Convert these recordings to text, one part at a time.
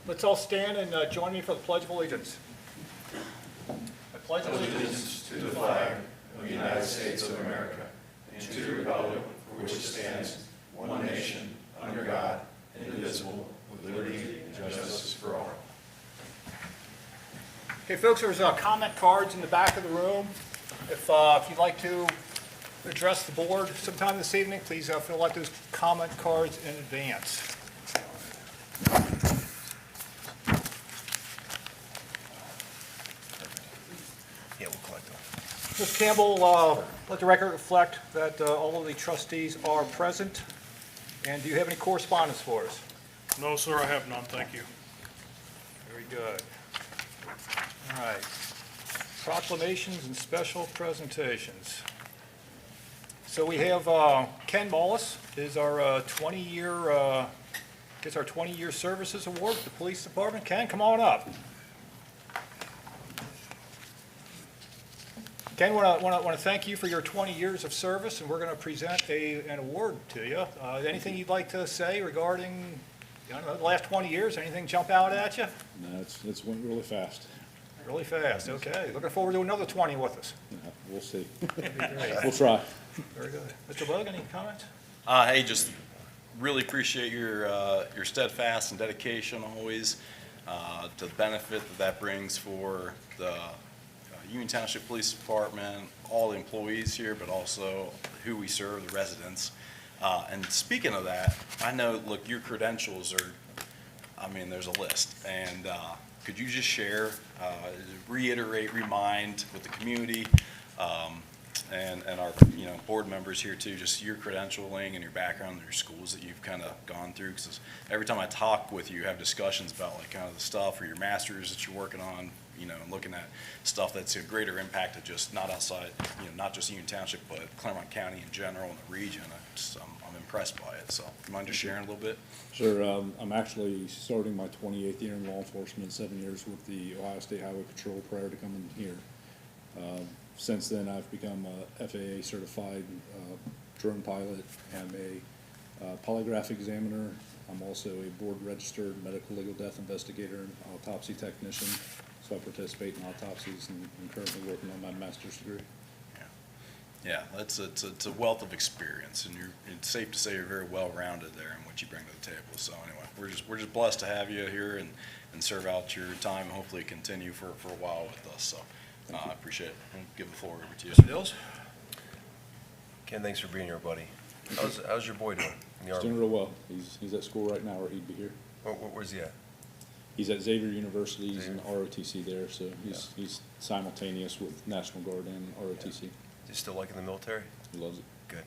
Let's all stand and join me for the Pledge of Allegiance. I pledge allegiance To the flag of the United States of America and to the republic for which it stands, one nation, under God, indivisible, with liberty and justice for all. Okay, folks, there's comment cards in the back of the room. If you'd like to address the board sometime this evening, please fill out those comment cards in advance. Yeah, we'll collect them. Ms. Campbell, let the record reflect that all of the trustees are present. And do you have any correspondence for us? No, sir, I have none, thank you. Very good. All right. Proclamations and special presentations. So we have Ken Mullis is our 20-year, gets our 20-year services award at the police department. Ken, come on up. Ken, want to thank you for your 20 years of service, and we're going to present an award to you. Anything you'd like to say regarding, I don't know, the last 20 years? Anything jump out at you? No, it's went really fast. Really fast, okay. Looking forward to another 20 with us. Yeah, we'll see. That'd be great. We'll try. Very good. Mr. Logue, any comments? Hey, just really appreciate your steadfast and dedication always to the benefit that brings for the Union Township Police Department, all the employees here, but also who we serve, the residents. And speaking of that, I know, look, your credentials are, I mean, there's a list. And could you just share, reiterate, remind with the community, and our board members here too, just your credentialing and your background and your schools that you've kind of gone through? Because every time I talk with you, have discussions about like kind of the stuff or your masters that you're working on, and looking at stuff that's a greater impact of just not outside, not just Union Township, but Clermont County in general and the region. I'm impressed by it. So, do you mind just sharing a little bit? Sure. I'm actually starting my 28th year in law enforcement, 7 years with the Ohio State Highway Patrol prior to coming here. Since then, I've become a FAA certified drone pilot. I'm a polygraph examiner. I'm also a board registered medical legal death investigator and autopsy technician. So I participate in autopsies and I'm currently working on my master's degree. Yeah, it's a wealth of experience, and it's safe to say you're very well-rounded there in what you bring to the table. So anyway, we're just blessed to have you here and serve out your time, and hopefully continue for a while with us. So I appreciate it. I'll give the floor over to you. Mr. Dills? Ken, thanks for being here, buddy. How's your boy doing in the He's Army? doing real well. He's at school right now, or he'd be here. Where's he at? He's at Xavier University. He's in ROTC there, so he's simultaneous with National Guard and ROTC. Is he still liking the military? He loves it. Good.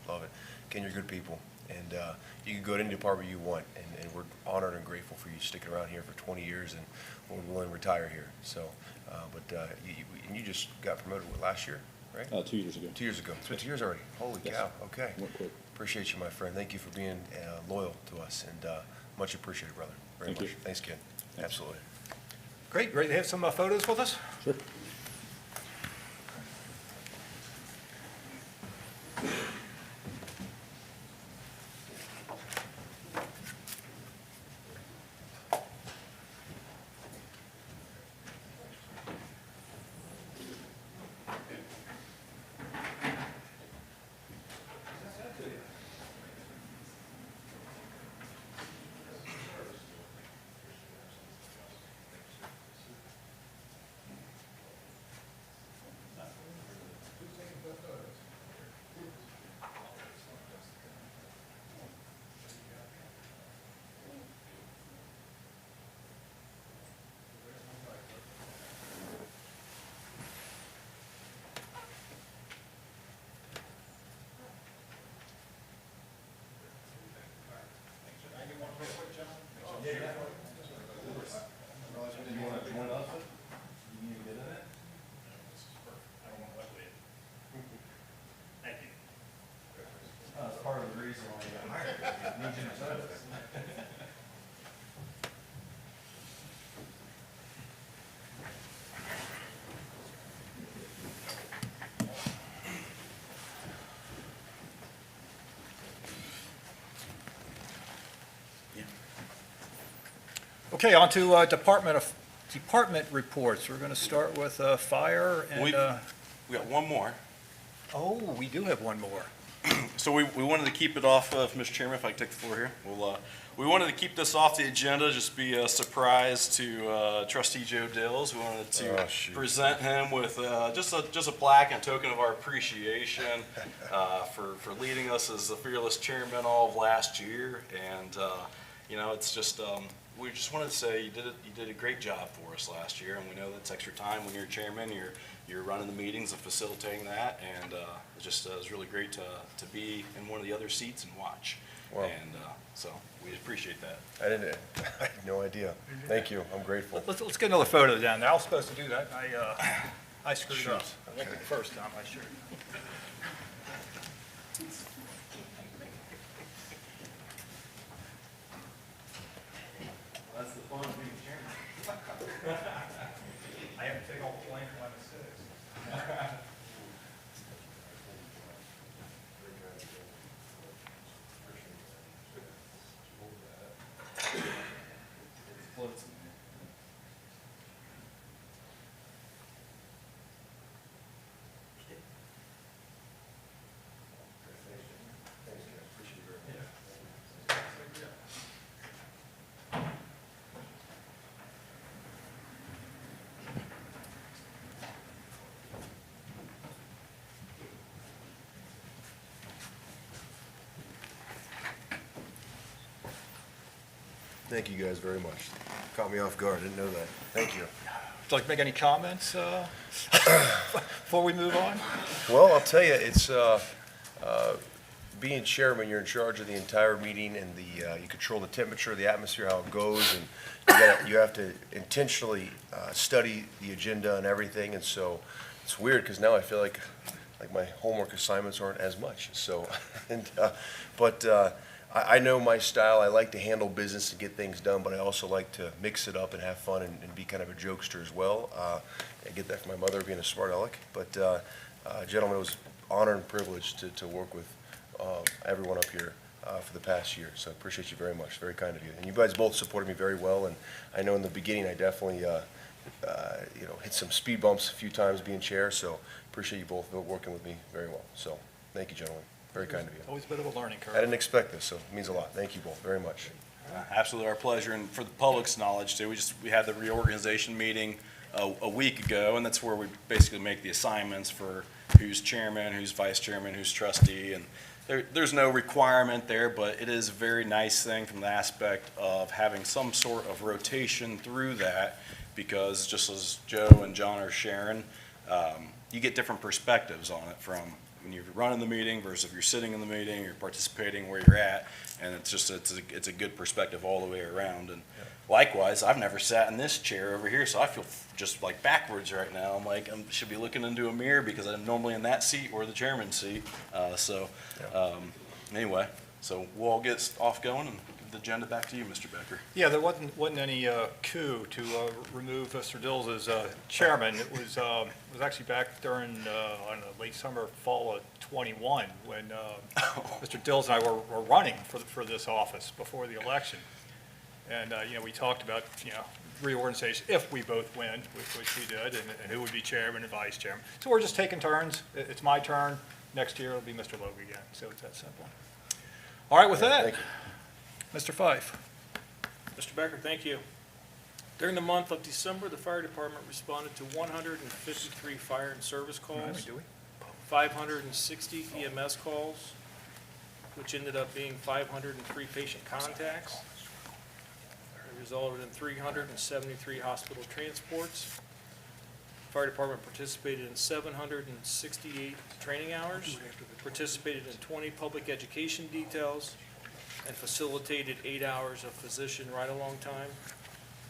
Love it. Ken, you're good people, and you can go to any department you want, and we're honored and grateful for you sticking around here for 20 years, and we're willing to retire here. So, you just got promoted last year, right? 2 years ago. 2 years ago. It's been 2 years already. Holy Yes. cow. Okay. Went quick. Appreciate you, my friend. Thank you for being loyal to us, and much appreciated, brother. Very Thank much. you. Thanks, Ken. Thanks. Absolutely. Great. Ready to have some photos with us? Sure. Okay, on to department reports. We're going to start with fire and, We got one more. oh, we do have one more. So we wanted to keep it off, Mr. Chairman, if I could take the floor here. We wanted to keep this off the agenda, just be a surprise to trustee Joe Dills. We wanted to Oh, shoot. present him with just a plaque and token of our appreciation for leading us as the fearless chairman all of last year. And, it's just, we just wanted to say you did a great job for us last year, and we know that's extra time when you're chairman, you're running the meetings and facilitating that, and it was really great to be in one of the other seats and watch. Wow. And so we appreciate that. I had no idea. Thank you, I'm grateful. Let's get another photo down there. I was supposed to do that. I screwed up. Shoot. I went the first time, I should. That's the fun of being chairman. I have to take all the blame for my mistakes. Thank you guys very much. Caught me off guard, didn't know that. Thank you. Would you like to make any comments before we move on? Well, I'll tell you, it's, being chairman, you're in charge of the entire meeting and you control the temperature, the atmosphere, how it goes, and you have to intentionally study the agenda and everything, and so it's weird, because now I feel like my homework assignments aren't as much, so, but I know my style. I like to handle business and get things done, but I also like to mix it up and have fun and be kind of a jokester as well. I get that from my mother being a smart aleck, but gentlemen, it was an honor and privilege to work with everyone up here for the past year, so I appreciate you very much. Very kind of you. And you guys both supported me very well, and I know in the beginning I definitely hit some speed bumps a few times being chair, so appreciate you both working with me very well. So thank you, gentlemen. Very kind of you. Always a bit of a learning I curve. didn't expect this, so it means a lot. Thank you both very much. Absolutely our pleasure, and for the public's knowledge too, we had the reorganization meeting a week ago, and that's where we basically make the assignments for who's chairman, who's vice chairman, who's trustee, and there's no requirement there, but it is a very nice thing from the aspect of having some sort of rotation through that, because just as Joe and John are sharing, you get different perspectives on it from when you're running the meeting versus if you're sitting in the meeting, you're participating where you're at, and it's a good perspective all the way around. And likewise, I've never sat in this chair over here, so I feel just like backwards right now. I'm like, I should be looking into a mirror because I'm normally in that seat or the chairman's seat. Anyway, so we'll all get off going and give the agenda back to you, Mr. Becker. Yeah, there wasn't any coup to remove Mr. Dills as chairman. It was actually back during, I don't know, late summer, fall of '21, when Mr. Dills and I were running for this office before the election. And, we talked about, reorganization if we both win, which we did, and who would be chairman and vice chairman. So we're just taking turns. It's my turn. Next year, it'll be Mr. Logue again. So it's that simple. All right, with that, Thank you. Mr. Fife. Mr. Becker, thank you. During the month of December, the fire department responded to 153 fire and service calls, Do we? 560 EMS calls, which ended up being 503 patient contacts. It resulted in 373 hospital transports. Fire department participated in 768 training hours, participated in 20 public education details, and facilitated 8 hours of physician ride-along time,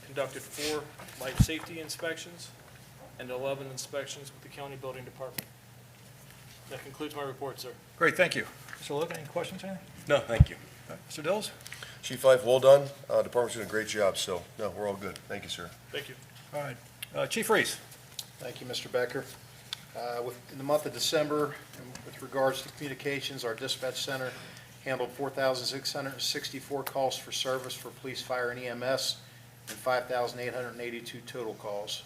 conducted 4 life safety inspections, and 11 inspections with the county building department. That concludes my report, sir. Great, thank you. Mr. Logue, any questions, anything? No, thank you. Mr. Dills? Chief Fife, well done. Department's doing a great job, so, no, we're all good. Thank you, sir. Thank you. All right. Chief Reese? Thank you, Mr. Becker. In the month of December, with regards to communications, our dispatch center handled 4,664 calls for service for police, fire, and EMS, and 5,882 total calls.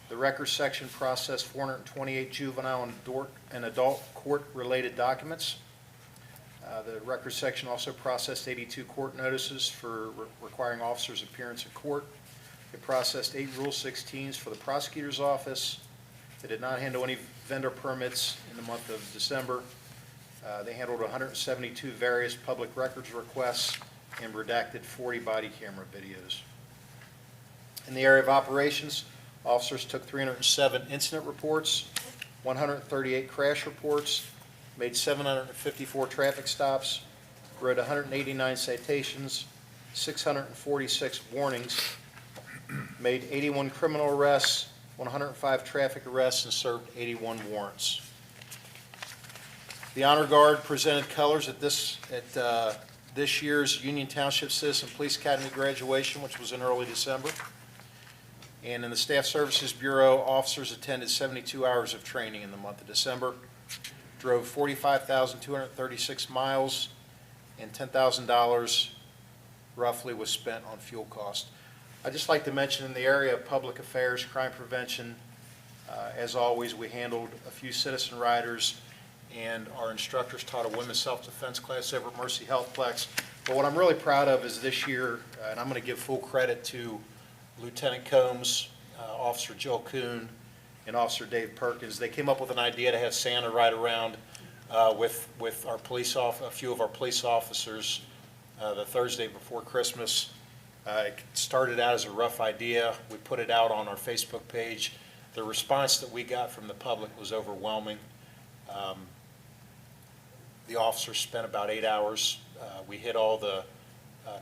The records section processed 428 juvenile and adult court-related documents. The records section also processed 82 court notices for requiring officers' appearance in court. It processed 8 Rule 16s for the prosecutor's office. They did not handle any vendor permits in the month of December. They handled 172 various public records requests and redacted 40 body camera videos. In the area of operations, officers took 307 incident reports, 138 crash reports, made 754 traffic stops, wrote 189 citations, 646 warnings, made 81 criminal arrests, 105 traffic arrests, and served 81 warrants. The Honor Guard presented colors at this year's Union Township Citizen Police Academy graduation, which was in early December. And in the Staff Services Bureau, officers attended 72 hours of training in the month of December, drove 45,236 miles, and $10,000 roughly was spent on fuel cost. I'd just like to mention in the area of public affairs, crime prevention, as always, we handled a few citizen riders, and our instructors taught a women's self-defense class over at Mercy Healthplex. But what I'm really proud of is this year, and I'm going to give full credit to Lieutenant Combs, Officer Jill Kuhn, and Officer Dave Perkins. They came up with an idea to have Santa ride around with our a few of our police officers the Thursday before Christmas. It started out as a rough idea. We put it out on our Facebook page. The response that we got from the public was overwhelming. The officers spent about 8 hours. We hit all the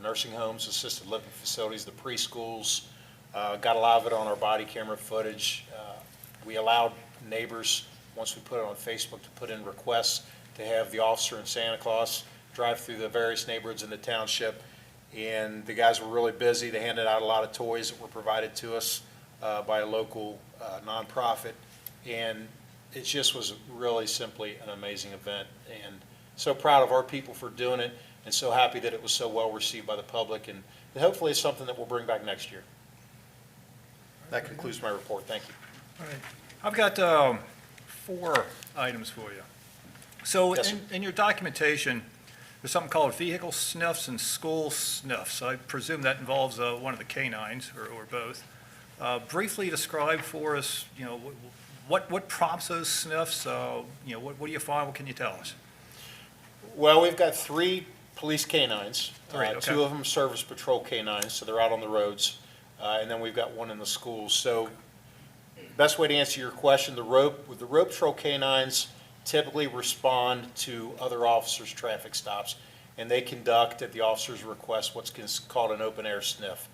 nursing homes, assisted living facilities, the preschools, got a lot of it on our body camera footage. We allowed neighbors, once we put it on Facebook, to put in requests to have the officer and Santa Claus drive through the various neighborhoods in the township. And the guys were really busy. They handed out a lot of toys that were provided to us by a local nonprofit. And it just was really simply an amazing event. And so proud of our people for doing it, and so happy that it was so well received by the public. And hopefully it's something that we'll bring back next year. That concludes my report. Thank you. All right. I've got 4 items for you. So Yes, sir. in your documentation, there's something called vehicle sniffs and school sniffs. I presume that involves one of the canines or both. Briefly describe for us, what prompts those sniffs? What do you find? What can you tell us? Well, we've got 3 police canines. 3, okay. 2 of them service patrol canines, so they're out on the roads. And then we've got 1 in the schools. So best way to answer your question, the rope patrol canines typically respond to other officers' traffic stops, and they conduct, at the officer's request, what's called an open-air sniff.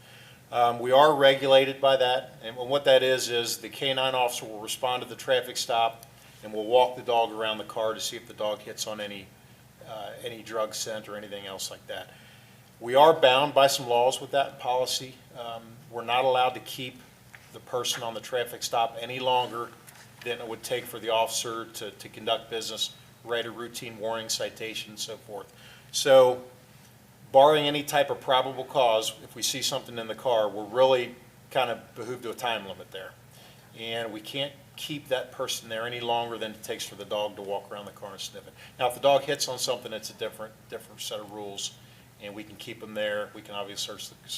We are regulated by that, and what that is the canine officer will respond to the traffic stop and will walk the dog around the car to see if the dog hits on any drug scent or anything else like that. We are bound by some laws with that policy. We're not allowed to keep the person on the traffic stop any longer than it would take for the officer to conduct business, write a routine warning, citation, and so forth. So, barring any type of probable cause, if we see something in the car, we're really kind of behooved to a time limit there. And we can't keep that person there any longer than it takes for the dog to walk around the car and sniff it. Now, if the dog hits on something, it's a different set of rules, and we can keep them there. We can obviously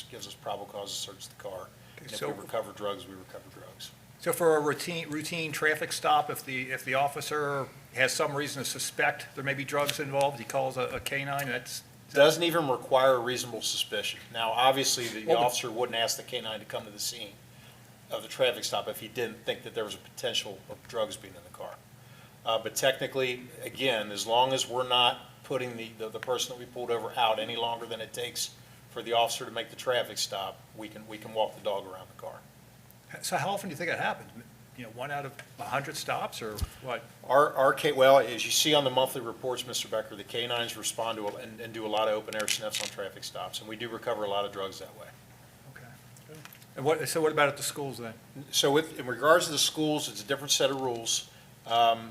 gives us probable cause to search the car. And if we recover drugs, we recover drugs. So for a routine traffic stop, if the officer has some reason to suspect there may be drugs involved, he calls a canine, Doesn't even require a reasonable suspicion. Now, obviously, the officer wouldn't ask the canine to come to the scene of the traffic stop if he didn't think that there was a potential of drugs being in the car. But technically, again, as long as we're not putting the person that we pulled over out any longer than it takes for the officer to make the traffic stop, we can walk the dog around the car. So how often do you think it happens? 1 out of 100 stops, or what? Well, as you see on the monthly reports, Mr. Becker, the canines respond to and do a lot of open-air sniffs on traffic stops, and we do recover a lot of drugs that way. Okay. And what about at the schools then? So in regards to the schools, it's a different set of rules. The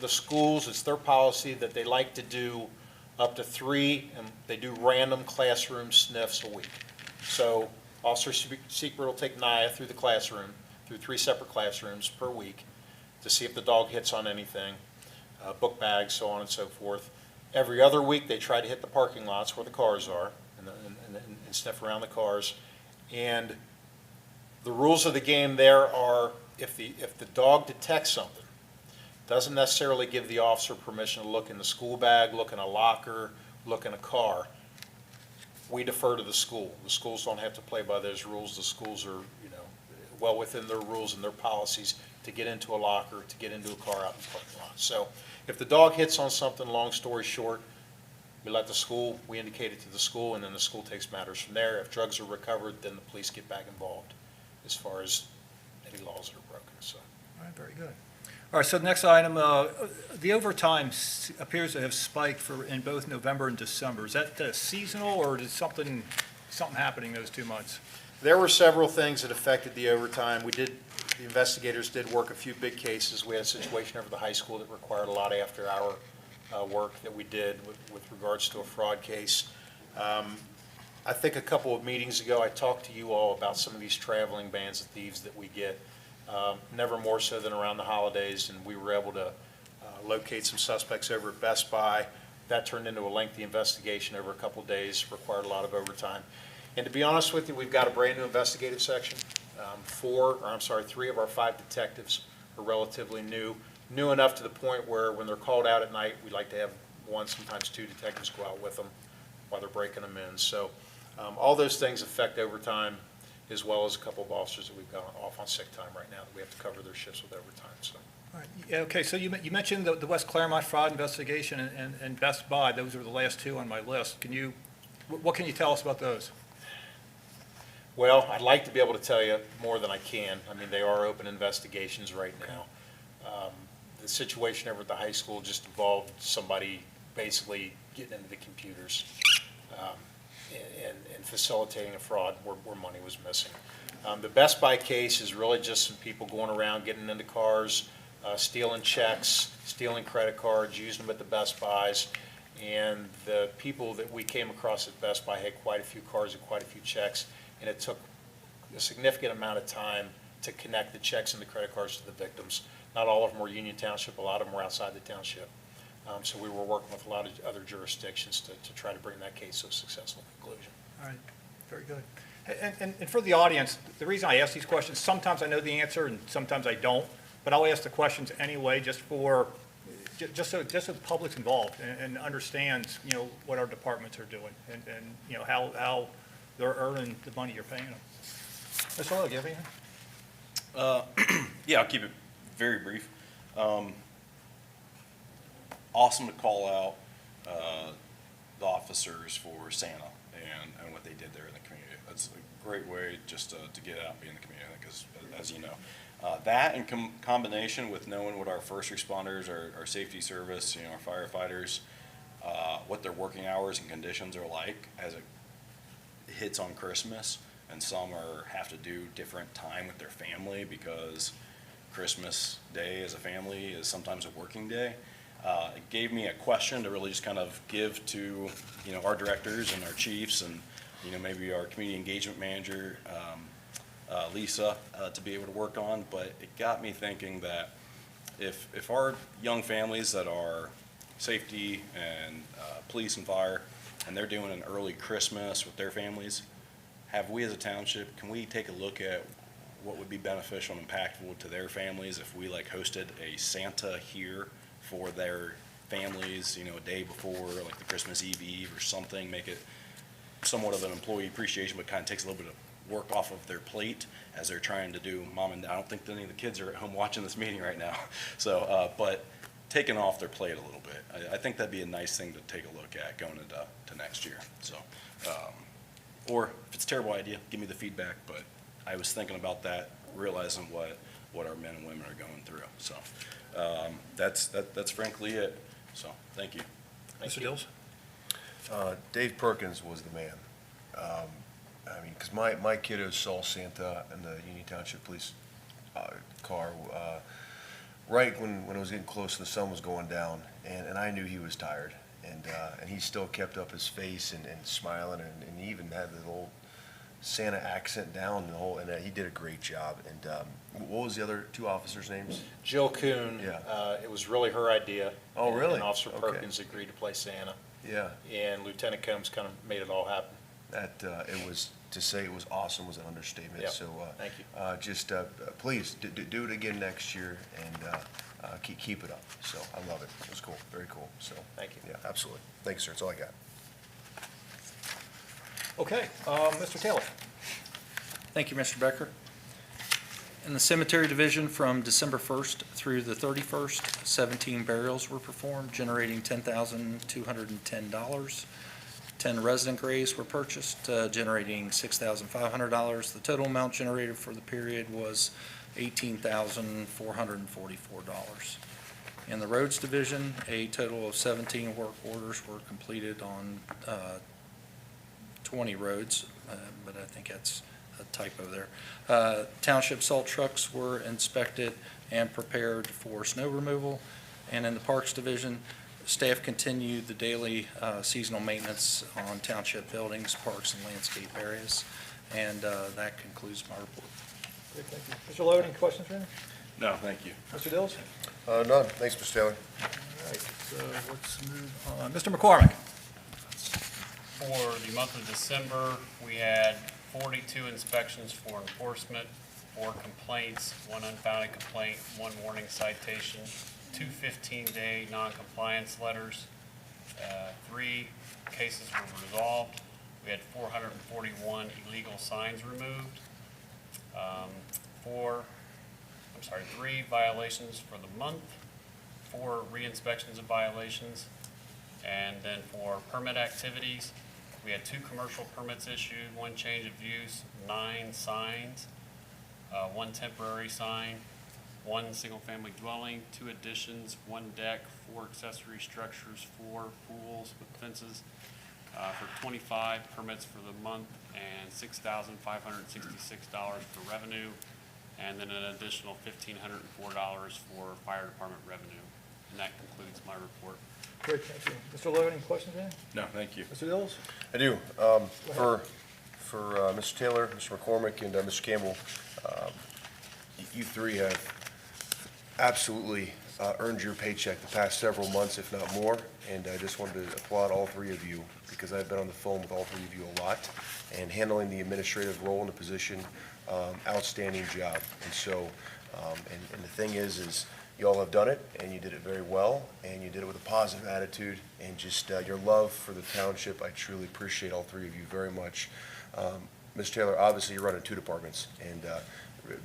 schools, it's their policy that they like to do up to 3, and they do random classroom sniffs a week. So Officer Secret will take Naya through the classroom, through 3 separate classrooms per week, to see if the dog hits on anything, book bags, so on and so forth. Every other week, they try to hit the parking lots where the cars are and sniff around the cars. And the rules of the game there are, if the dog detects something, doesn't necessarily give the officer permission to look in the school bag, look in a locker, look in a car, we defer to the school. The schools don't have to play by those rules. The schools are, well within their rules and their policies to get into a locker, to get into a car out in the parking lot. So if the dog hits on something, long story short, we indicate it to the school, and then the school takes matters from there. If drugs are recovered, then the police get back involved as far as any laws that are broken, so. All right, very good. All right, so the next item, the overtime appears to have spiked in both November and December. Is that seasonal, or is something happening those 2 months? There were several things that affected the overtime. The investigators did work a few big cases. We had a situation over the high school that required a lot of after-hour work that we did with regards to a fraud case. I think a couple of meetings ago, I talked to you all about some of these traveling bands of thieves that we get, never more so than around the holidays, and we were able to locate some suspects over at Best Buy. That turned into a lengthy investigation over a couple of days, required a lot of overtime. And to be honest with you, we've got a brand-new investigative section. 3 of our 5 detectives are relatively new enough to the point where when they're called out at night, we like to have 1, sometimes 2 detectives go out with them while they're breaking them in. So all those things affect overtime, as well as a couple of officers that we've got off on sick time right now that we have to cover their shifts with overtime. So. All right. Yeah, okay, so you mentioned the West Clermont fraud investigation and Best Buy. Those are the last 2 on my list. What can you tell us about those? Well, I'd like to be able to tell you more than I can. I mean, they are open investigations right now. The situation over at the high school just involved somebody basically getting into the computers and facilitating a fraud where money was missing. The Best Buy case is really just some people going around, getting into cars, stealing checks, stealing credit cards, using them at the Best Buys. And the people that we came across at Best Buy had quite a few cars and quite a few checks, and it took a significant amount of time to connect the checks and the credit cards to the victims. Not all of them were Union Township, a lot of them were outside the township. So we were working with a lot of other jurisdictions to try to bring that case to a successful conclusion. All right, very good. And for the audience, the reason I ask these questions, sometimes I know the answer and sometimes I don't, but I'll ask the questions anyway just so the public's involved and understands, what our departments are doing and how they're earning the money you're paying them. Mr. Lowe, do you have anything? Yeah, I'll keep it very brief. Awesome to call out the officers for Santa and what they did there in the community. That's a great way just to get out and be in the community, because as you know, that in combination with knowing what our first responders, our safety service, our firefighters, what their working hours and conditions are like as it hits on Christmas, and some have to do different time with their family because Christmas Day as a family is sometimes a working day. It gave me a question to really just kind of give to, our directors and our chiefs and, maybe our community engagement manager, Lisa, to be able to work on. But it got me thinking that if our young families that are safety and police and fire, and they're doing an early Christmas with their families, have we as a township, can we take a look at what would be beneficial and impactful to their families if we hosted a Santa here for their families, a day before, like the Christmas Eve or something, make it somewhat of an employee appreciation, but kind of takes a little bit of work off of their plate as they're trying to do mom and dad. I don't think any of the kids are at home watching this meeting right now. So, but taking off their plate a little bit. I think that'd be a nice thing to take a look at going into next year. So, or if it's a terrible idea, give me the feedback, but I was thinking about that, realizing what our men and women are going through. So, that's frankly it. So, thank you. Mr. Dills? Dave Perkins was the man. Because my kiddos saw Santa in the Union Township Police car right when it was getting close, the sun was going down, and I knew he was tired, and he still kept up his face and smiling, and he even had the little Santa accent down the whole, and he did a great job. And what was the other two officers' names? Jill Kuhn, Yeah. it was really her idea. Oh, really? And Officer Okay. Perkins agreed to play Santa, Yeah, and Lieutenant Combs kind of made it all happen. that it was, to say it was awesome was an understatement. Yep. So Thank you. just please do it again next year and keep it up. So I love it. It was cool, very cool. So Thank you. Yeah, absolutely. Thank you, sir. That's all I got. Okay, Mr. Taylor. Thank you, Mr. Becker. In the cemetery division, from December 1st through the 31st, 17 burials were performed, generating $10,210. 10 resident graves were purchased, generating $6,500. The total amount generated for the period was $18,444. In the roads division, a total of 17 work orders were completed on 20 roads, but I think that's a typo there. Township salt trucks were inspected and prepared for snow removal. And in the Parks Division, staff continued the daily seasonal maintenance on township buildings, parks, and landscape areas. And that concludes my report. Great, thank you. Mr. Logan, any questions for him? No, thank you. Mr. Dills? None. Thanks, Mr. Taylor. All right, so let's move on. Mr. McCormick? For the month of December, we had 42 inspections for enforcement, 4 complaints, 1 unfounded complaint, 1 warning citation, 2 15-day non-compliance letters, 3 cases were resolved. We had 441 illegal signs removed, 3 violations for the month, 4 re-inspections of violations, and then for permit activities, we had 2 commercial permits issued, 1 change of use, 9 signs, 1 temporary sign, 1 single-family dwelling, 2 additions, 1 deck, 4 accessory structures, 4 pools with fences, for 25 permits for the month and $6,566 for revenue, and then an additional $1,504 for fire department revenue. And that concludes my report. Great, thank you. Mr. Logan, any questions for him? No, thank you. Mr. Dills? I do. For Mr. Taylor, Mr. McCormick, and Mr. Campbell, you three have absolutely earned your paycheck the past several months, if not more, and I just wanted to applaud all 3 of you because I've been on the phone with all 3 of you a lot, and handling the administrative role in the position, outstanding job. And so, and the thing is you all have done it, and you did it very well, and you did it with a positive attitude, and just your love for the township. I truly appreciate all 3 of you very much. Mr. Taylor, obviously you're running 2 departments, and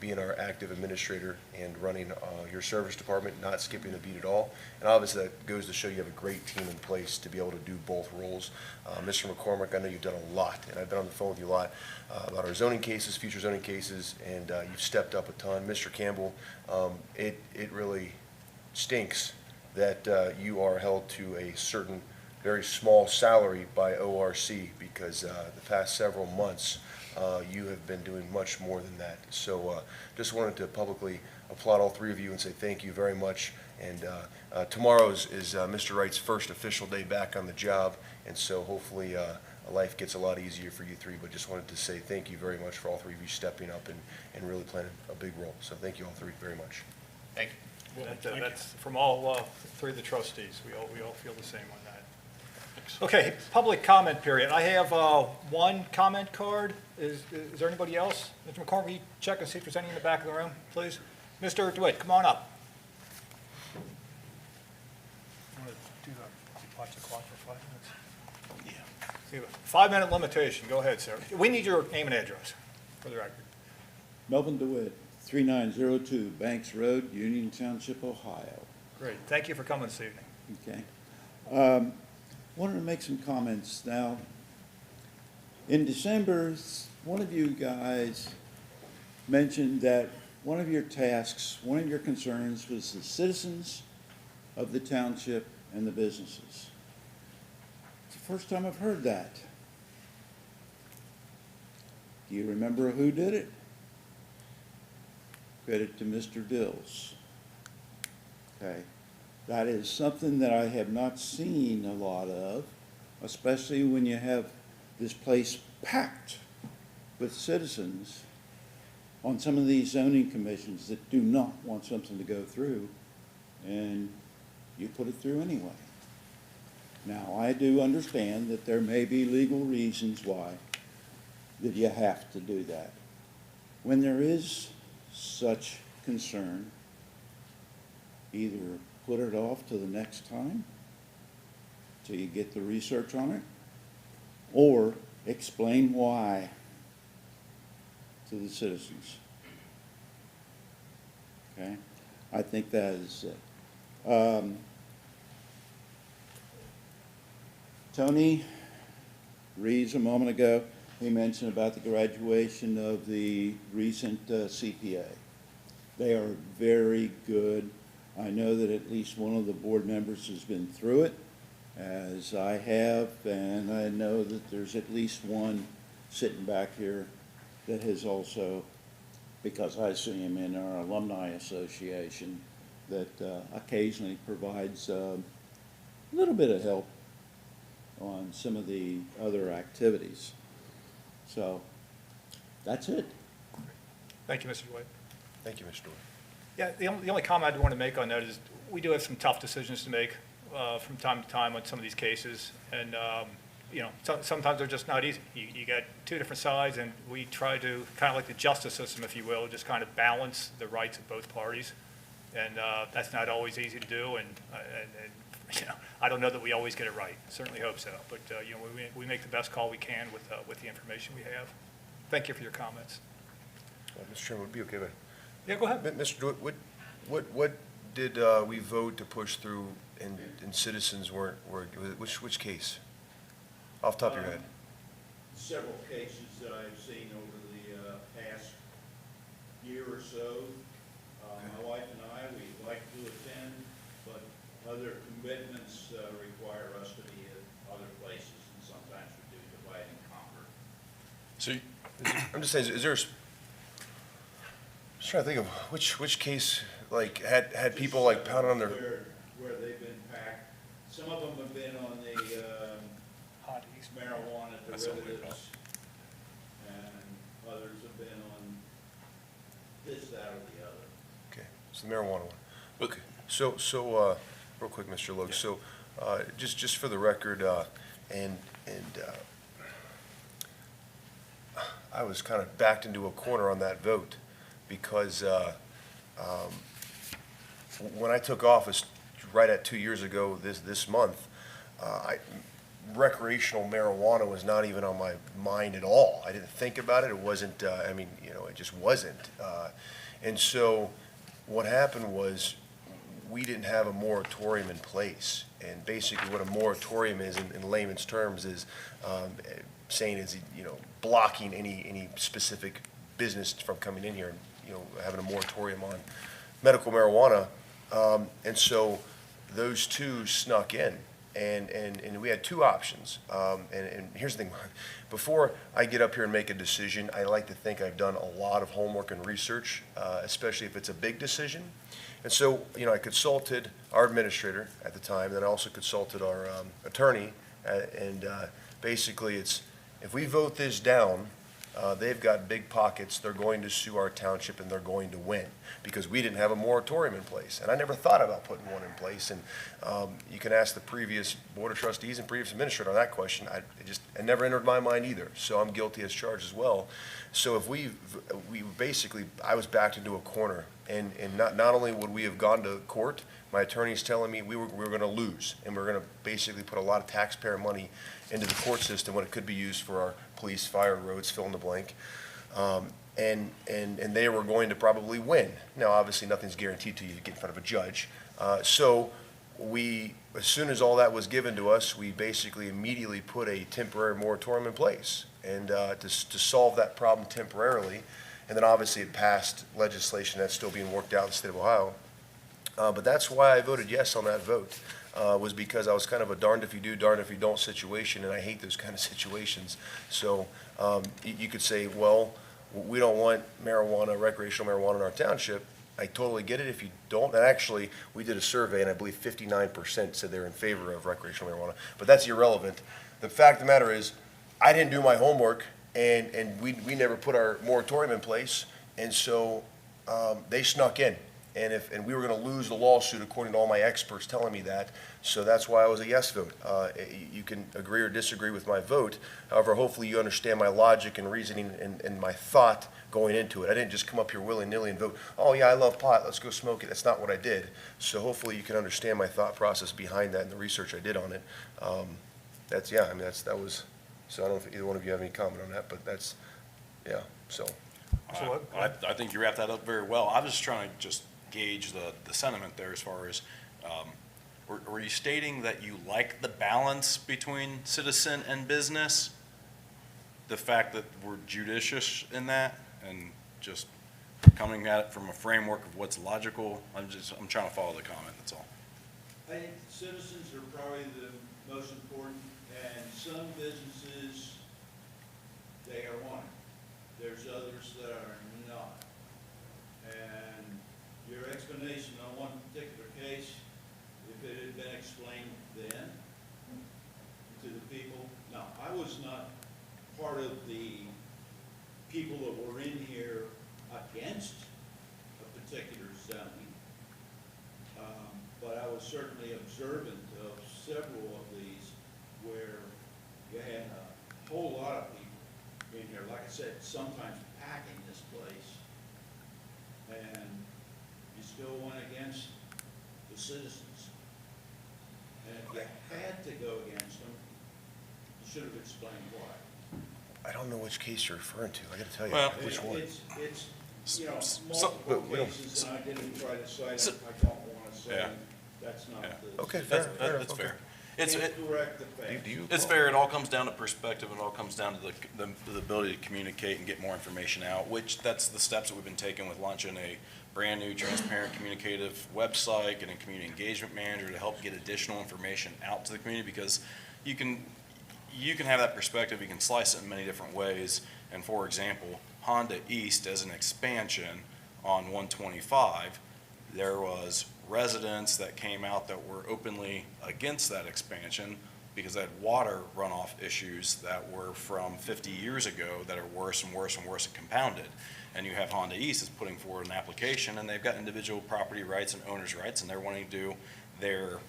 being our active administrator and running your service department, not skipping a beat at all. And obviously that goes to show you have a great team in place to be able to do both roles. Mr. McCormick, I know you've done a lot, and I've been on the phone with you a lot about our zoning cases, future zoning cases, and you've stepped up a ton. Mr. Campbell, it really stinks that you are held to a certain very small salary by ORC because the past several months you have been doing much more than that. So just wanted to publicly applaud all 3 of you and say thank you very much. And tomorrow is Mr. Wright's first official day back on the job, and so hopefully life gets a lot easier for you 3, but just wanted to say thank you very much for all 3 of you stepping up and really playing a big role. So thank you all 3 very much. Thank you. That's from all 3 of the trustees. We all feel the same on that. Okay, public comment period. I have 1 comment card. Is there anybody else? Mr. McCormick, will you check and see if there's any in the back of the room, please? Mr. DeWitt, come on up. Want to watch the clock for 5 minutes? Yeah. 5-minute limitation. Go ahead, sir. We need your name and address for the record. Melvin DeWitt, 3902 Banks Road, Union Township, Ohio. Great. Thank you for coming this evening. Okay. Wanted to make some comments. Now, in December, one of you guys mentioned that one of your tasks, one of your concerns was the citizens of the township and the businesses. It's the first time I've heard that. Do you remember who did it? Credit to Mr. Dills. Okay. That is something that I have not seen a lot of, especially when you have this place packed with citizens on some of these zoning commissions that do not want something to go through, and you put it through anyway. Now, I do understand that there may be legal reasons why that you have to do that. When there is such concern, either put it off to the next time till you get the research on it, or explain why to the citizens. Okay? I think that is it. Tony Reeves, a moment ago, he mentioned about the graduation of the recent CPA. They are very good. I know that at least one of the board members has been through it, as I have, and I know that there's at least one sitting back here that has also, because I see him in our alumni association, that occasionally provides a little bit of help on some of the other activities. So, that's it. Thank you, Mr. Dwight. Thank you, Mr. Doyle. Yeah, the only comment I want to make on that is we do have some tough decisions to make from time to time on some of these cases. And, you know, sometimes they're just not easy. You got two different sides, and we try to, kind of like the justice system, if you will, just kind of balance the rights of both parties. And that's not always easy to do, and you know, I don't know that we always get it right. Certainly hope so. But, you know, we make the best call we can with the information we have. Thank you for your comments. Mr. Chairman, would it be okay if Yeah, go ahead. Mr. Dewitt, what did we vote to push through and citizens weren't, which case? Off the top of your head? Several cases that I've seen over the past year or so. My wife and I, we'd like to attend, but other commitments require us to be at other places, and sometimes we do divide and conquer. So, I'm just saying, is there, I'm just trying to think of which case, like, had people like pounding on their, Where they've been packed. Some of them have been on the marijuana derivatives, and others have been on this, that, or the other. okay, it's the marijuana one. Okay, so, real quick, Mr. Logue, so, just for the record, I was kind of backed into a corner on that vote because when I took office right at 2 years ago this month, recreational marijuana was not even on my mind at all. I didn't think about it. It wasn't, it just wasn't. And so what happened was we didn't have a moratorium in place. And basically what a moratorium is in layman's terms is saying is, blocking any specific business from coming in here and, having a moratorium on medical marijuana. And so those two snuck in. And we had two options. And here's the thing. Before I get up here and make a decision, I like to think I've done a lot of homework and research, especially if it's a big decision. And so, I consulted our administrator at the time, then I also consulted our attorney, and basically it's, if we vote this down, they've got big pockets, they're going to sue our township and they're going to win, because we didn't have a moratorium in place. And I never thought about putting one in place, and you can ask the previous Board of Trustees and previous administrator on that question. It never entered my mind either, so I'm guilty as charged as well. So if we basically, I was backed into a corner, and not only would we have gone to court, my attorney's telling me we were going to lose, and we're going to basically put a lot of taxpayer money into the court system when it could be used for our police, fire, roads, fill in the blank. And they were going to probably win. Now, obviously, nothing's guaranteed till you get in front of a judge. So we, as soon as all that was given to us, we basically immediately put a temporary moratorium in place, and to solve that problem temporarily. And then obviously it passed legislation that's still being worked out in the state of Ohio. But that's why I voted yes on that vote, was because I was kind of a darned if you do, darned if you don't situation, and I hate those kind of situations. So you could say, well, we don't want marijuana, recreational marijuana in our township. I totally get it if you don't. And actually, we did a survey, and I believe 59% said they're in favor of recreational marijuana. But that's irrelevant. The fact of the matter is, I didn't do my homework, and we never put our moratorium in place, and so they snuck in. And we were going to lose the lawsuit according to all my experts telling me that. So that's why I was a yes vote. You can agree or disagree with my vote. However, hopefully you understand my logic and reasoning and my thought going into it. I didn't just come up here willy-nilly and vote, oh yeah, I love pot, let's go smoke it. That's not what I did. So hopefully you can understand my thought process behind that and the research I did on it. That was, so I don't know if either one of you have any comment on that, but that's, yeah, so. So I think you wrapped that up very well. I was just trying to just gauge the sentiment there as far as, were you stating that you like the balance between citizen and business? The fact that we're judicious in that and just coming at it from a framework of what's logical? I'm trying to follow the comment, that's all. I think citizens are probably the most important, and some businesses, they are wanted. There's others that are not. And your explanation on one particular case, if it had been explained then to the people, now, I was not part of the people that were in here against a particular zoning, but I was certainly observant of several of these where you had a whole lot of people in here, like I said, sometimes packing this place, and you still went against the citizens. And if you had to go against them, you should have explained why. I don't know which case you're referring to. I got to tell you, Well, which one? It's, you know, So- multiple cases, and I didn't try to cite it. I don't want to say Yeah. that's not Yeah. the. Okay, That's fair. fair. It's, Can't correct the facts. Do you It's fair, it all comes down to perspective, it all comes down to the ability to communicate and get more information out, which that's the steps that we've been taking with launching a brand-new, transparent, communicative website, getting a community engagement manager to help get additional information out to the community, because you can have that perspective, you can slice it in many different ways, and for example, Honda East as an expansion on 125, there was residents that came out that were openly against that expansion because they had water runoff issues that were from 50 years ago that are worse and worse and worse and compounded. And you have Honda East is putting forward an application, and they've got individual property rights and owner's rights, and they're wanting to do their,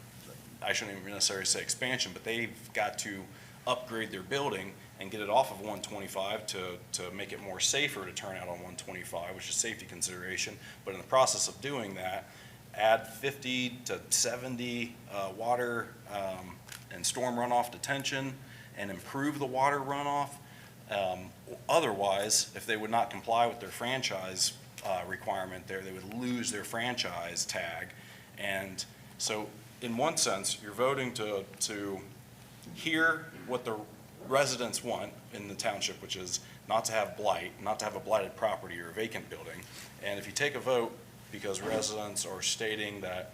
I shouldn't even necessarily say expansion, but they've got to upgrade their building and get it off of 125 to make it more safer to turn out on 125, which is safety consideration. But in the process of doing that, add 50 to 70 water and storm runoff detention and improve the water runoff. Otherwise, if they would not comply with their franchise requirement there, they would lose their franchise tag. And so in one sense, you're voting to hear what the residents want in the township, which is not to have blight, not to have a blighted property or a vacant building. And if you take a vote because residents are stating that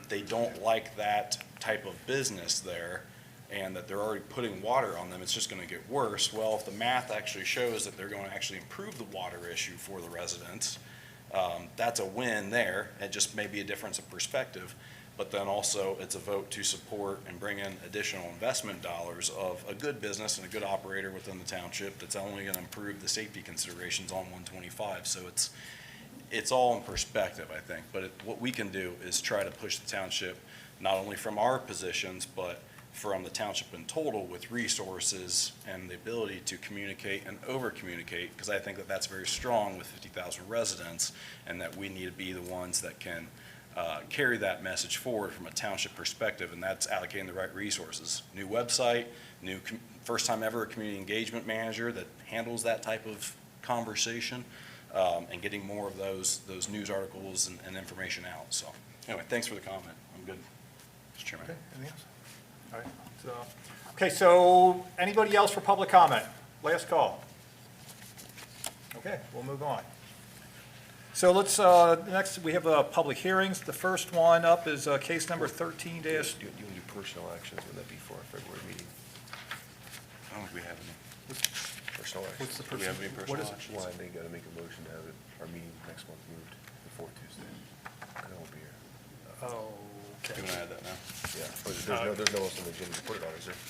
they don't like that type of business there and that they're already putting water on them, it's just going to get worse. Well, if the math actually shows that they're going to actually improve the water issue for the residents, that's a win there. It just may be a difference of perspective. But then also it's a vote to support and bring in additional investment dollars of a good business and a good operator within the township that's only going to improve the safety considerations on 125. So it's all in perspective, I think. But what we can do is try to push the township, not only from our positions, but from the township in total with resources and the ability to communicate and over-communicate, because I think that that's very strong with 50,000 residents, and that we need to be the ones that can carry that message forward from a township perspective, and that's allocating the right resources. New website, first time ever a community engagement manager that handles that type of conversation, and getting more of those news articles and information out. So anyway, thanks for the comment. I'm good, Mr. Chairman. Okay, anything else? All right, okay, so anybody else for public comment? Last call. Okay, we'll move on. So let's, next, we have public hearings. The first one up is case number 13 Do you want to do personal actions? Would that be for our February meeting? I don't think we have any Personal actions? What's the Do we have any what personal is it? actions? Why, they got to make a motion to have our meeting next month moved to the fourth Tuesday. I won't be here. Oh, Do you want to add that now? Yeah, but there's no else on the agenda to put it on, is there?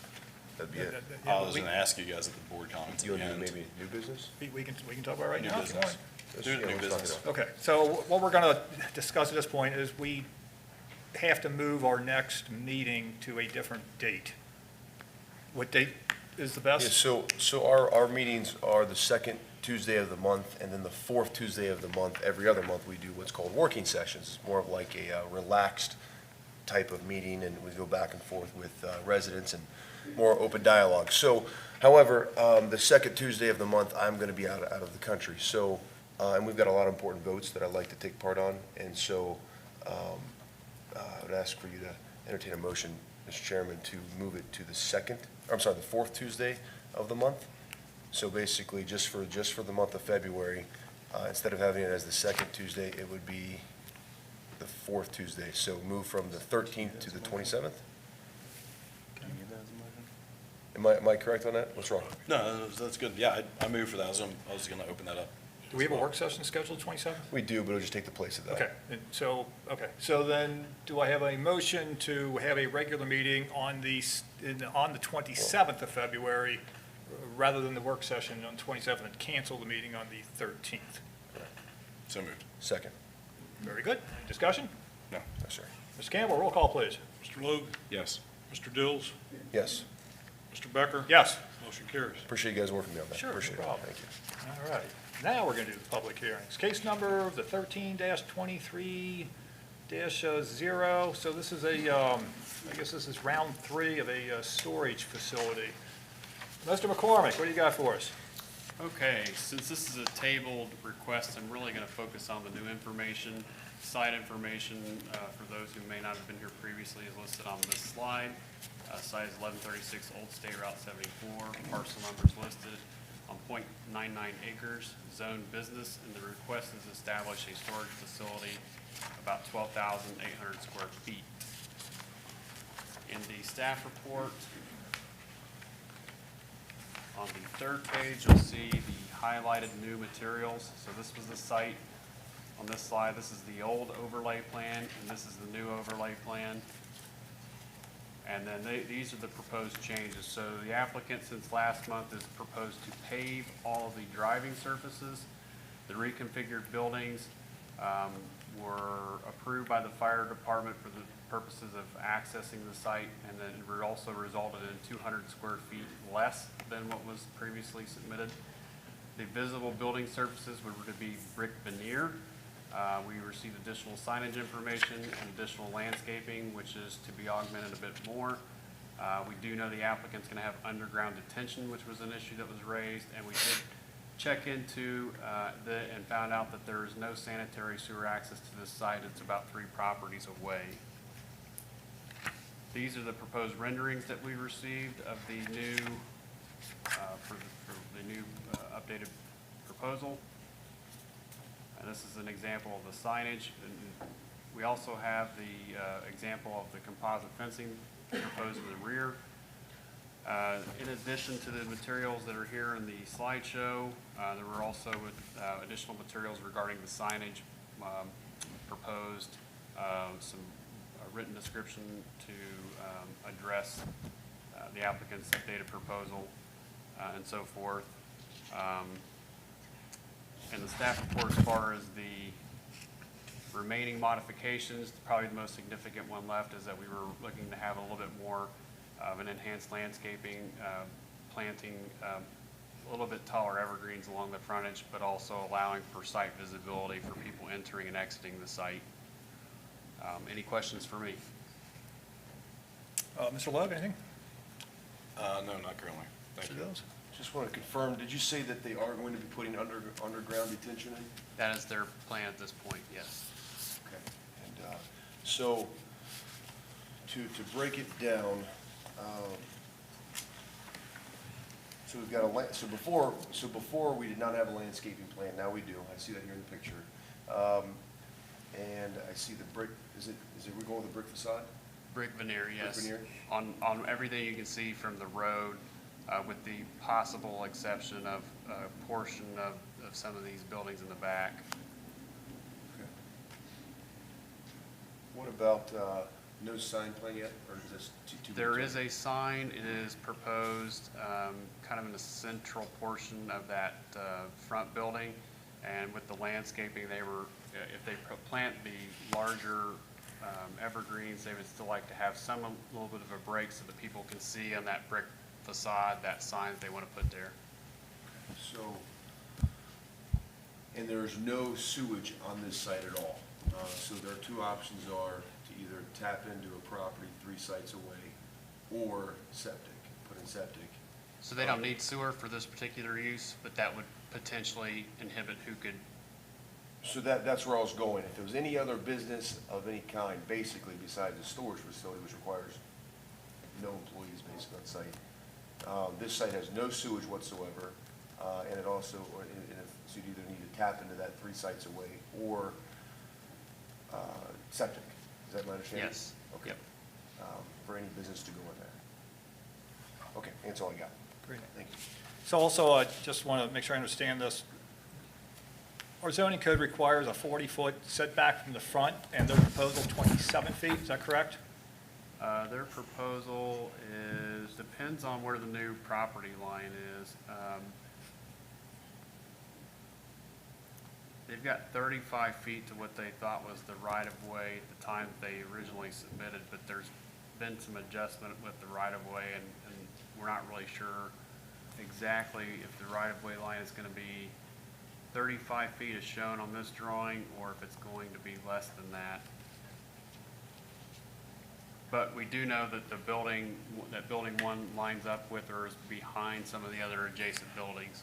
That'd be it. I was going to ask you guys at the board comments at You the want to do end. maybe new business? We can talk about it right New now if you want. business. Do the new business. Okay, so what we're going to discuss at this point is we have to move our next meeting to a different date. What date is the Yeah, best? so our meetings are the second Tuesday of the month, and then the fourth Tuesday of the month. Every other month, we do what's called working sessions. It's more of like a relaxed type of meeting, and we go back and forth with residents and more open dialogue. So, however, the second Tuesday of the month, I'm going to be out of the country. So, and we've got a lot of important votes that I'd like to take part on, and so I would ask for you to entertain a motion, Mr. Chairman, to move it to the fourth Tuesday of the month. So basically, just for the month of February, instead of having it as the second Tuesday, it would be the fourth Tuesday. So move from the 13th to the 27th? Am I correct on that? What's wrong? No, that's good. Yeah, I moved for that. I was going to open that up. Do we have a work session scheduled 27th? We do, but it'll just take the place of that. Okay, so then, do I have a motion to have a regular meeting on the 27th of February, rather than the work session on 27th, and cancel the meeting on the 13th? So moved. Second. Very good. Any discussion? No. Yes, sir. Mr. Campbell, roll call, please. Mr. Logue, Yes. Mr. Dills, Yes. Mr. Becker. Yes. Motion carries. Appreciate you guys working with me on that. Sure, no Appreciate it. problem. Thank you. All right, now we're going to do the public hearings. Case number of the 13-23-0. So this is I guess this is round 3 of a storage facility. Mr. McCormick, what do you got for us? Okay, since this is a tabled request, I'm really going to focus on the new information. Site information, for those who may not have been here previously, is listed on this slide. Site is 1136 Old State Route 74. Parcel numbers listed on .99 acres, zone business, and the request is to establish a storage facility about 12,800 square feet. In the staff report, on the third page, you'll see the highlighted new materials. So this was the site. On this slide, this is the old overlay plan, and this is the new overlay plan. And then these are the proposed changes. So the applicant, since last month, has proposed to pave all of the driving surfaces. The reconfigured buildings were approved by the fire department for the purposes of accessing the site, and then it also resulted in 200 square feet less than what was previously submitted. The visible building surfaces were to be brick veneer. We received additional signage information and additional landscaping, which is to be augmented a bit more. We do know the applicant's going to have underground detention, which was an issue that was raised, and we did check into and found out that there is no sanitary sewer access to this site. It's about 3 properties away. These are the proposed renderings that we received of the new, for the new updated proposal. And this is an example of the signage. And we also have the example of the composite fencing proposed in the rear. In addition to the materials that are here in the slideshow, there were also additional materials regarding the signage proposed, some written description to address the applicant's updated proposal, and so forth. And the staff report, as far as the remaining modifications, probably the most significant one left is that we were looking to have a little bit more of an enhanced landscaping, planting a little bit taller evergreens along the frontage, but also allowing for site visibility for people entering and exiting the site. Any questions for me? Mr. Logue, anything? No, not currently. Thank you. Just want to confirm, did you say that they are going to be putting underground detention in? That is their plan at this point, yes. Okay. And so, to break it down, so we've got so before we did not have a landscaping plan, now we do. I see that here in the picture. And I see the brick, we're going with the brick facade? Brick veneer, yes. Brick veneer? On everything you can see from the road, with the possible exception of a portion of some of these buildings in the back. Okay. What about No sign plan yet, or is this too? There is a sign, it is proposed, kind of in the central portion of that, front building. And with the landscaping, they were, if they plant the larger, evergreens, they would still like to have some, a little bit of a break so that people can see on that brick facade, that sign that they want to put there. So, and there's no sewage on this site at all. So their two options are to either tap into a property 3 sites away or septic, put in septic. So they don't need sewer for this particular use, but that would potentially inhibit who could, So that's where I was going. If there was any other business of any kind, basically besides the storage facility, which requires no employees basically on site, this site has no sewage whatsoever, and it also, so you'd either need to tap into that 3 sites away or septic. Is that my understanding? yes. Okay. Yep. For any business to go in there. Okay, that's all I got. Great. Thank you. So also, I just want to make sure I understand this. Our zoning code requires a 40-foot setback from the front, and their proposal 27 feet, is that correct? Their proposal is, depends on where the new property line is. They've got 35 feet to what they thought was the right-of-way at the time that they originally submitted, but there's been some adjustment with the right-of-way, and we're not really sure exactly if the right-of-way line is going to be 35 feet as shown on this drawing, or if it's going to be less than that. But we do know that building 1 lines up with or is behind some of the other adjacent buildings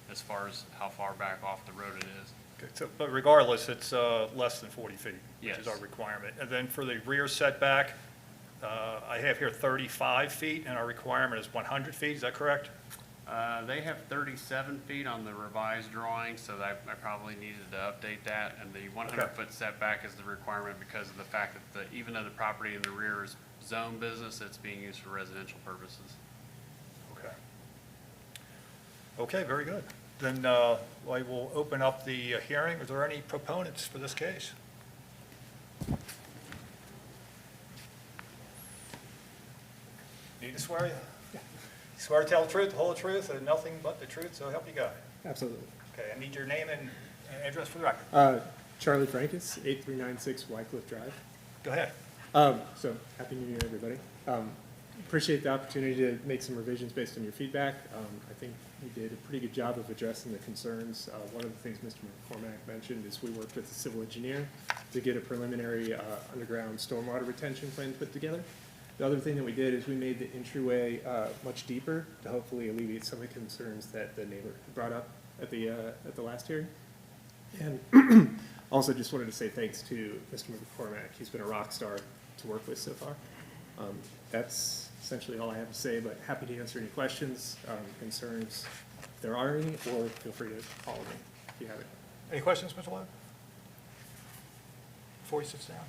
as far as how far back off the road it is. Okay, so, but regardless, it's less than 40 feet, which is Yes. our requirement. And then for the rear setback, I have here 35 feet, and our requirement is 100 feet, is that correct? They have 37 feet on the revised drawing, so I probably needed to update that. And the 100-foot setback is the requirement because of the fact that even though the property in the rear is zone business, it's being used for residential purposes. Okay. Okay, very good. Then I will open up the hearing. Are there any proponents for this case? Need to swear? You swear to tell the truth, the whole truth, and nothing but the truth, so help you God. Absolutely. Okay, I need your name and address for the record. Charlie Frankus, 8396 Wycliffe Drive. Go ahead. So, Happy New Year, everybody. Appreciate the opportunity to make some revisions based on your feedback. I think we did a pretty good job of addressing the concerns. One of the things Mr. McCormack mentioned is we worked with the civil engineer to get a preliminary underground stormwater retention plan put together. The other thing that we did is we made the entryway much deeper to hopefully alleviate some of the concerns that the neighbor brought up at the last hearing. And also just wanted to say thanks to Mr. McCormack. He's been a rock star to work with so far. That's essentially all I have to say, but happy to answer any questions, concerns, if there are any, or feel free to call me if you have it. Any questions, Mr. Lowe? Before he sits down?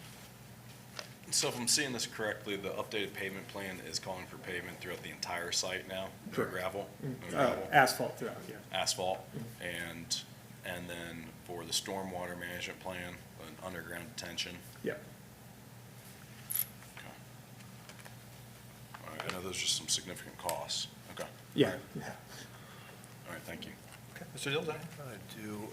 So if I'm seeing this correctly, the updated pavement plan is calling for pavement throughout the entire site now? No Correct. gravel? No gravel? Asphalt throughout, yeah. Asphalt? And then for the stormwater management plan, an underground detention? Yeah. Okay. All right, I know those are some significant costs. Okay. Yeah. All right. All right, thank you. Okay, Mr. Dills, any? I do,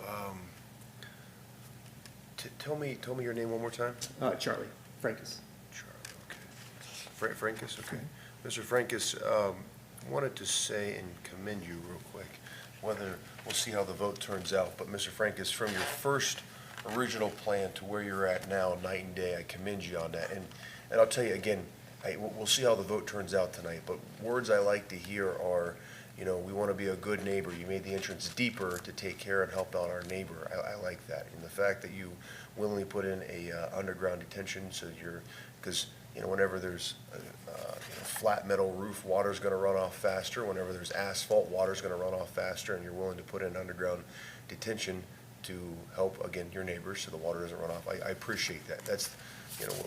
tell me your name one more time. Charlie Frankus. Charlie, okay. Frankus, okay. Mr. Frankus, wanted to say and commend you real quick, whether, we'll see how the vote turns out, but Mr. Frankus, from your first original plan to where you're at now, night and day, I commend you on that. And I'll tell you again, we'll see how the vote turns out tonight, but words I like to hear are, we want to be a good neighbor. You made the entrance deeper to take care and help out our neighbor. I like that. And the fact that you willingly put in a underground detention, so because whenever there's flat metal roof, water's going to run off faster. Whenever there's asphalt, water's going to run off faster, and you're willing to put in underground detention to help, again, your neighbors so the water doesn't run off. I appreciate that. That's,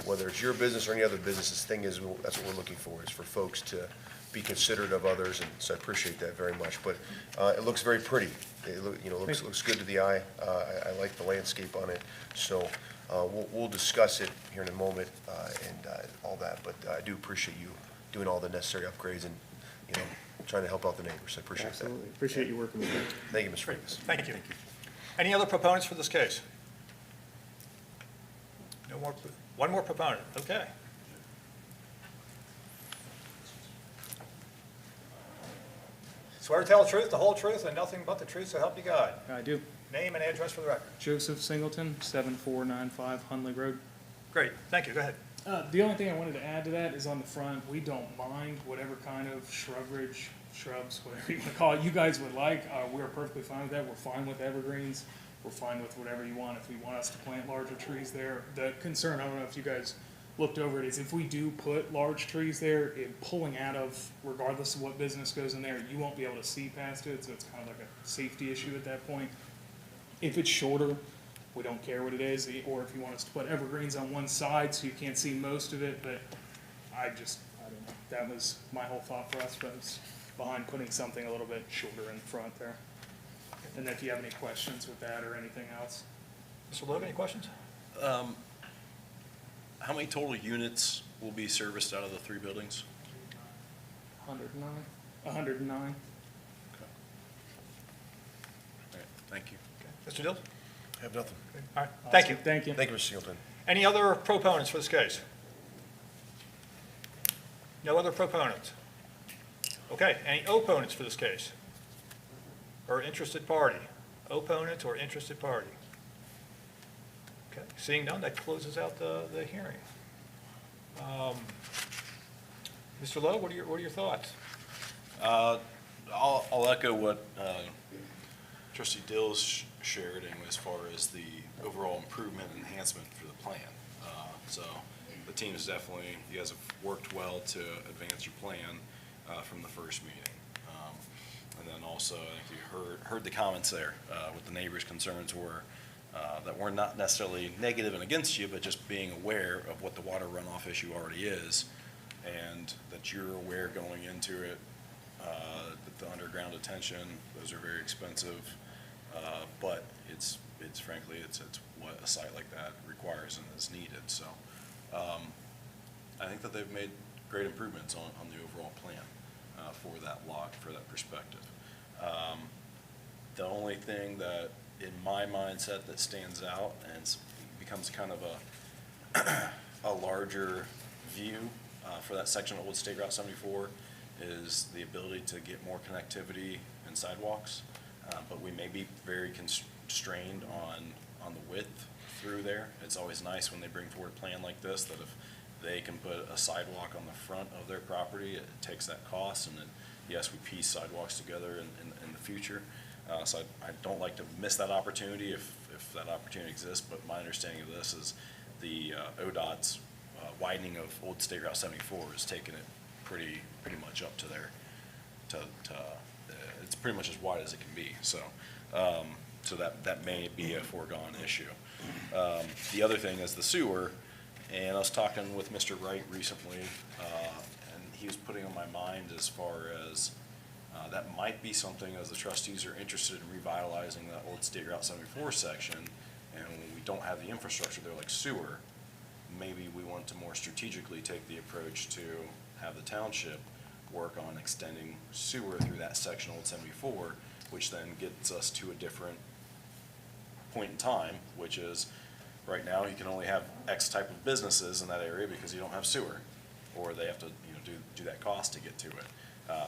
whether it's your business or any other business, the thing is, that's what we're looking for, is for folks to be considerate of others, and so I appreciate that very much. But it looks very pretty. It looks good to the eye. I like the landscape on it. So We'll discuss it here in a moment and all that, but I do appreciate you doing all the necessary upgrades and, trying to help out the neighbors. I appreciate that. Absolutely. Appreciate you working with me. Thank you, Mr. Francis. Thank you. Any other proponents for this case? No more, one more proponent, okay. Swear to tell the truth, the whole truth, and nothing but the truth, so help you God. I do. Name and address for the record. Joseph Singleton, 7495 Hunley Road. Great, thank you, go ahead. The only thing I wanted to add to that is on the front, we don't mind whatever kind of shrubs, whatever you want to call it, you guys would like. We're perfectly fine with that. We're fine with evergreens. We're fine with whatever you want. If you want us to plant larger trees there, the concern, I don't know if you guys looked over it, is if we do put large trees there, pulling out of, regardless of what business goes in there, you won't be able to see past it, so it's kind of like a safety issue at that point. If it's shorter, we don't care what it is, or if you want us to put evergreens on one side so you can't see most of it, but I don't know. That was my whole thought process behind putting something a little bit shorter in front there. And then if you have any questions with that or anything else. Mr. Logue, any questions? How many total units will be serviced out of the 3 buildings? 109. 109. Okay. All right, thank you. Mr. Dills? I have nothing. All right, thank you. Thank you. Thank you, Mr. Singleton. Any other proponents for this case? No other proponents? Okay, any opponents for this case? Or interested party? Opponent or interested party? Okay, seeing none, that closes out the hearing. Mr. Lowe, what are your thoughts? I'll echo what Trustee Dills shared in as far as the overall improvement and enhancement for the plan. So the team is definitely, you guys have worked well to advance your plan from the first meeting. And then also, I think you heard the comments there, what the neighbors' concerns were, that were not necessarily negative and against you, but just being aware of what the water runoff issue already is, and that you're aware going into it, that the underground detention, those are very expensive, but it's frankly, it's what a site like that requires and is needed. So I think that they've made great improvements on the overall plan for that lot, for that perspective. The only thing that in my mindset that stands out and becomes kind of a larger view for that section of Old State Route 74 is the ability to get more connectivity and sidewalks, but we may be very constrained on the width through there. It's always nice when they bring forward a plan like this, that if they can put a sidewalk on the front of their property, it takes that cost, and then, yes, we piece sidewalks together in the future. So I don't like to miss that opportunity if that opportunity exists, but my understanding of this is the ODOT's widening of Old State Route 74 is taking it pretty much up to there. It's pretty much as wide as it can be. So so that may be a foregone issue. The other thing is the sewer, and I was talking with Mr. Wright recently, and he was putting on my mind as far as that might be something, as the trustees are interested in revitalizing that Old State Route 74 section, and we don't have the infrastructure there like sewer, maybe we want to more strategically take the approach to have the township work on extending sewer through that section of Old 74, which then gets us to a different point in time, which is right now you can only have X type of businesses in that area because you don't have sewer, or they have to do that cost to get to it.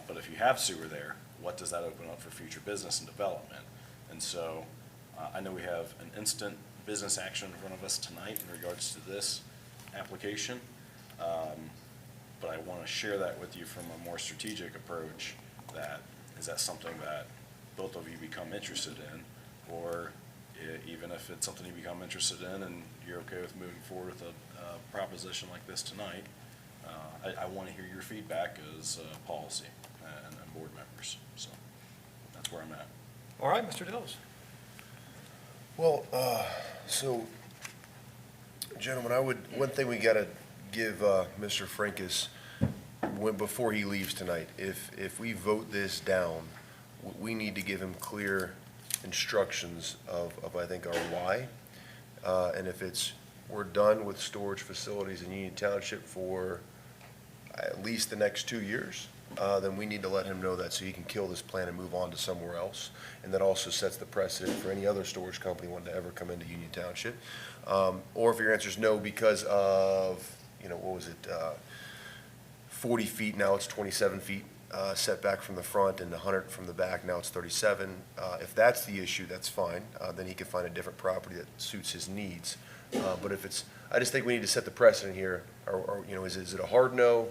But if you have sewer there, what does that open up for future business and development? And so I know we have an instant business action in front of us tonight in regards to this application, but I want to share that with you from a more strategic approach. Is that something that both of you become interested in, or even if it's something you become interested in and you're okay with moving forward with a proposition like this tonight, I want to hear your feedback as policy and board members. So that's where I'm at. All right, Mr. Dills. Well, so, gentlemen, one thing we got to give Mr. Frankus before he leaves tonight, if we vote this down, we need to give him clear instructions of I think, our why. And if it's we're done with storage facilities in Union Township for at least the next 2 years, then we need to let him know that so he can kill this plan and move on to somewhere else. And that also sets the precedent for any other storage company wanting to ever come into Union Township. Or if your answer is no because of, what was it, 40 feet, now it's 27 feet setback from the front, and 100 from the back, now it's 37. If that's the issue, that's fine. Then he can find a different property that suits his needs. But if it's, I just think we need to set the precedent here. Or is it a hard no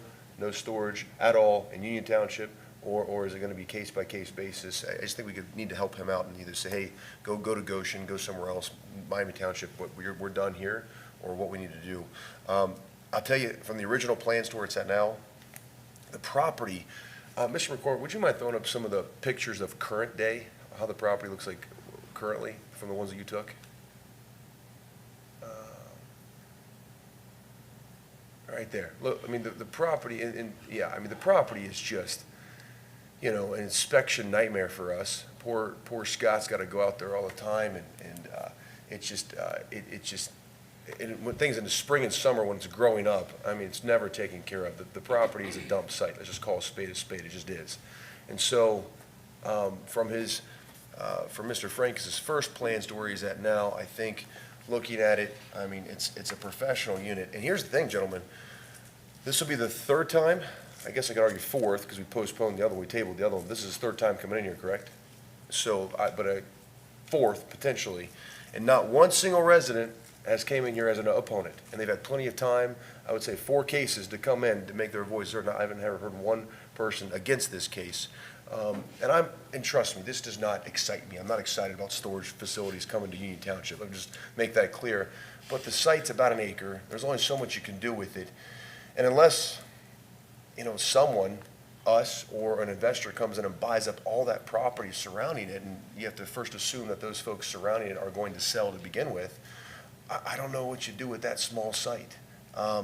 storage at all in Union Township, or is it going to be case-by-case basis? I just think we need to help him out and either say, hey, go to Goshen, go somewhere else, Miami Township, we're done here, or what we need to do. I'll tell you, from the original plans to where it's at now, the property, Mr. McCormick, would you mind throwing up some of the pictures of current day, how the property looks like currently from the ones that you took? Right there. Look, I mean, the property, the property is just, an inspection nightmare for us. Poor Scott's got to go out there all the time, and when things in the spring and summer when it's growing up, I mean, it's never taken care of. The property is a dump site. Let's just call a spade, it just is. And so, from Mr. Francis' first plans to where he's at now, I think, looking at it, I mean, it's a professional unit. And here's the thing, gentlemen, this will be the third time, I guess I could argue fourth, because we postponed the other one, we tabled the other one. This is his third time coming in here, correct? So, but a fourth, potentially. And not one single resident has came in here as an opponent. And they've had plenty of time, I would say 4 cases to come in to make their voice heard. I haven't ever heard one person against this case. And trust me, this does not excite me. I'm not excited about storage facilities coming to Union Township. Let me just make that clear. But the site's about an acre. There's only so much you can do with it. And unless, someone, us or an investor comes in and buys up all that property surrounding it, and you have to first assume that those folks surrounding it are going to sell to begin with, I don't know what you do with that small site. But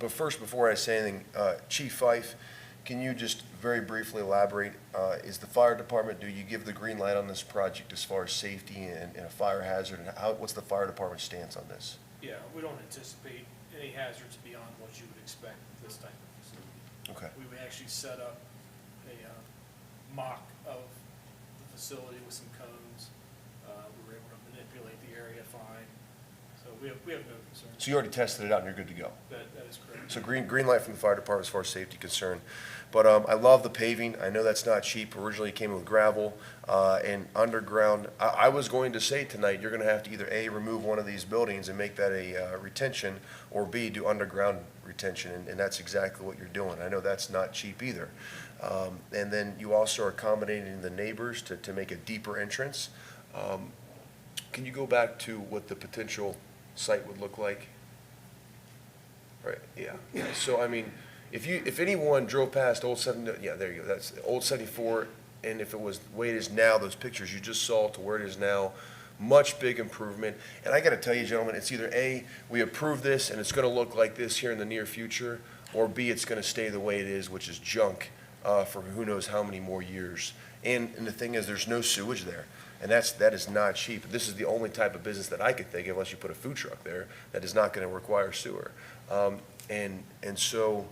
first, before I say anything, Chief Fife, can you just very briefly elaborate, is the fire department, do you give the green light on this project as far as safety and a fire hazard, and what's the fire department's stance on this? Yeah, we don't anticipate any hazards beyond what you would expect with this type of facility. Okay. We would actually set up a mock of the facility with some cones. We were able to manipulate the area fine. So we have no concerns. So you already tested it out and you're good to go? That is correct. So green light from the fire department as far as safety concerned. But I love the paving. I know that's not cheap. Originally it came in with gravel and underground. I was going to say tonight, you're going to have to either A, remove one of these buildings and make that a retention, or B, do underground retention, and that's exactly what you're doing. I know that's not cheap either. And then you also are accommodating the neighbors to make a deeper entrance. Can you go back to what the potential site would look like? Right, yeah. So, I mean, if anyone drove past Old 70, yeah, there you go, that's Old 74, and if it was the way it is now, those pictures you just saw to where it is now, much big improvement. And I gotta tell you, gentlemen, it's either A, we approve this and it's gonna look like this here in the near future, or B, it's gonna stay the way it is, which is junk, for who knows how many more years. And the thing is, there's no sewage there. And that is not cheap. This is the only type of business that I could think of, unless you put a food truck there, that is not going to require sewer. And so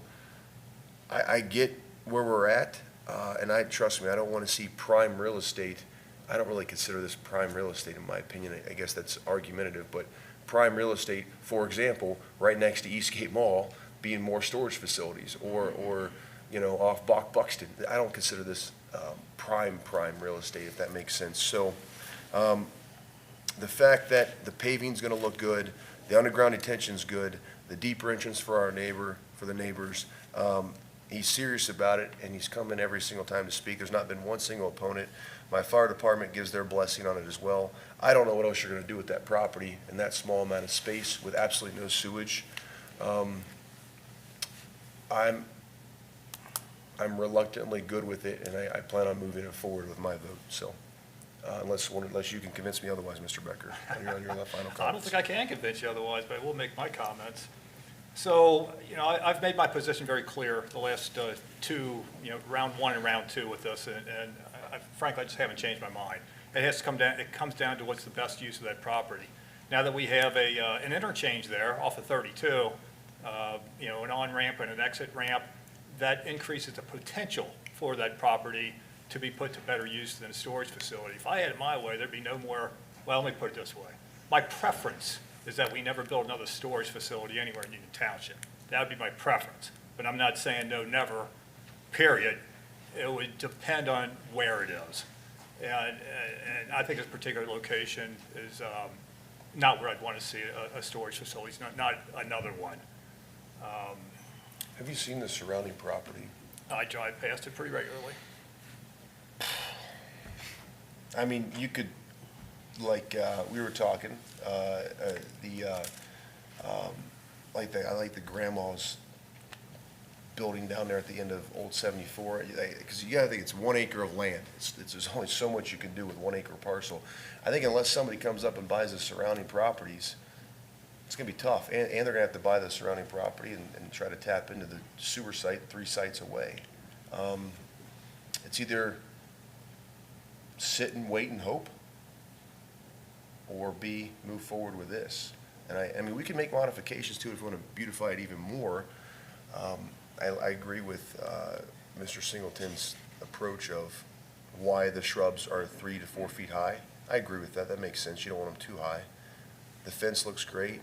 I get where we're at, and trust me, I don't want to see prime real estate. I don't really consider this prime real estate, in my opinion. I guess that's argumentative, but prime real estate, for example, right next to Eastgate Mall, being more storage facilities, or off Buxton. I don't consider this prime real estate, if that makes sense. So the fact that the paving's going to look good, the underground detention's good, the deeper entrance for the neighbors, he's serious about it, and he's come in every single time to speak. There's not been one single opponent. My fire department gives their blessing on it as well. I don't know what else you're going to do with that property in that small amount of space with absolutely no sewage. I'm reluctantly good with it, and I plan on moving it forward with my vote. So, unless you can convince me otherwise, Mr. Becker, on your final comments. I don't think I can convince you otherwise, but I will make my comments. So, I've made my position very clear the last two, round 1 and round 2 with this, and frankly, I just haven't changed my mind. It comes down to what's the best use of that property. Now that we have an interchange there off of 32, an on-ramp and an exit ramp, that increases the potential for that property to be put to better use than a storage facility. If I had it my way, there'd be no more, well, let me put it this way. My preference is that we never build another storage facility anywhere in Union Township. That would be my preference, but I'm not saying no, never, period. It would depend on where it is. And I think this particular location is not where I'd want to see a storage facility, it's not another one. Have you seen the surrounding property? I drive past it pretty regularly. I mean, you could, like, we were talking, I like the grandma's building down there at the end of Old 74, because you gotta think it's 1 acre of land. There's only so much you can do with 1 acre parcel. I think unless somebody comes up and buys the surrounding properties, it's gonna be tough, and they're gonna have to buy the surrounding property and try to tap into the sewer site 3 sites away. It's either sit and wait and hope, or B, move forward with this. And I mean, we can make modifications to it if we want to beautify it even more. I agree with Mr. Singleton's approach of why the shrubs are 3 to 4 feet high. I agree with that. That makes sense. You don't want them too high. The fence looks great.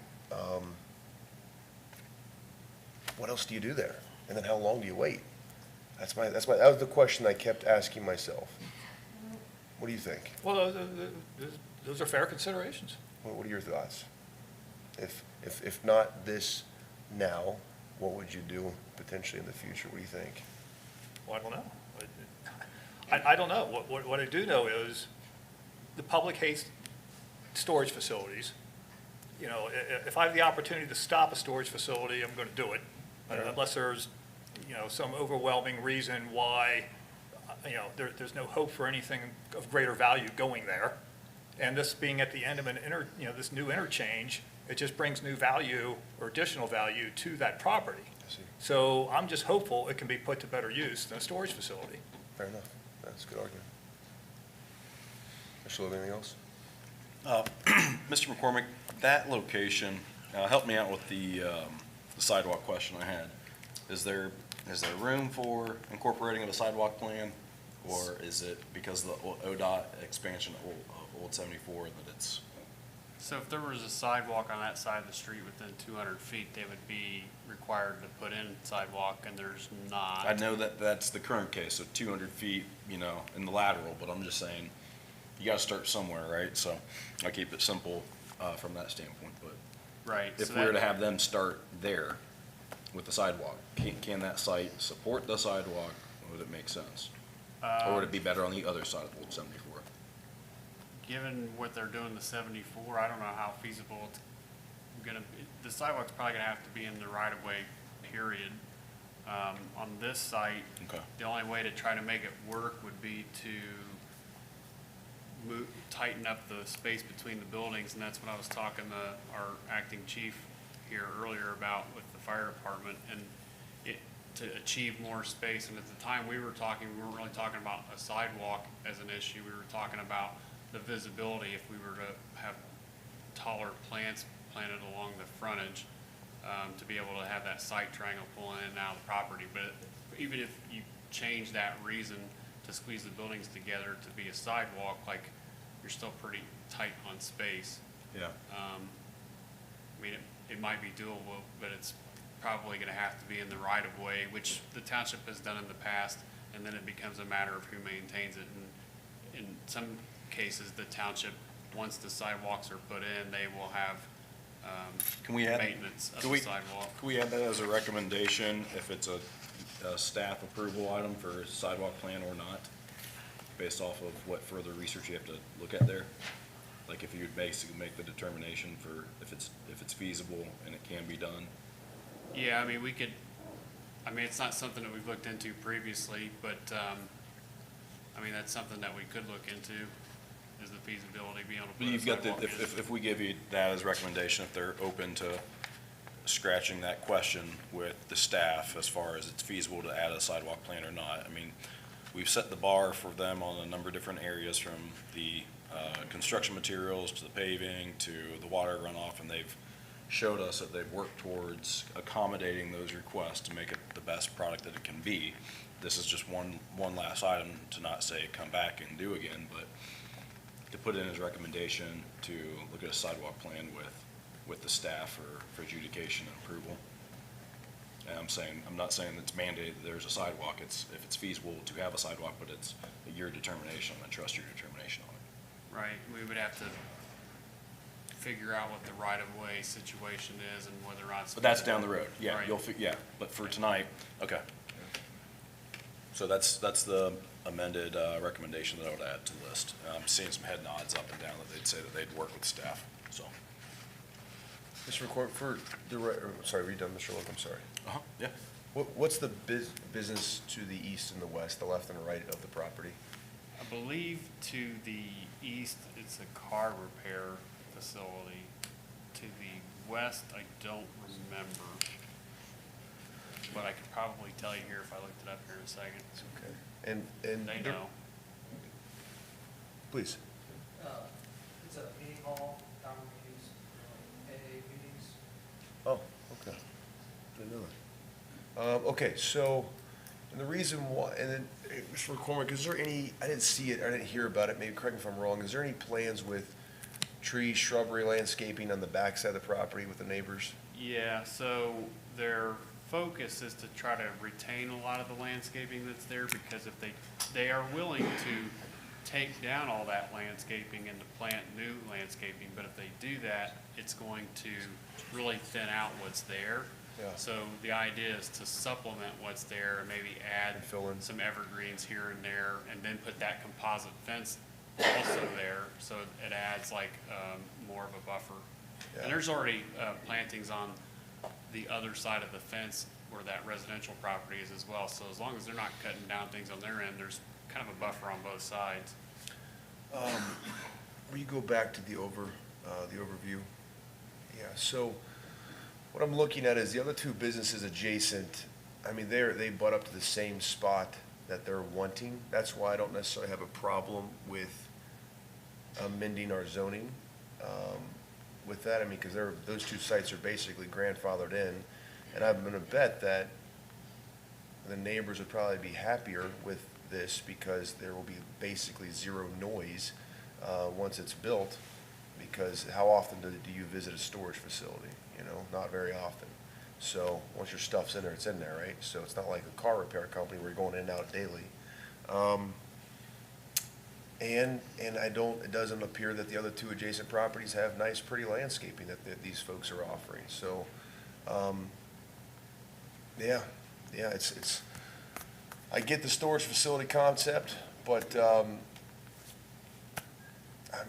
What else do you do there? And then how long do you wait? That was the question I kept asking myself. What do you think? Well, those are fair considerations. What are your thoughts? If not this now, what would you do potentially in the future? What do you think? Well, I don't know. I don't know. What I do know is the public hates storage facilities. You know, if I have the opportunity to stop a storage facility, I'm going to do it, unless there's, some overwhelming reason why, there's no hope for anything of greater value going there. And this being at the end of this new interchange, it just brings new value or additional value to that property. I see. So I'm just hopeful it can be put to better use than a storage facility. Fair enough. That's a good argument. Mr. Love, anything else? Mr. McCormick, that location, help me out with the sidewalk question I had. Is there room for incorporating of a sidewalk plan, or is it because of the ODOT expansion of Old 74 that it's? So if there was a sidewalk on that side of the street within 200 feet, they would be required to put in sidewalk, and there's not. I know that that's the current case, so 200 feet, in the lateral, but I'm just saying, you gotta start somewhere, right? So I keep it simple from that standpoint, but Right. if so we were to that- have them start there with the sidewalk, can that site support the sidewalk, or would it make sense? Or would it be better on the other side of Old 74? Given what they're doing to 74, I don't know how feasible it's gonna be. The sidewalk's probably gonna have to be in the right-of-way, period. On this site, Okay. the only way to try to make it work would be to tighten up the space between the buildings, and that's what I was talking to our acting chief here earlier about with the fire department, and to achieve more space. And at the time we were talking, we weren't really talking about a sidewalk as an issue. We were talking about the visibility, if we were to have taller plants planted along the frontage, to be able to have that sight triangle pulling in and out of the property. But even if you change that reason to squeeze the buildings together to be a sidewalk, like, you're still pretty tight on space. Yeah. I mean, it might be doable, but it's probably gonna have to be in the right of way, which the township has done in the past, and then it becomes a matter of who maintains it. And in some cases, the township, once the sidewalks are put in, they will have, Can we add? maintenance of Can the we- sidewalk. Can we add that as a recommendation, if it's a staff approval item for sidewalk plan or not, based off of what further research you have to look at there? Like if you would basically make the determination for if it's feasible and it can be done? Yeah, I mean, it's not something that we've looked into previously, but, that's something that we could look into, is the feasibility, being able to But put a you've got sidewalk in. if we give you that as recommendation, if they're open to scratching that question with the staff as far as it's feasible to add a sidewalk plan or not, we've set the bar for them on a number of different areas, from the construction materials, to the paving, to the water runoff, and they've showed us that they've worked towards accommodating those requests to make it the best product that it can be. This is just one last item to not say come back and do again, but to put in his recommendation to look at a sidewalk plan with the staff for adjudication and approval. And I'm not saying it's mandated that there's a sidewalk. If it's feasible to have a sidewalk, but it's your determination. I'm gonna trust your determination on it. Right, we would have to figure out what the right-of-way situation is and whether or not. But that's down the road. Yeah, Right. yeah, but for tonight, okay. So that's the amended recommendation that I would add to the list. I'm seeing some head nods up and down that they'd say that they'd work with staff, so. Mr. McCormick, for the, sorry, were you done, Mr. Logue? I'm sorry. Yeah. What's the business to the east and the west, the left and the right of the property? I believe to the east, it's a car repair facility. To the west, I don't remember. But I could probably tell you here if I looked it up here in a second. Okay. And They there- know. Please. It's a meeting hall, common use, AA meetings. Oh, okay. Didn't know that. Okay, so, and the reason why, and then, Mr. McCormick, is there any, I didn't see it, I didn't hear about it, maybe correct me if I'm wrong, is there any plans with trees, shrubbery, landscaping on the backside of the property with the neighbors? Yeah, so their focus is to try to retain a lot of the landscaping that's there, because if they are willing to take down all that landscaping and to plant new landscaping, but if they do that, it's going to really thin out what's there. Yeah. So the idea is to supplement what's there and maybe add And fill in. some evergreens here and there, and then put that composite fence also there, so it adds like more of a buffer. Yeah. And there's already plantings on the other side of the fence where that residential property is as well. So as long as they're not cutting down things on their end, there's kind of a buffer on both sides. Will you go back to the overview? Yeah, so what I'm looking at is the other two businesses adjacent, I mean, they butt up to the same spot that they're wanting. That's why I don't necessarily have a problem with amending our zoning with that. I mean, because those two sites are basically grandfathered in, and I'm gonna bet that the neighbors would probably be happier with this because there will be basically zero noise once it's built, because how often do you visit a storage facility? You know, not very often. So once your stuff's in there, it's in there, right? So it's not like a car repair company where you're going in and out daily. And it doesn't appear that the other two adjacent properties have nice, pretty landscaping that these folks are offering. So, yeah, it's, I get the storage facility concept, but, I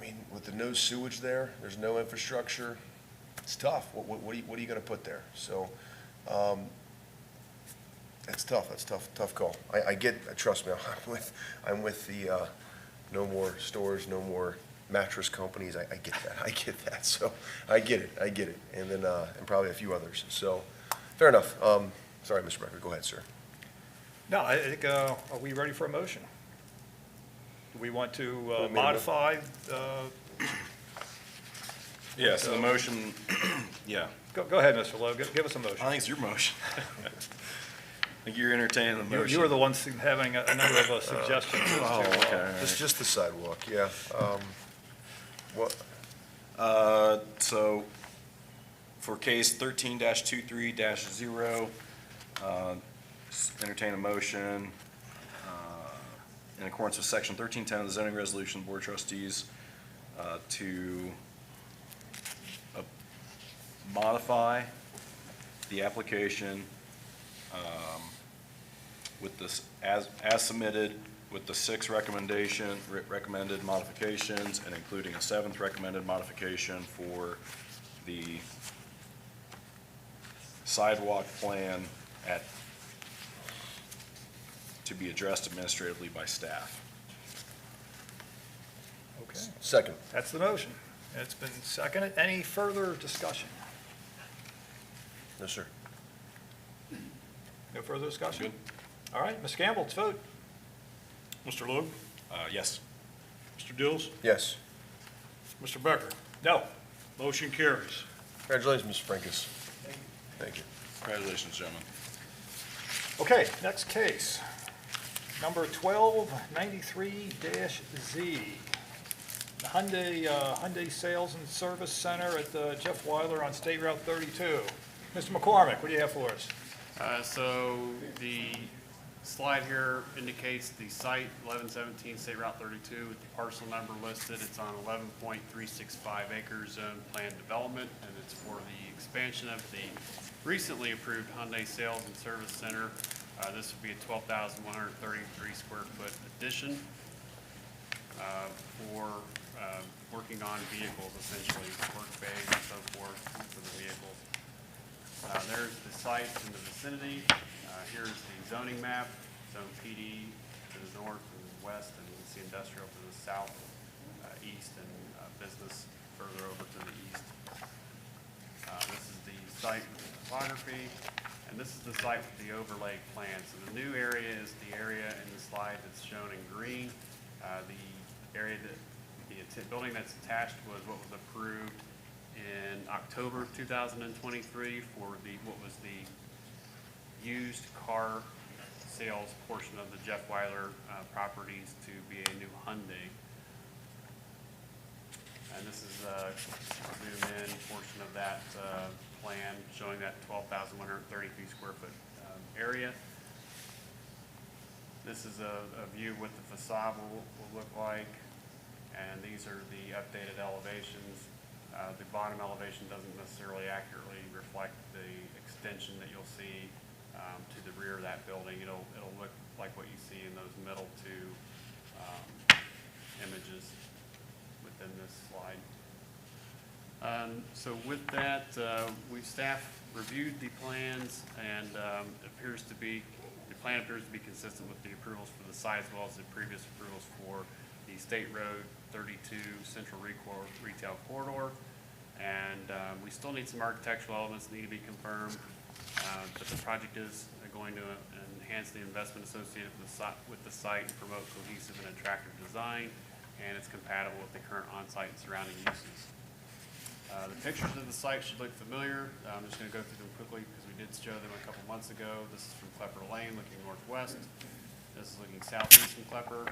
mean, with the no sewage there, there's no infrastructure, it's tough. What are you gonna put there? So, that's tough call. I get, trust me, I'm with the, no more stores, no more mattress companies. I get that. So, I get it. And then, and probably a few others. So, fair enough. Sorry, Mr. Becker, go ahead, sir. No, I think, are we ready for a motion? Do we want to minimum. modify? Yeah, so the motion, yeah, Go ahead, Mr. Lowe, give us a I motion. think it's your motion. I think you're entertaining the motion. You were the ones having a number of suggestions. Oh, okay. Just the sidewalk, yeah. What, So for case 13-23-0, entertain a motion in accordance with section 1310 of the zoning resolution, Board of Trustees, to modify the application with this, as submitted, with the 6 recommended modifications, and including a 7th recommended modification for the sidewalk plan to be addressed administratively by staff. Okay, second. that's the motion. It's been seconded. Any further discussion? No, sir. No further discussion? Good. All right, Ms. Campbell, let's vote. Mr. Logue, Yes. Mr. Dills, Yes. Mr. Becker? No. Motion carries. Congratulations, Mr. Frankus. Thank you. Congratulations, gentlemen. Okay, next case, number 1293-Z. The Hyundai Sales and Service Center at the Jeff Weiler on State Route 32. Mr. McCormick, what do you have for us? So the slide here indicates the site, 1117 State Route 32, with the parcel number listed. It's on 11.365 acre zone planned development, and it's for the expansion of the recently approved Hyundai Sales and Service Center. This would be a 12,133 square foot addition for working on vehicles, essentially, work bays and so forth for the vehicles. There's the site in the vicinity. Here's the zoning map, zone PD to the north and west, and you can see industrial to the south, east, and business further over to the east. This is the site with the topography, and this is the site with the overlay plan. So the new area is the area in the slide that's shown in green. The area that the building that's attached was what was approved in October of 2023 for what was the used car sales portion of the Jeff Weiler properties to be a new Hyundai. And this is a zoom-in portion of that plan showing that 12,133 square foot area. This is a view what the facade will look like, and these are the updated elevations. The bottom elevation doesn't necessarily accurately reflect the extension that you'll see to the rear of that building. It'll look like what you see in those middle two images within this slide. So with that, staff reviewed the plans, and the plan appears to be consistent with the approvals for the site as well as the previous approvals for the State Road 32 Central Retail Corridor. And we still need some architectural elements that need to be confirmed, but the project is going to enhance the investment associated with the site and promote cohesive and attractive design, and it's compatible with the current on-site and surrounding uses. The pictures of the site should look familiar. I'm just going to go through them quickly because we did show them a couple months ago. This is from Klepper Lane looking northwest. This is looking southeast from Klepper.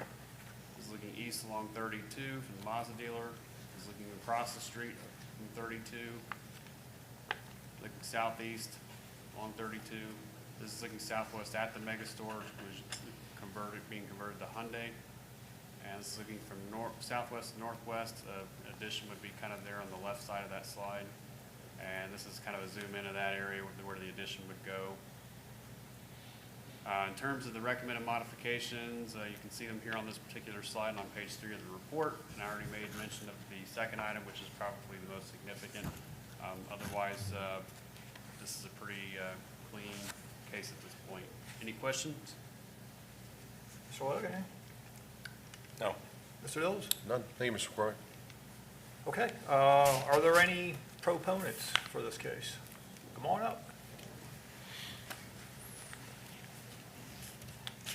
This is looking east along 32 from the Mazda dealer. This is looking across the street from 32. Looking southeast along 32. This is looking southwest at the mega store, which is being converted to Hyundai. And this is looking from southwest to northwest. An addition would be kind of there on the left side of that slide. And this is kind of a zoom into that area where the addition would go. In terms of the recommended modifications, you can see them here on this particular slide and on page 3 of the report. And I already made mention of the second item, which is probably the most significant. Otherwise, this is a pretty clean case at this point. Any questions? Mr. Logan? No. Mr. Dills? None. Thank you, Mr. McCormick. Okay, are there any proponents for this case? Come on up.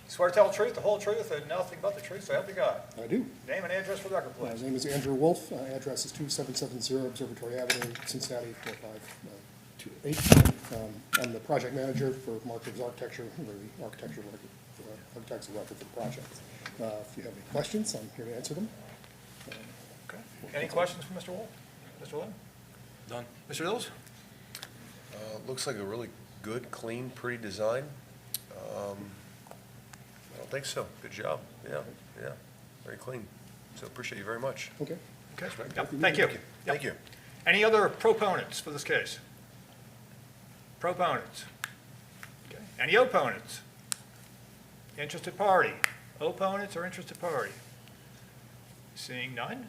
Swear to tell the truth, the whole truth, and nothing but the truth, so help you God. I do. Name and address for the record, My please. name is Andrew Wolf. Address is 2770 Observatory Avenue, Cincinnati, 45228. I'm the project manager for Market's Architecture, or the architecture architects of record for the project. If you have any questions, I'm here to answer them. Okay. Any questions for Mr. Wolf? Mr. Lynn? None. Mr. Dills? Looks like a really good, clean, pretty design. I don't think so. Good job. Yeah, very clean. So appreciate you very much. Okay. Okay, yep, thank you. Thank you. Any other proponents for this case? Proponents? Okay. Any opponents? Interested party? Opponents or interested party? Seeing none,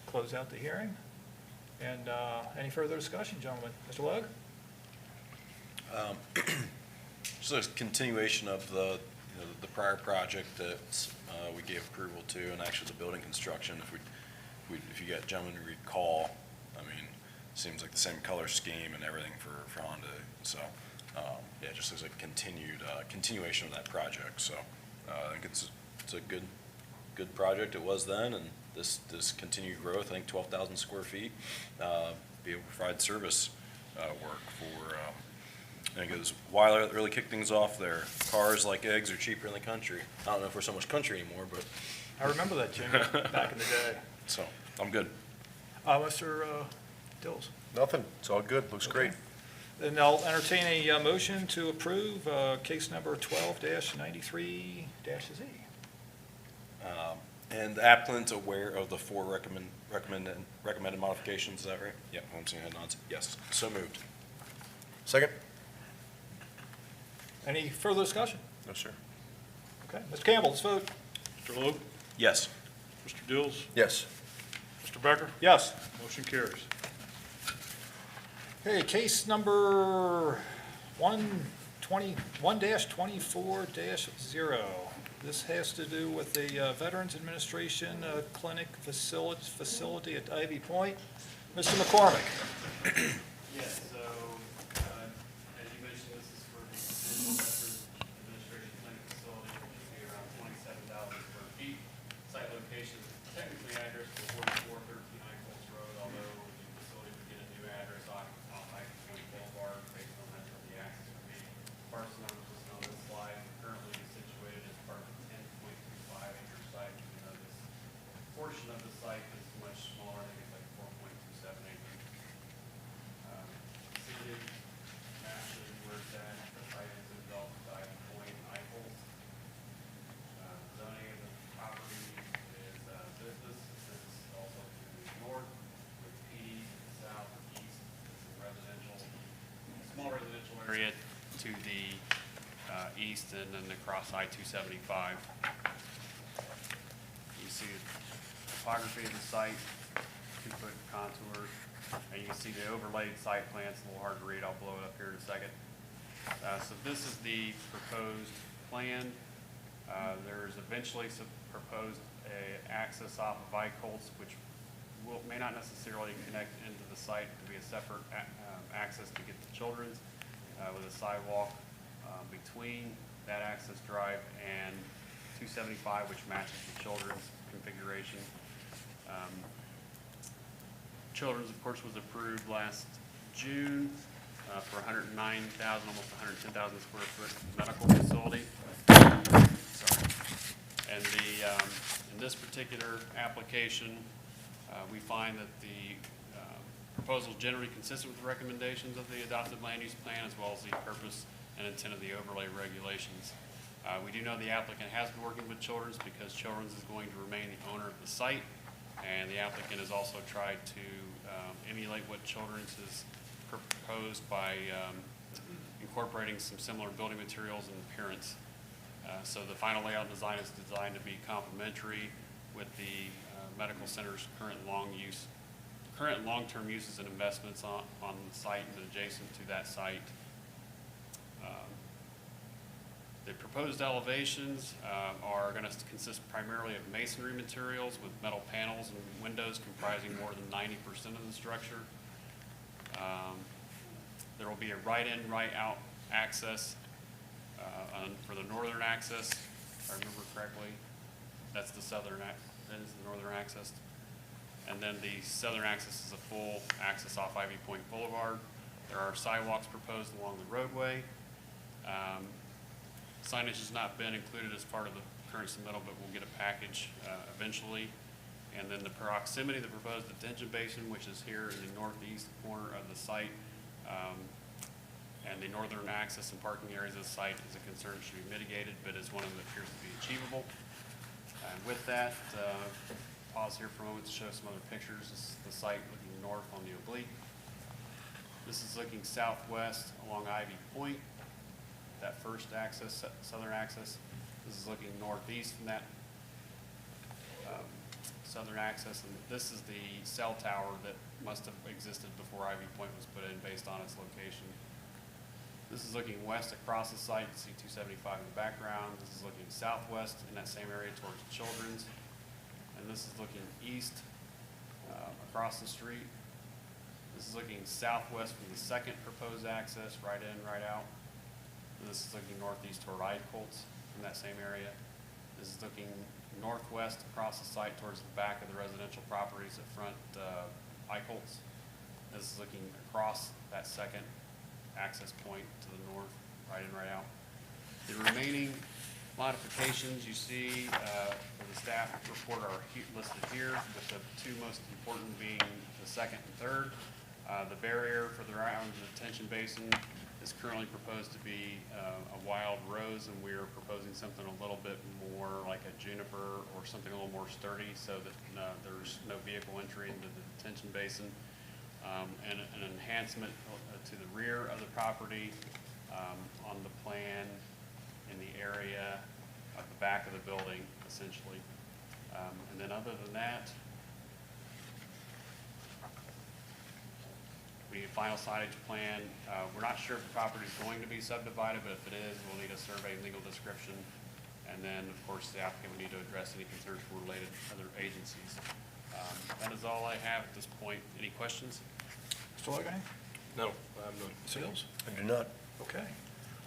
close out the hearing. And any further discussion, gentlemen? Mr. Logue? Just a continuation of the prior project that we gave approval to, and actually the building construction. If you got gentlemen to recall, I mean, seems like the same color scheme and everything for Honda. So yeah, it just looks like continuation of that project. So I think it's a good project. It was then, and this continued growth, I think 12,000 square feet, be able to provide service work for, I think it was Wilder that really kicked things off there. Cars like eggs are cheaper in the country. I don't know if we're so much country anymore, but, I remember that, Jimmy, back in the day. so, I'm good. Mr. Dills? Nothing, it's all good, looks great. Then I'll entertain a motion to approve case number 12-93-Z. And the applicant's aware of the 4 recommended modifications, is that right? Yeah, I'm seeing head nods. Yes, so moved. Second? Any further discussion? No, sir. Okay, Mr. Campbell, let's vote. Mr. Logue, Yes. Mr. Dills, Yes. Mr. Becker, Yes. motion carries. Okay, case number 1-24-0. This has to do with the Veterans Administration Clinic facility at Ivy Point. Mr. McCormick? Yes, so, as you mentioned, this is for the National Veterans Administration Clinic facility, which is be around 27,000 square feet. Site location is technically address for 4413 Colts Road, although the facility would get a new address off Point Boulevard based on that's where the access would be. Parcel number is listed on this slide, currently is situated as part of a 10.25 acre site, even though this portion of the site is much smaller, I think it's like 4.27 acres. City actually where it's at, the site is developed by Point Eiffels. Zoning of the property is business, this is also to the north with PD, to the south, east, is residential, small residential area to the east and then across I-275. You see the topography of the site, 2-foot contours, and you can see the overlaid site plan. It's a little hard to read. I'll blow it up here in a second. So this is the proposed plan. There's eventually some proposed access off of Colts, which may not necessarily connect into the site to be a separate access to get to Children's with a sidewalk between that access drive and 275, which matches the Children's configuration. Children's, of course, was approved last June for 109,000, almost 110,000 square foot medical facility. Sorry. And in this particular application, we find that the proposal is generally consistent with the recommendations of the adopted land use plan as well as the purpose and intent of the overlay regulations. We do know the applicant has been working with Children's because Children's is going to remain the owner of the site, and the applicant has also tried to emulate what Children's has proposed by incorporating some similar building materials and appearance. So the final layout design is designed to be complementary with the medical center's current long-term uses and investments on the site and adjacent to that site. The proposed elevations are going to consist primarily of masonry materials with metal panels and windows comprising more than 90% of the structure. There will be a right-in, right-out access for the northern access, if I remember correctly. That's the northern access. And then the southern access is a full access off Ivy Point Boulevard. There are sidewalks proposed along the roadway. Signage has not been included as part of the current submittal, but we'll get a package eventually. And then the proximity of the proposed detention basin, which is here in the northeast corner of the site, and the northern access and parking areas of the site is a concern that should be mitigated, but is one that appears to be achievable. And with that, pause here for a moment to show some other pictures. This is the site looking north on the oblique. This is looking southwest along Ivy Point, that first access, southern access. This is looking northeast from that southern access, and this is the cell tower that must have existed before Ivy Point was put in based on its location. This is looking west across the site. You see 275 in the background. This is looking southwest in that same area towards Children's. And this is looking east across the street. This is looking southwest from the second proposed access, right in, right out. And this is looking northeast toward Colts from that same area. This is looking northwest across the site towards the back of the residential properties at front Eichholz. This is looking across that second access point to the north, right in, right out. The remaining modifications you see for the staff report are listed here, with the two most important being the second and third. The barrier for the around the detention basin is currently proposed to be a wild rose, and we are proposing something a little bit more like a juniper or something a little more sturdy, so that there's no vehicle entry into the detention basin. And an enhancement to the rear of the property on the plan in the area of the back of the building, essentially. And then other than that, we need a final signage plan. We're not sure if the property is going to be subdivided, but if it is, we'll need a survey and legal description. And then, of course, the applicant will need to address any concerns from related other agencies. That is all I have at this point. Any questions? Mr. Logan? No, I have no. Mr. Dills? I do not. Okay.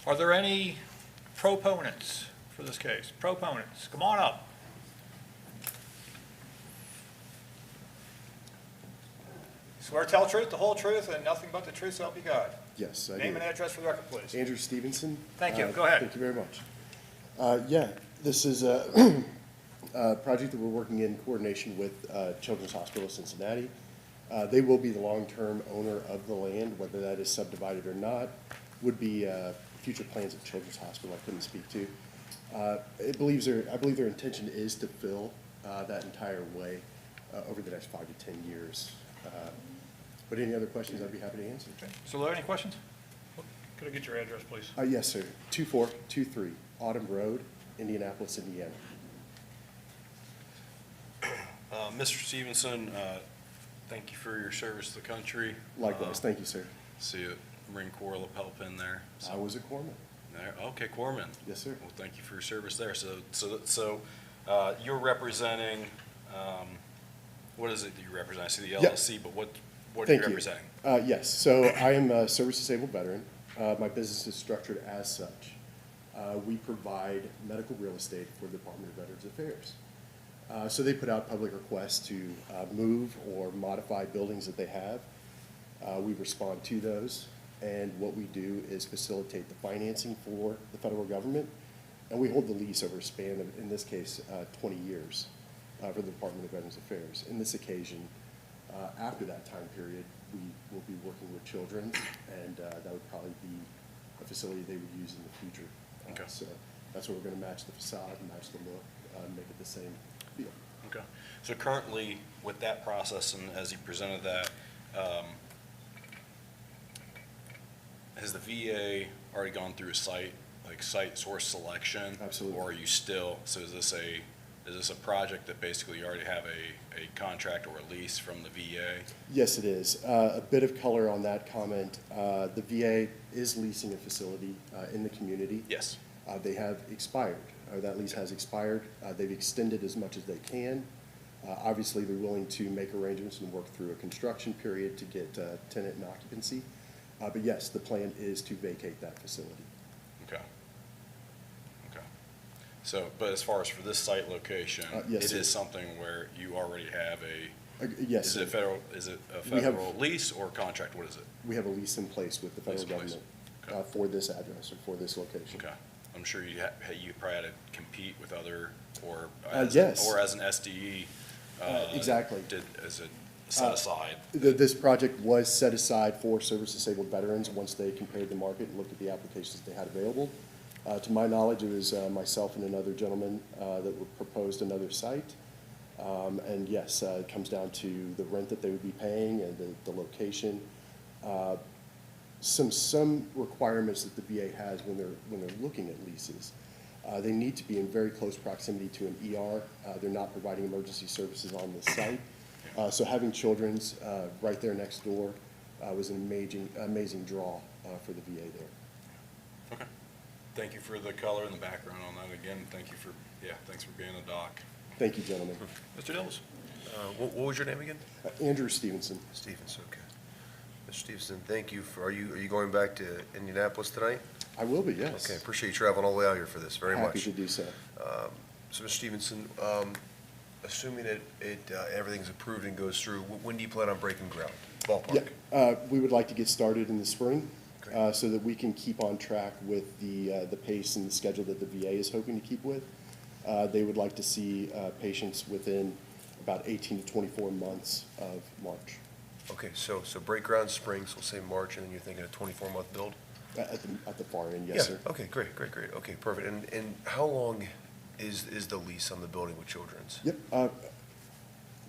Are there any proponents for this case? Proponents, come on up. Swear to tell the truth, the whole truth, and nothing but the truth, so help you God. Yes, I do. Name and address for the record, please. Andrew Stevenson. Thank you. Go ahead. Thank you very much. Yeah, this is a project that we're working in coordination with Children's Hospital of Cincinnati. They will be the long-term owner of the land, whether that is subdivided or not, would be future plans of Children's Hospital I couldn't speak to. I believe their intention is to fill that entire way over the next 5 to 10 years. But any other questions, I'd be happy to answer. Mr. Lowe, any questions? Could I get your address, please? Yes, sir. 2423 Autumn Road, Indianapolis, Indiana. Mr. Stevenson, thank you for your service to the country. Likewise, thank you, sir. See a Marine Corps lapel pin there. I was a corpsman. There, okay, Corpsman. Yes, sir. Well, thank you for your service there. So you're representing, what is it that you represent? I see the LLC, but what are you Thank you. representing? Yes, so I am a service-disabled veteran. My business is structured as such. We provide medical real estate for the Department of Veterans Affairs. So they put out public requests to move or modify buildings that they have. We respond to those, and what we do is facilitate the financing for the federal government, and we hold the lease over a span of, in this case, 20 years for the Department of Veterans Affairs. In this occasion, after that time period, we will be working with children, and that would probably be a facility they would use in the future. Okay. So that's where we're going to match the facade, match the look, make it the same feel. Okay. So currently, with that process, and as you presented that, has the VA already gone through a site source selection? Absolutely. Or are you still, so is this a project that basically you already have a contract or a lease from the VA? Yes, it is. A bit of color on that comment. The VA is leasing a facility in the community. Yes. They have expired, or that lease has expired. They've extended as much as they can. Obviously, they're willing to make arrangements and work through a construction period to get tenant and occupancy. But yes, the plan is to vacate that facility. Okay. Okay. So, but as far as for this site location, yes, it sir. is something where you already have Yes, is sir. it a We have- federal lease or contract? What is it? We have a lease in place with the federal Lease in place. government for this address or for this location. Okay. I'm sure you probably had to compete with other, or yes. or as an SDE. Exactly. Did, as a set aside. This project was set aside for service-disabled veterans once they compared the market and looked at the applications they had available. To my knowledge, it was myself and another gentleman that proposed another site. And yes, it comes down to the rent that they would be paying and the location. Some requirements that the VA has when they're looking at leases. They need to be in very close proximity to an ER. They're not providing emergency services on the site. So having children's right there next door was an amazing draw for the VA there. Okay. Thank you for the color and the background on that. Again, thank you for, thanks for being a doc. Thank you, gentlemen. Mr. Dills? What was your name again? Andrew Stevenson. Stevens, okay. Mr. Stevenson, thank you for, are you going back to Indianapolis tonight? I will be, yes. Okay, appreciate you traveling all the way out here for this very much. Happy to do so. So, Mr. Stevenson, assuming everything's approved and goes through, when do you plan on breaking ground? Ballpark? Yeah, we would like to get started in the spring, Great. so that we can keep on track with the pace and the schedule that the VA is hoping to keep with. They would like to see patients within about 18 to 24 months of March, Okay, so break ground spring, so we'll say March, and then you're thinking a 24-month build? at the far end, yes, sir. Yeah, okay, great. Okay, perfect. And how long is the lease on the building with Children's? Yep,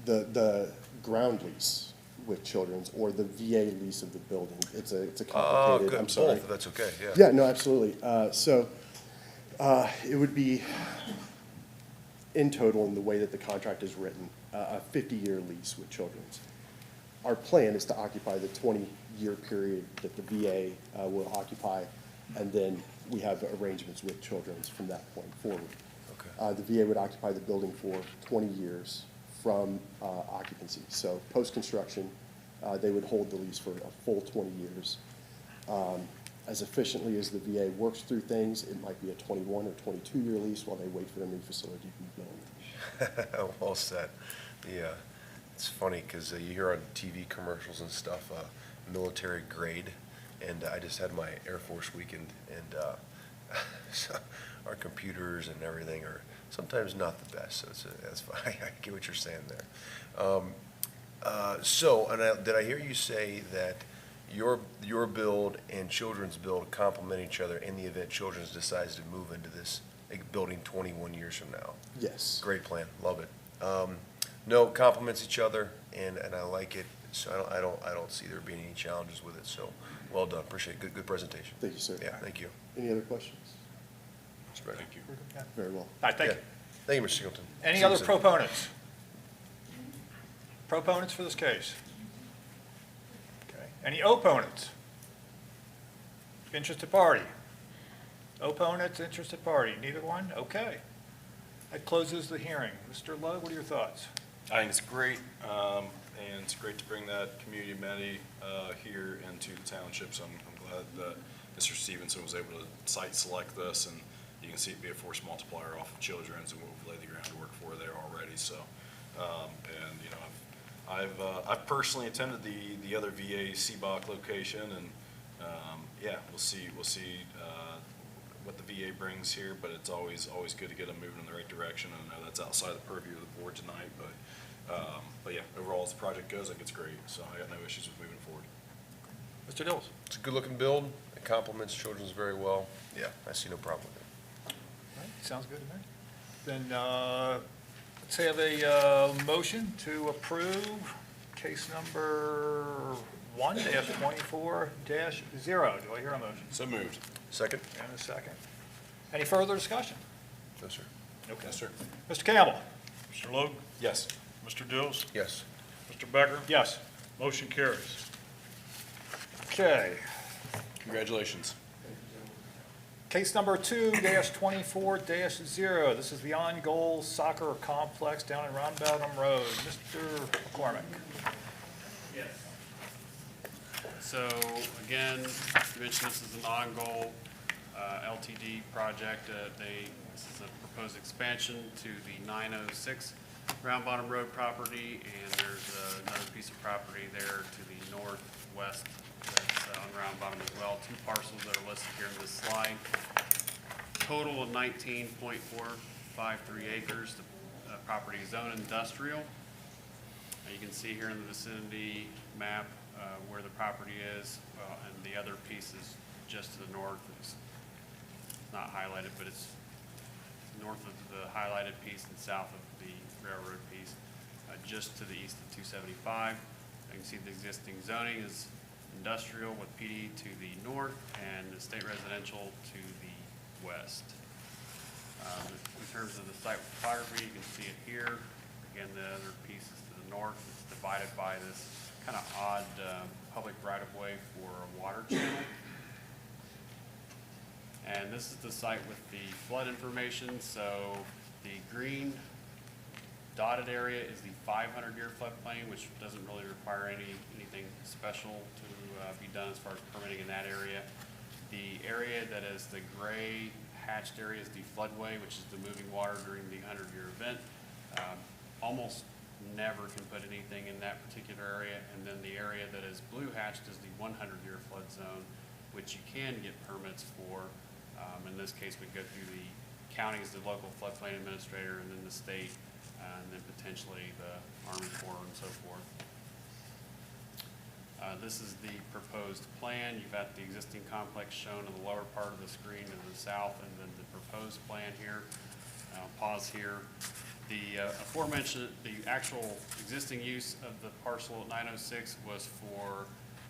the ground lease with Children's, or the VA lease of the building. It's a complicated, Good, I'm sorry. both, if that's okay, yeah. Yeah, no, absolutely. It would be, in total, in the way that the contract is written, a 50-year lease with Children's. Our plan is to occupy the 20-year period that the VA will occupy, and then we have arrangements with Children's from that point forward. Okay. The VA would occupy the building for 20 years from occupancy. So post-construction, they would hold the lease for a full 20 years. As efficiently as the VA works through things, it might be a 21 or 22-year lease while they wait for a new facility to be built. Well said. It's funny, because you hear on TV commercials and stuff, military grade, and I just had my Air Force weekend, and so our computers and everything are sometimes not the best, so that's fine. I get what you're saying there. Did I hear you say that your build and Children's build complement each other in the event Children's decides to move into this building 21 years from now? Yes. Great plan, love it. No, complements each other, and I like it, so I don't see there being any challenges with it, so well done, appreciate it, good presentation. Thank you, sir. Yeah, thank you. Any other questions? Thank you. Very well. All right, thank you. Thank you, Mr. Singleton. Any other Stevenson. proponents? Proponents for this case? Okay. Any opponents? Interested party? Opponents, interested party? Neither one? Okay. That closes the hearing. Mr. Lowe, what are your thoughts? I think it's great, and it's great to bring that community amenity here into the township, so I'm glad that Mr. Stevenson was able to site select this, and you can see it be a force multiplier off of Children's, and we've laid the groundwork for there already, so, and, you know, I've personally attended the other VA CBOC location, and, yeah, we'll see what the VA brings here, but it's always good to get them moving in the right direction. I know that's outside the purview of the board tonight, but yeah, overall, as the project goes, I think it's great, so I got no issues with moving forward. Mr. Dills? It's a good-looking build, it complements Children's very well, yeah, I see no problem with it. All right, sounds good to me. Then let's have a motion to approve case number 1-24-0. Do I hear a motion? So moved. Second? And a second. Any further discussion? No, sir. Okay. Yes, sir. Mr. Campbell? Mr. Logue, Yes. Mr. Dills, Yes. Mr. Becker, Yes. motion carries. Okay. Congratulations. Case number 2-24-0. This is the On-Goal Soccer Complex down in Roundabout Road. Mr. McCormick. Yes. So again, you mentioned this is an on-goal LTD project. This is a proposed expansion to the 906 Round Bottom Road property, and there's another piece of property there to the northwest that's on Round Bottom as well. Two parcels that are listed here in this slide. Total of 19.453 acres. The property is zoned industrial. You can see here in the vicinity map where the property is, and the other piece is just to the north. It's not highlighted, but it's north of the highlighted piece and south of the railroad piece, just to the east of 275. You can see the existing zoning is industrial with PD to the north and the state residential to the west. In terms of the site topography, you can see it here. Again, the other piece is to the north. It's divided by this kind of odd public right-of-way for a water channel. And this is the site with the flood information. So the green dotted area is the 500-year floodplain, which doesn't really require anything special to be done as far as permitting in that area. The area that is the gray hatched area is the floodway, which is the moving water during the 100-year event. Almost never can put anything in that particular area. And then the area that is blue hatched is the 100-year flood zone, which you can get permits for. In this case, we go through the county as the local floodplain administrator, and then the state, and then potentially the Army Corps and so forth. This is the proposed plan. You've got the existing complex shown in the lower part of the screen to the south, and then the proposed plan here. I'll pause here. The aforementioned, the actual existing use of the parcel at 906 was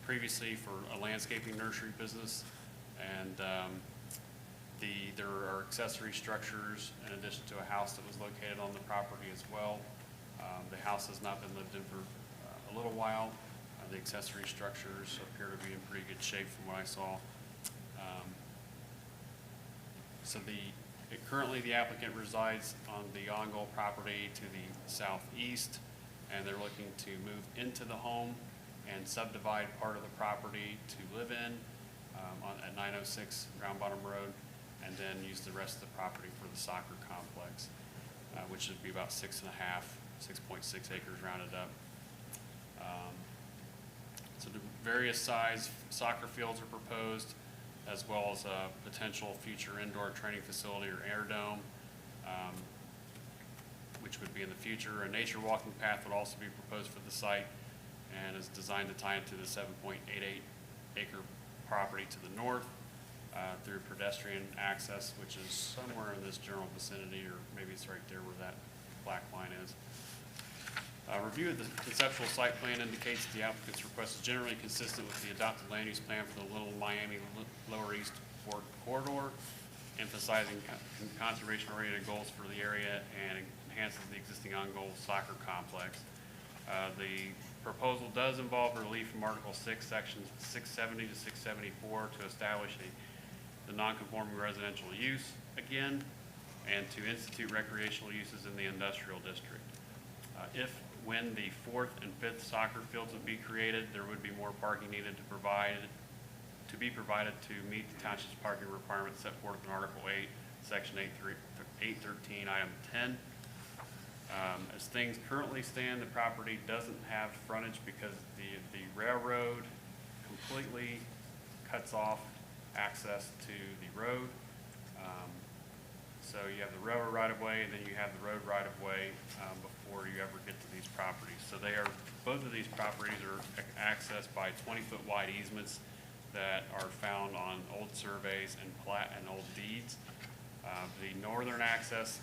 previously for a landscaping nursery business, and there are accessory structures in addition to a house that was located on the property as well. The house has not been lived in for a little while. The accessory structures appear to be in pretty good shape from what I saw. Currently the applicant resides on the on-goal property to the southeast, and they're looking to move into the home and subdivide part of the property to live in at 906 Round Bottom Road, and then use the rest of the property for the soccer complex, which would be about 6.5 acres rounded up. So the various size soccer fields are proposed, as well as a potential future indoor training facility or air dome, which would be in the future. A nature walking path would also be proposed for the site and is designed to tie into the 7.88 acre property to the north through pedestrian access, which is somewhere in this general vicinity, or maybe it's right there where that black line is. Review of the conceptual site plan indicates the applicant's request is generally consistent with the adopted land use plan for the Little Miami Lower East Port Corridor, emphasizing conservation-oriented goals for the area and enhances the existing on-goal soccer complex. The proposal does involve relief from Article 6, Sections 670 to 674 to establish the non-conforming residential use again, and to institute recreational uses in the industrial district. When the 4th and 5th soccer fields would be created, there would be more parking needed to be provided to meet the township's parking requirements set forth in Article 8, Section 813, Item 10. As things currently stand, the property doesn't have frontage because the railroad completely cuts off access to the road. So you have the railroad right-of-way, and then you have the road right-of-way before you ever get to these properties. So both of these properties are accessed by 20-foot wide easements that are found on old surveys and plat and old deeds. The northern access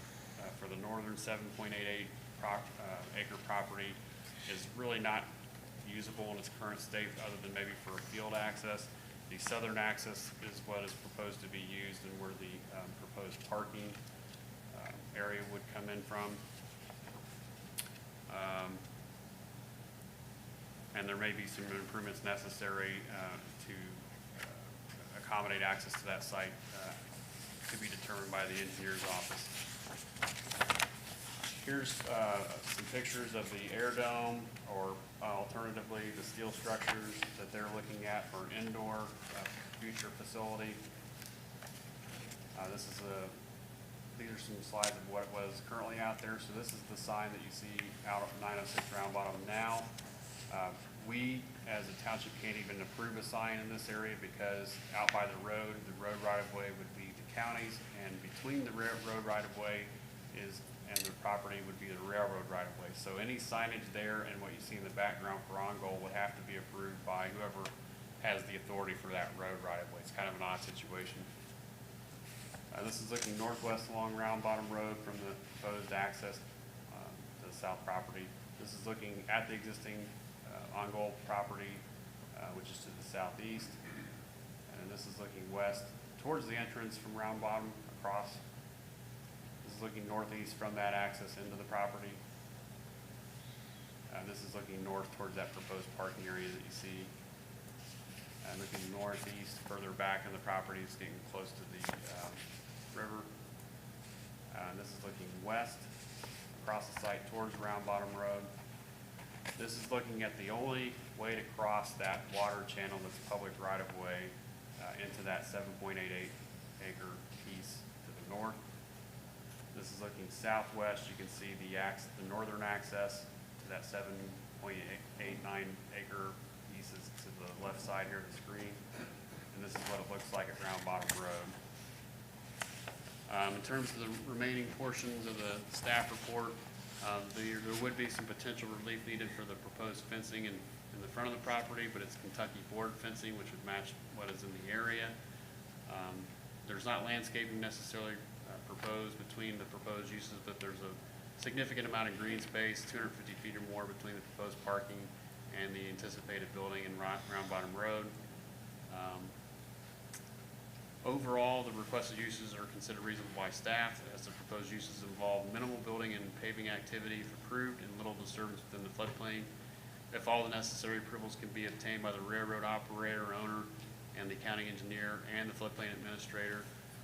for the northern 7.88 acre property is really not usable in its current state other than maybe for a field access. The southern access is what is proposed to be used and where the proposed parking area would come in from. And there may be some improvements necessary to accommodate access to that site to be determined by the engineer's office. Here's some pictures of the air dome, or alternatively, the steel structures that they're looking at for an indoor future facility. These are some slides of what was currently out there. So this is the sign that you see out at 906 Round Bottom now. We, as a township, can't even approve a sign in this area because out by the road right-of-way would be the county's, and between the road right-of-way and the property would be the railroad right-of-way. So any signage there and what you see in the background for on-goal would have to be approved by whoever has the authority for that road right-of-way. It's kind of an odd situation. This is looking northwest along Round Bottom Road from the proposed access to the south property. This is looking at the existing on-goal property, which is to the southeast. And this is looking west towards the entrance from Round Bottom across. This is looking northeast from that access into the property. This is looking north towards that proposed parking area that you see. And looking northeast, further back in the property, it's getting close to the river. This is looking west across the site towards Round Bottom Road. This is looking at the only way to cross that water channel that's public right-of-way into that 7.88 acre piece to north. This is looking southwest. You can see the northern access to that 7.89 acre piece is to the left side here of the screen. And this is what it looks like at Round Bottom Road. In terms of the remaining portions of the staff report, there would be some potential relief needed for the proposed fencing in the front of the property, but it's Kentucky board fencing, which would match what is in the area. There's not landscaping necessarily proposed between the proposed uses, but there's a significant amount of green space, 250 feet or more between the proposed parking and the anticipated building in Round Bottom Road. Overall, the requested uses are considered reasonable by staff, as the proposed uses involve minimal building and paving activity if approved and little disturbance within the floodplain. If all the necessary approvals can be obtained by the railroad operator, owner, and the county engineer and the floodplain administrator,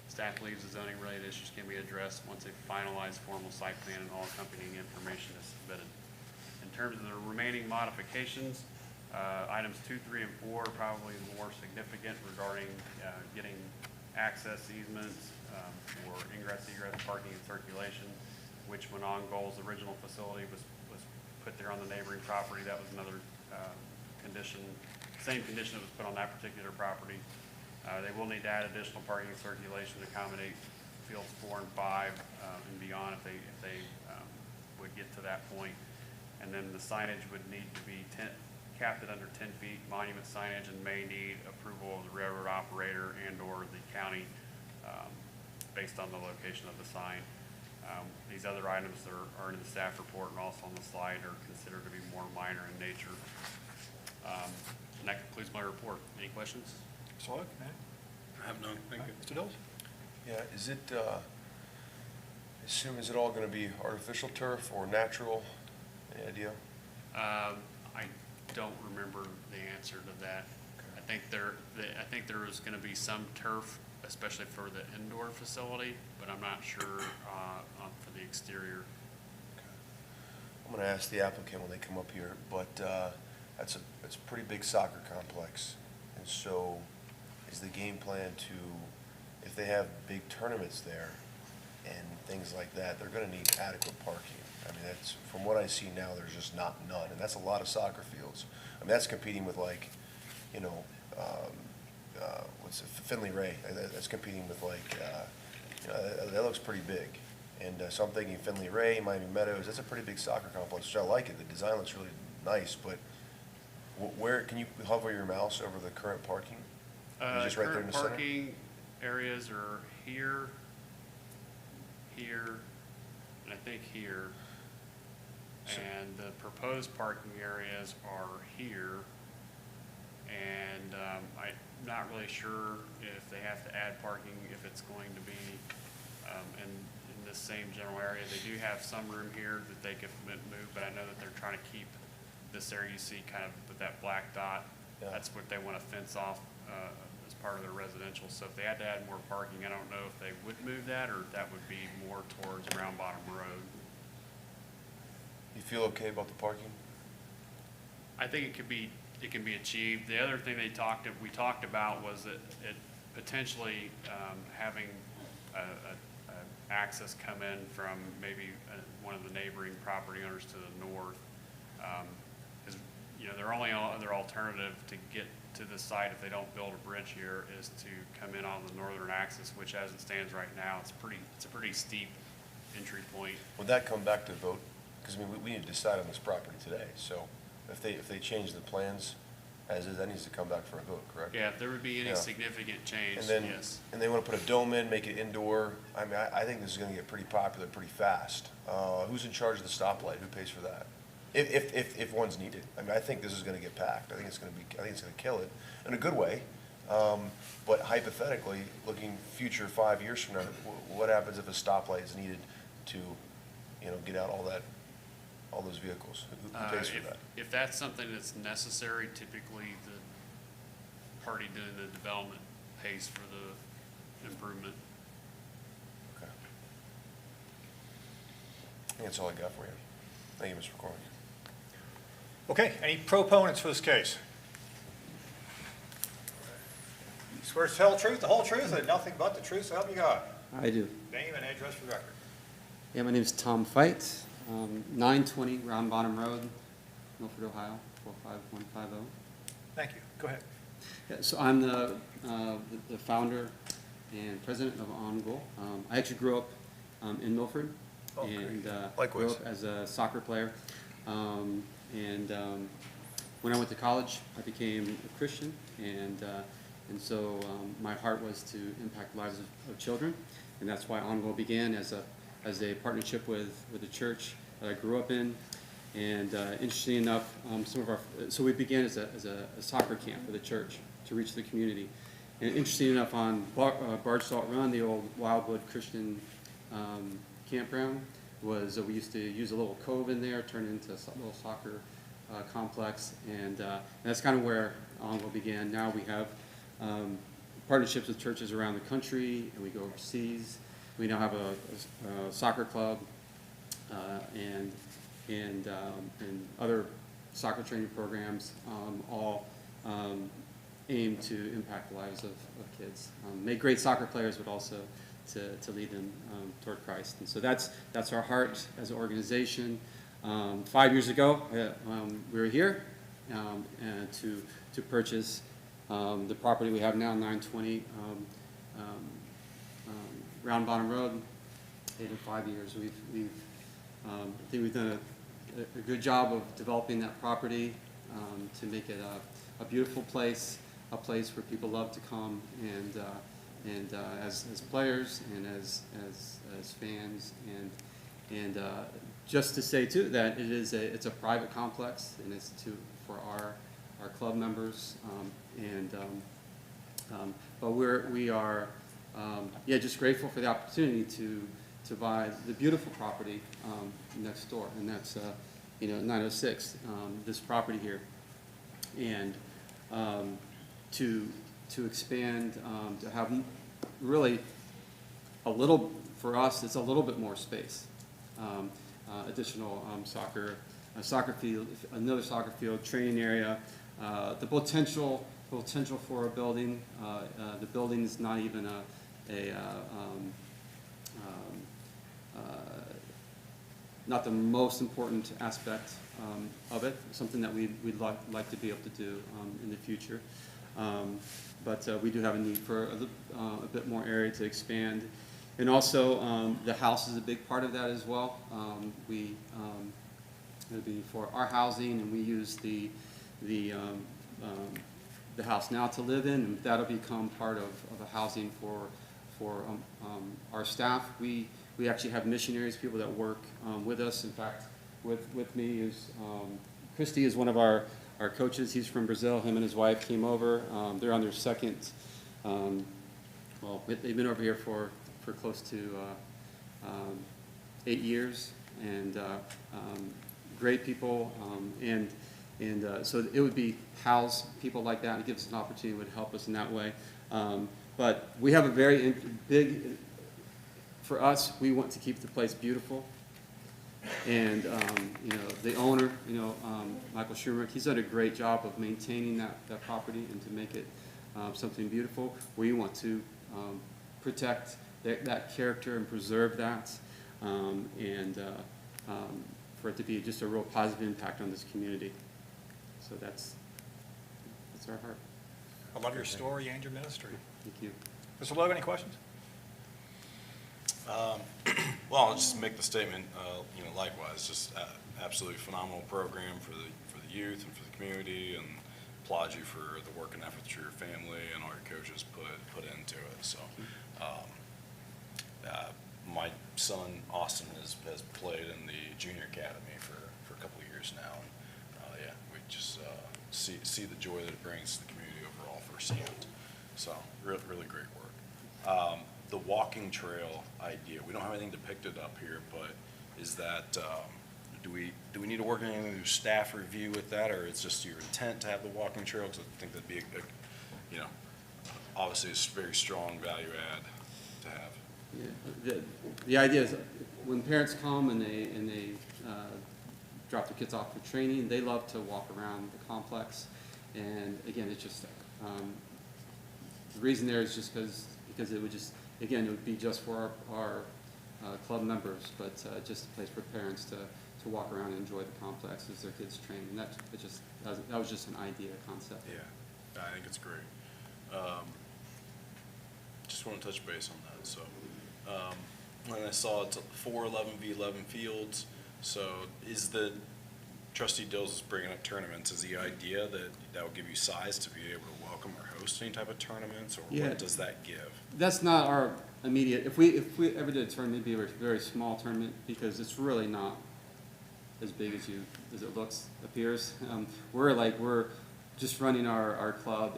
staff believes the zoning related issues can be addressed once a finalized formal site plan and all accompanying information is submitted. In terms of the remaining modifications, items 2, 3, and 4 are probably more significant regarding getting access easements for ingress, egress, parking, and circulation, which when on goals original facility was put there on the neighboring property. That was another condition, same condition that was put on that particular property. They will need to add additional parking and circulation to accommodate fields 4 and 5 and beyond if they would get to that point. And then the signage would need to be capped at under 10 feet, monument signage, and may need approval of the railroad operator and or the county based on the location of the sign. These other items that are in the staff report and also on the slide are considered to be more minor in nature. And that concludes my report. Any questions? Mr. Logue? I have none. Thank you. Mr. Dills? Yeah, is it all going to be artificial turf or natural? Any idea? I don't remember the answer to that. I think there was going to be some turf, especially for the indoor facility, but I'm not sure for the exterior. I'm going to ask the applicant when they come up here, but it's a pretty big soccer complex. And so is the game plan to, if they have big tournaments there and things like that, they're going to need adequate parking. I mean, that's, from what I see now, there's just none. And that's a lot of soccer fields. I mean, that's competing with like, you know, Finley Ray. That's competing with like, you know, that looks pretty big. And so I'm thinking Finley Ray, Miami Meadows, that's a pretty big soccer complex, which I like it. The design looks really nice, but where, can you hover your mouse over the current parking? Just right there in the center? Current parking areas are here, here, and I think here. And the proposed parking areas are here. And I'm not really sure if they have to add parking, if it's going to be in this same general area. They do have some room here that they could move, but I know that they're trying to keep this area you see kind of with that black dot. Yeah. That's what they want to fence off as part of their residential. So if they had to add more parking, I don't know if they would move that or if that would be more towards Round Bottom Road. You feel okay about the parking? I think it can be achieved. The other thing we talked about was that it potentially having access come in from maybe one of the neighboring property owners to the north. Is, you know, their only other alternative to get to the site if they don't build a bridge here is to come in on the northern axis, which as it stands right now, it's a pretty steep entry point. Would that come back to vote? Because I mean, we need to decide on this property today. So if they change the plans as is, that needs to come back for a vote, correct? Yeah, if there would be any Yeah. significant change, And then, yes. and they want to put a dome in, make it indoor. I mean, I think this is going to get pretty popular pretty fast. Who's in charge of the stoplight? Who pays for that? If one's needed. I mean, I think this is going to get packed. I think it's going to kill it in a good way. But hypothetically, looking future 5 years from now, what happens if a stoplight is needed to, you know, get out all those vehicles? Who pays for that? If that's something that's necessary, typically the party doing the development pays for the improvement. Okay. I think that's all I got for you. Thank you, Mr. McCormick. Okay, any proponents for this case? Swear to tell the truth, the whole truth, and nothing but the truth, so help you God. I do. Name and address for the record. Yeah, my name is Tom Feit, 920 Round Bottom Road, Milford, Ohio, 45150. Thank you. Go ahead. Yeah, so I'm the founder and president of On Goal. I actually grew up in Milford, Oh, great. and Likewise. grew up as a soccer player. When I went to college, I became a Christian, and so my heart was to impact the lives of children, and that's why On Goal began as a partnership with the church that I grew up in. And interestingly enough, so we began as a soccer camp for the church to reach the community. And interestingly enough, on Barge Salt Run, the old Wildwood Christian campground, we used to use a little cove in there, turn it into a little soccer complex, and that's kind of where On Goal began. Now we have partnerships with churches around the country, and we go overseas. We now have a soccer club and other soccer training programs, all aim to impact the lives of kids. Make great soccer players, but also to lead them toward Christ. And so that's our heart as an organization. 5 years ago, we were here and to purchase the property we have now, 920 Round Bottom Road. In 5 years, I think we've done a good job of developing that property to make it a beautiful place, a place where people love to come and as players and as fans, and just to say too that it's a private complex, and it's for our club members, but we are just grateful for the opportunity to buy the beautiful property next door, and that's 906, this property here, and to expand, to have really for us, it's a little bit more space, additional soccer field, another soccer field, training area, the potential for a building. The building is not even not the most important aspect of it, something that we'd like to be able to do in the future. But we do have a need for a bit more area to expand. And also, the house is a big part of that as well. It'll be for our housing, and we use the house now to live in, and that'll become part of a housing for our staff. We actually have missionaries, people that work with us. In fact, with me is Christy is one of our coaches. He's from Brazil. Him and his wife came over. They're on their second. They've been over here for close to 8 years, and great people. So it would be house people like that. It gives us an opportunity, would help us in that way. But we have a very big. For us, we want to keep the place beautiful, and the owner, Michael Schumer, he's done a great job of maintaining that property and to make it something beautiful. We want to protect that character and preserve that, and for it to be just a real positive impact on this community. So that's our heart. I love your story and your ministry. Thank you. Mr. Logue, any questions? Well, I'll just make the statement, likewise, just absolutely phenomenal program for the youth and for the community, and applaud you for the work and effort that your family and all your coaches put into it. So, my son Austin has played in the junior academy for a couple of years now, and we just see the joy that it brings to the community overall firsthand. So, really great work. The walking trail idea, we don't have anything depicted up here, but is that, do we need to work on any new staff review with that, or it's just your intent to have the walking trail? Because I think that'd be obviously a very strong value add to have. Yeah, the idea is when parents come and they drop their kids off for training, they love to walk around the complex, and again, it's just The reason there is just because it would just, again, it would be just for our club members, but just a place for parents to walk around and enjoy the complex as their kids train. And that was just an idea, concept. Yeah, I think it's great. Just want to touch base on that. So, when I saw it's 4 11v11 fields, so is the Trustee Dills is bringing up tournaments? Is the idea that will give you size to be able to welcome or host any type of tournaments, or Yeah. what does that give? That's not our immediate. If we ever did a tournament, it'd be a very small tournament because it's really not as big as it appears. We're just running our club.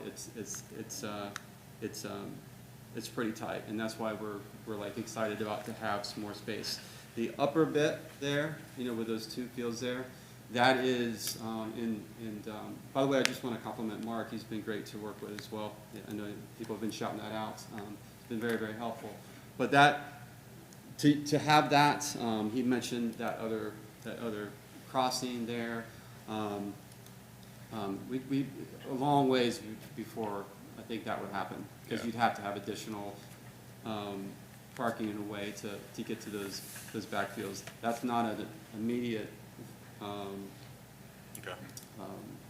It's pretty tight, and that's why we're like excited about to have some more space. The upper bit there, with those 2 fields there, that is by the way, I just want to compliment Mark. He's been great to work with as well. I know people have been shouting that out. It's been very, very helpful. But to have that, he mentioned that other crossing there. We a long ways before I think that would happen, because you'd have to have additional parking in a way to get to those backfields. That's not an immediate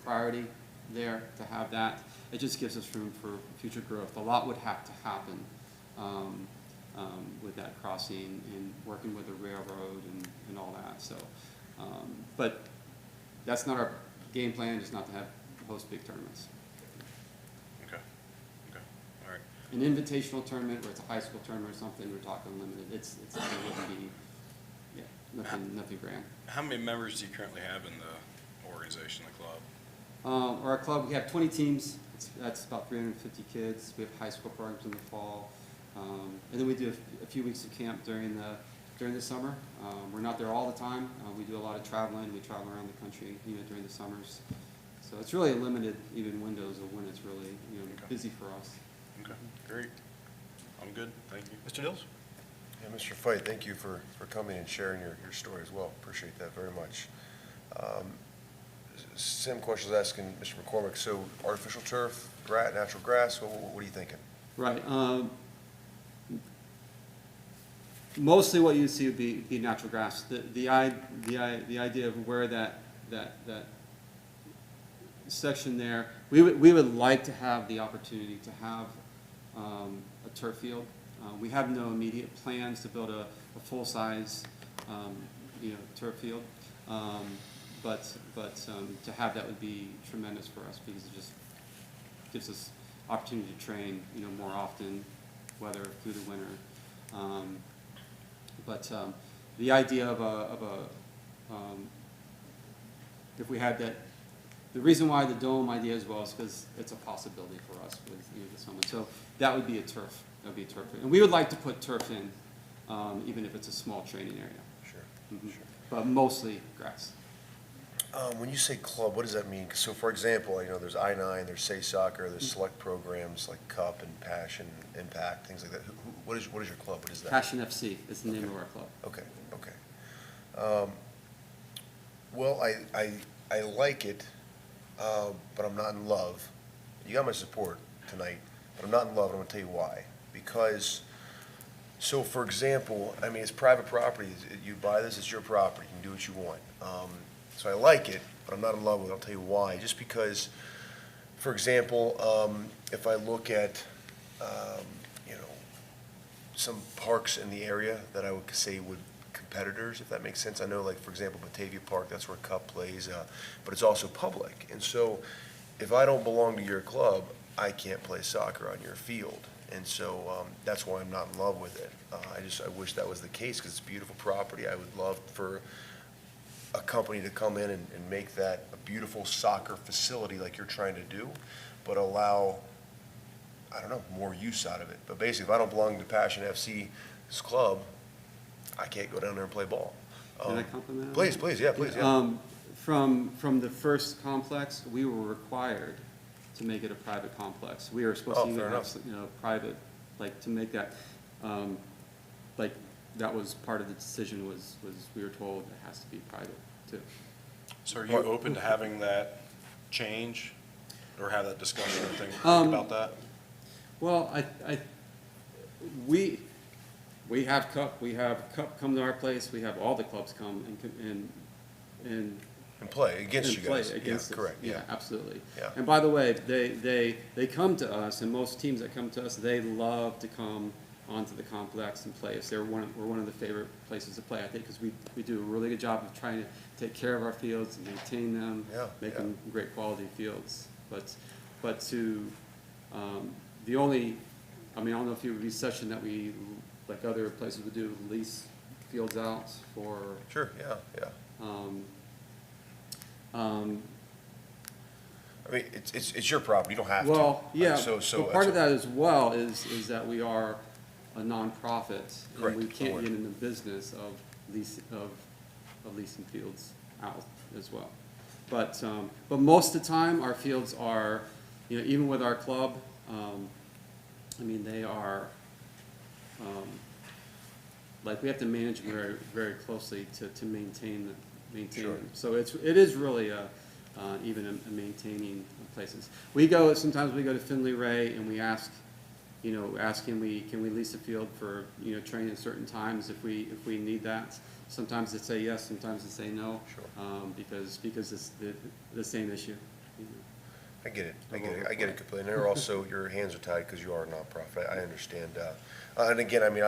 priority there to have that. It just gives us room for future growth. A lot would have to happen with that crossing and working with the railroad and all that. So, but that's not our game plan. It's not to host big tournaments. Okay. All right. An invitational tournament, where it's a high school tournament or something, we're talking limited. It wouldn't be, nothing grand. How many members do you currently have in the organization, the club? Our club, we have 20 teams. That's about 350 kids. We have high school programs in the fall, and then we do a few weeks of camp during the summer. We're not there all the time. We do a lot of traveling. We travel around the country, during the summers. So it's really a limited even windows of when it's really busy for us. Okay, great. I'm good. Thank you. Mr. Dills? Yeah, Mr. Fight, thank you for coming and sharing your story as well. Appreciate that very much. Same question I was asking Mr. McCormick. So artificial turf, natural grass, what are you thinking? Right. Mostly what you see would be natural grass. The idea of where that section there, we would like to have the opportunity to have a turf field. We have no immediate plans to build a full-size turf field, but to have that would be tremendous for us, because it just gives us opportunity to train more often, whether through the winter. But the idea of if we had that, the reason why the dome idea as well is because it's a possibility for us with the summit. So that would be a turf. That would be a turf, and we would like to put turf in, even if it's a small training area. Sure. Sure. But mostly grass. When you say club, what does that mean? So, for example, there's I-9, there's Say Soccer, there's select programs like Cup and Passion, Impact, things like that. What is your club? What is that? Passion FC is the name of our club. Okay. Well, I like it, but I'm not in love. You got my support tonight, but I'm not in love, and I'm gonna tell you why. Because, so for example, it's private property. You buy this, it's your property. You can do what you want. So I like it, but I'm not in love with it. I'll tell you why. Just because, for example, if I look at, some parks in the area that I would say would competitors, if that makes sense. I know, like, for example, Batavia Park, that's where Cup plays, but it's also public. And so if I don't belong to your club, I can't play soccer on your field. And so that's why I'm not in love with it. I wish that was the case, because it's beautiful property. I would love for a company to come in and make that a beautiful soccer facility like you're trying to do, but allow, I don't know, more use out of it. But basically, if I don't belong to Passion FC's club, I can't go down there and play ball. Can I compliment? Please, yeah. From the first complex, we were required to make it a private complex. We were supposed to even have, private, like, to make that, like, that was part of the decision was we were told it has to be private too. So are you open to having that change, or have that discussion or think about that? Well, we have Cup come to our place, we have all the clubs come and And play against you play guys. against Yeah, us. correct, yeah. Absolutely. Yeah. And by the way, they come to us, and most teams that come to us, they love to come onto the complex and play. We're one of the favorite places to play, I think, because we do a really good job of trying to take care of our fields and maintain them, Yeah, make yeah. them great quality fields. But to, the only, I mean, I don't know if it would be session that we, like other places would do, lease fields out for, Sure, yeah, yeah. I mean, it's your property, you don't have to. well, yeah, So but part of that as well is that we are a nonprofit. Correct, And we can't aware. get in the business of leasing fields out as well. But most of the time, our fields are, even with our club, I mean, they are, like, we have to manage them very, very closely to maintain Sure. them. So it is really even a maintaining places. Sometimes we go to Finley Ray and we ask, can we lease a field for, training at certain times if we need that. Sometimes they say yes, sometimes they say no. Sure. Because it's the same issue. I get it completely. And they're also, your hands are tied because you are a nonprofit. I understand. And again, I mean,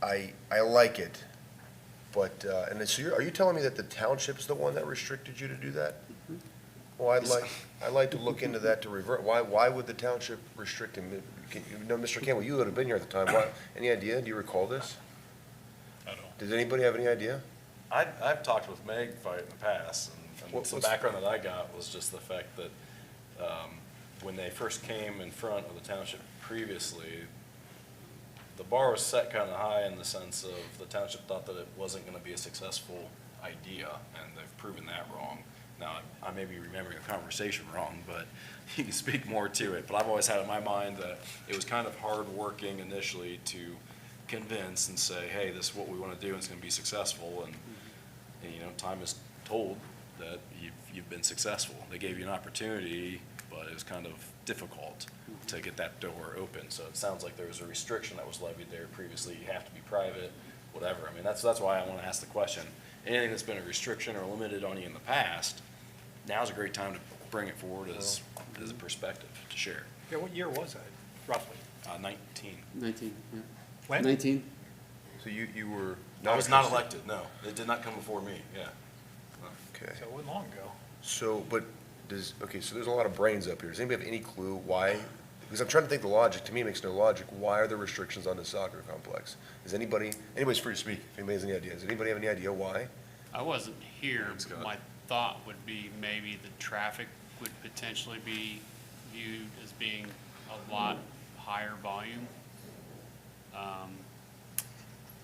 I like it, but, and so are you telling me that the township's the one that restricted you to do that? Well, I'd like to look into that to revert. Why would the township restrict him? Mr. Campbell, you would have been here at the time. Any idea? Do you recall this? I don't. Does anybody have any idea? I've talked with Meg in the past, and What's- the background that I got was just the fact that when they first came in front of the township previously, the bar was set kind of high in the sense of the township thought that it wasn't going to be a successful idea, and they've proven that wrong. Now, I may be remembering a conversation wrong, but you can speak more to it. But I've always had in my mind that it was kind of hard working initially to convince and say, hey, this is what we want to do and it's going to be successful. And time has told that you've been successful. They gave you an opportunity, but it was kind of difficult to get that door open. So it sounds like there was a restriction that was levied there previously. You have to be private, whatever. I mean, that's why I want to ask the question. Anything that's been a restriction or limited on you in the past, now's a great time to bring it forward as a perspective to share. Yeah, what year was that, roughly? 19. 19, yeah. When? 19. So you were I was not elected, no. It did not come before me, yeah. Okay. So it wasn't long ago. So, but so there's a lot of brains up here. Does anybody have any clue why? Because I'm trying to think the logic. To me, it makes no logic. Why are there restrictions on the soccer complex? Anybody's free to speak if anybody has any idea. Does anybody have any idea why? I wasn't here, Thanks, but Scott. my thought would be maybe the traffic would potentially be viewed as being a lot higher volume.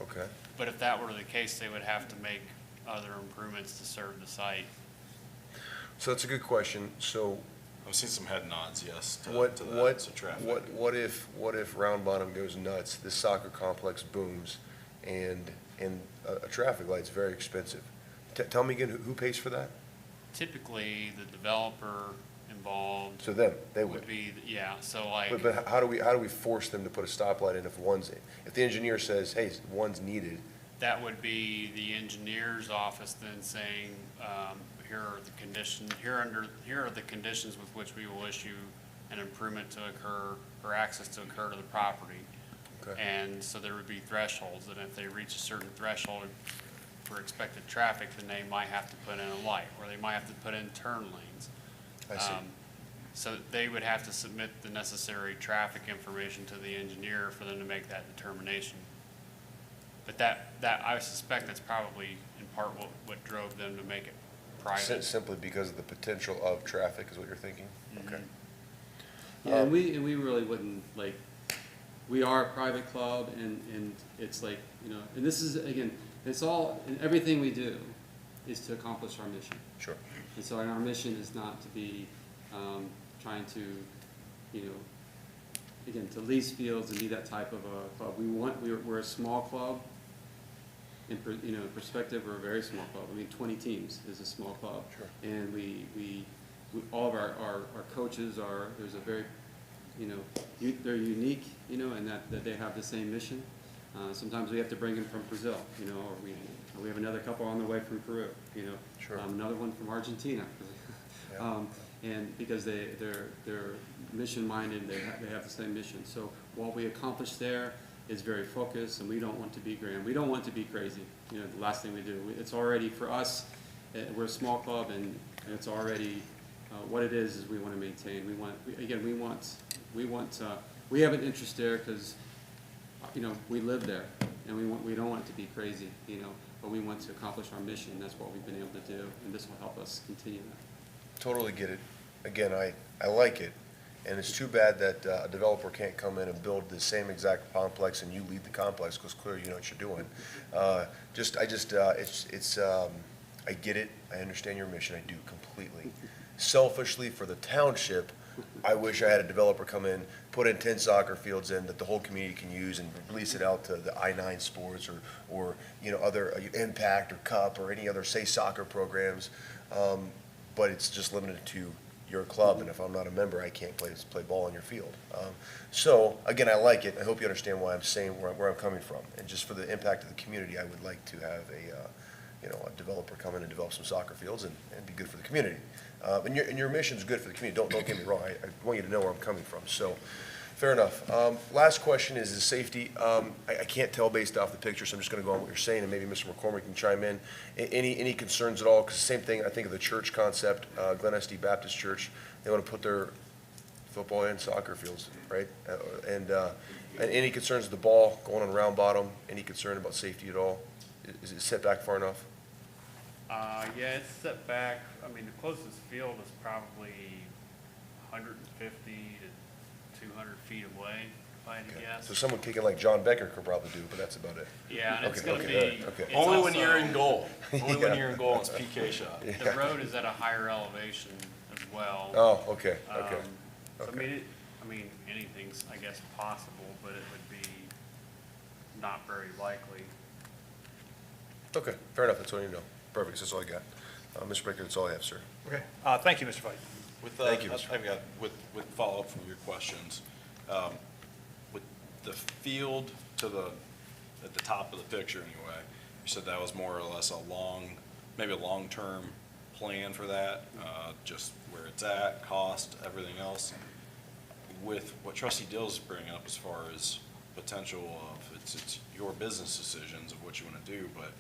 Okay. But if that were the case, they would have to make other improvements to serve the site. So that's a good question. So I've seen some head nods, yes, to what that, to traffic. what if Round Bottom goes nuts, this soccer complex booms, and a traffic light's very expensive? Tell me again, who pays for that? Typically, the developer involved So them, they would would. be, yeah, so like, But how do we force them to put a stoplight in if the engineer says, hey, one's needed? that would be the engineer's office then saying, here are the conditions with which we will issue an improvement to occur or access to occur to the property. Okay. And so there would be thresholds, and if they reach a certain threshold for expected traffic, then they might have to put in a light, or they might have to put in turn lanes. I see. So they would have to submit the necessary traffic information to the engineer for them to make that determination. But that I suspect that's probably in part what drove them to make it private. Simply because of the potential of traffic is what you're thinking? Okay. Yeah, and we really wouldn't, like, we are a private club, and it's like, and this is, again, it's all, and everything we do is to accomplish our mission. Sure. And so our mission is not to be trying to, again, to lease fields and be that type of a club. We're a small club. In perspective, we're a very small club. I mean, 20 teams is a small club. Sure. And we all of our coaches there's a very they're unique, and that they have the same mission. Sometimes we have to bring them from Brazil, or we have another couple on the way from Peru, Sure. another one from Argentina. Yeah. And because they're mission-minded, they have the same mission. So what we accomplish there is very focused, and we don't want to be grand. We don't want to be crazy. The last thing we do. It's already, for us, we're a small club, and it's already, what it is we want to maintain. We have an interest there because, we live there, and we don't want it to be crazy, but we want to accomplish our mission. That's what we've been able to do, and this will help us continue that. Totally get it. Again, I like it, and it's too bad that a developer can't come in and build the same exact complex and you lead the complex, because clearly you know what you're doing. I get it, I understand your mission, I do completely. Selfishly, for the township, I wish I had a developer come in, put in 10 soccer fields in that the whole community can use and release it out to the I-9 sports or other Impact or Cup or any other, say, soccer programs. But it's just limited to your club, and if I'm not a member, I can't play ball on your field. So, again, I like it. I hope you understand why I'm saying where I'm coming from. And just for the impact of the community, I would like to have a developer come in and develop some soccer fields and be good for the community. And your mission's good for the community. Don't get me wrong. I want you to know where I'm coming from. So, fair enough. Last question is safety. I can't tell based off the picture, so I'm just going to go on what you're saying, and maybe Mr. McCormick can chime in. Any concerns at all? Because the same thing, I think of the church concept, Glen SD Baptist Church, they want to put their football and soccer fields, right? And any concerns with the ball going on round bottom? Any concern about safety at all? Is it set back far enough? Yeah, it's set back. I mean, the closest field is probably 150 to 200 feet away, if I had to Okay. guess. So someone kicking like John Becker could probably do, but that's about it. Yeah, and it's Okay, gonna okay, be. all right, okay. it's Only when also- you're in goal. Only when Yeah. you're in goal, it's PK shot. The road is at a higher elevation as well. Oh, okay, okay. So, Okay. I mean, anything's, I guess, possible, but it would be not very likely. Okay, fair enough, that's all you know. Perfect, that's all I got. Mr. Baker, that's all I have, sir. Okay, thank you, Mr. Vite. Thank you, Mr. I've got, with follow-up from your questions, with the field at the top of the picture anyway, you said that was more or less maybe a long-term plan for that, just where it's at, cost, everything else. With what Trustee Dill's bringing up as far as potential of, it's your business decisions of what you want to do, but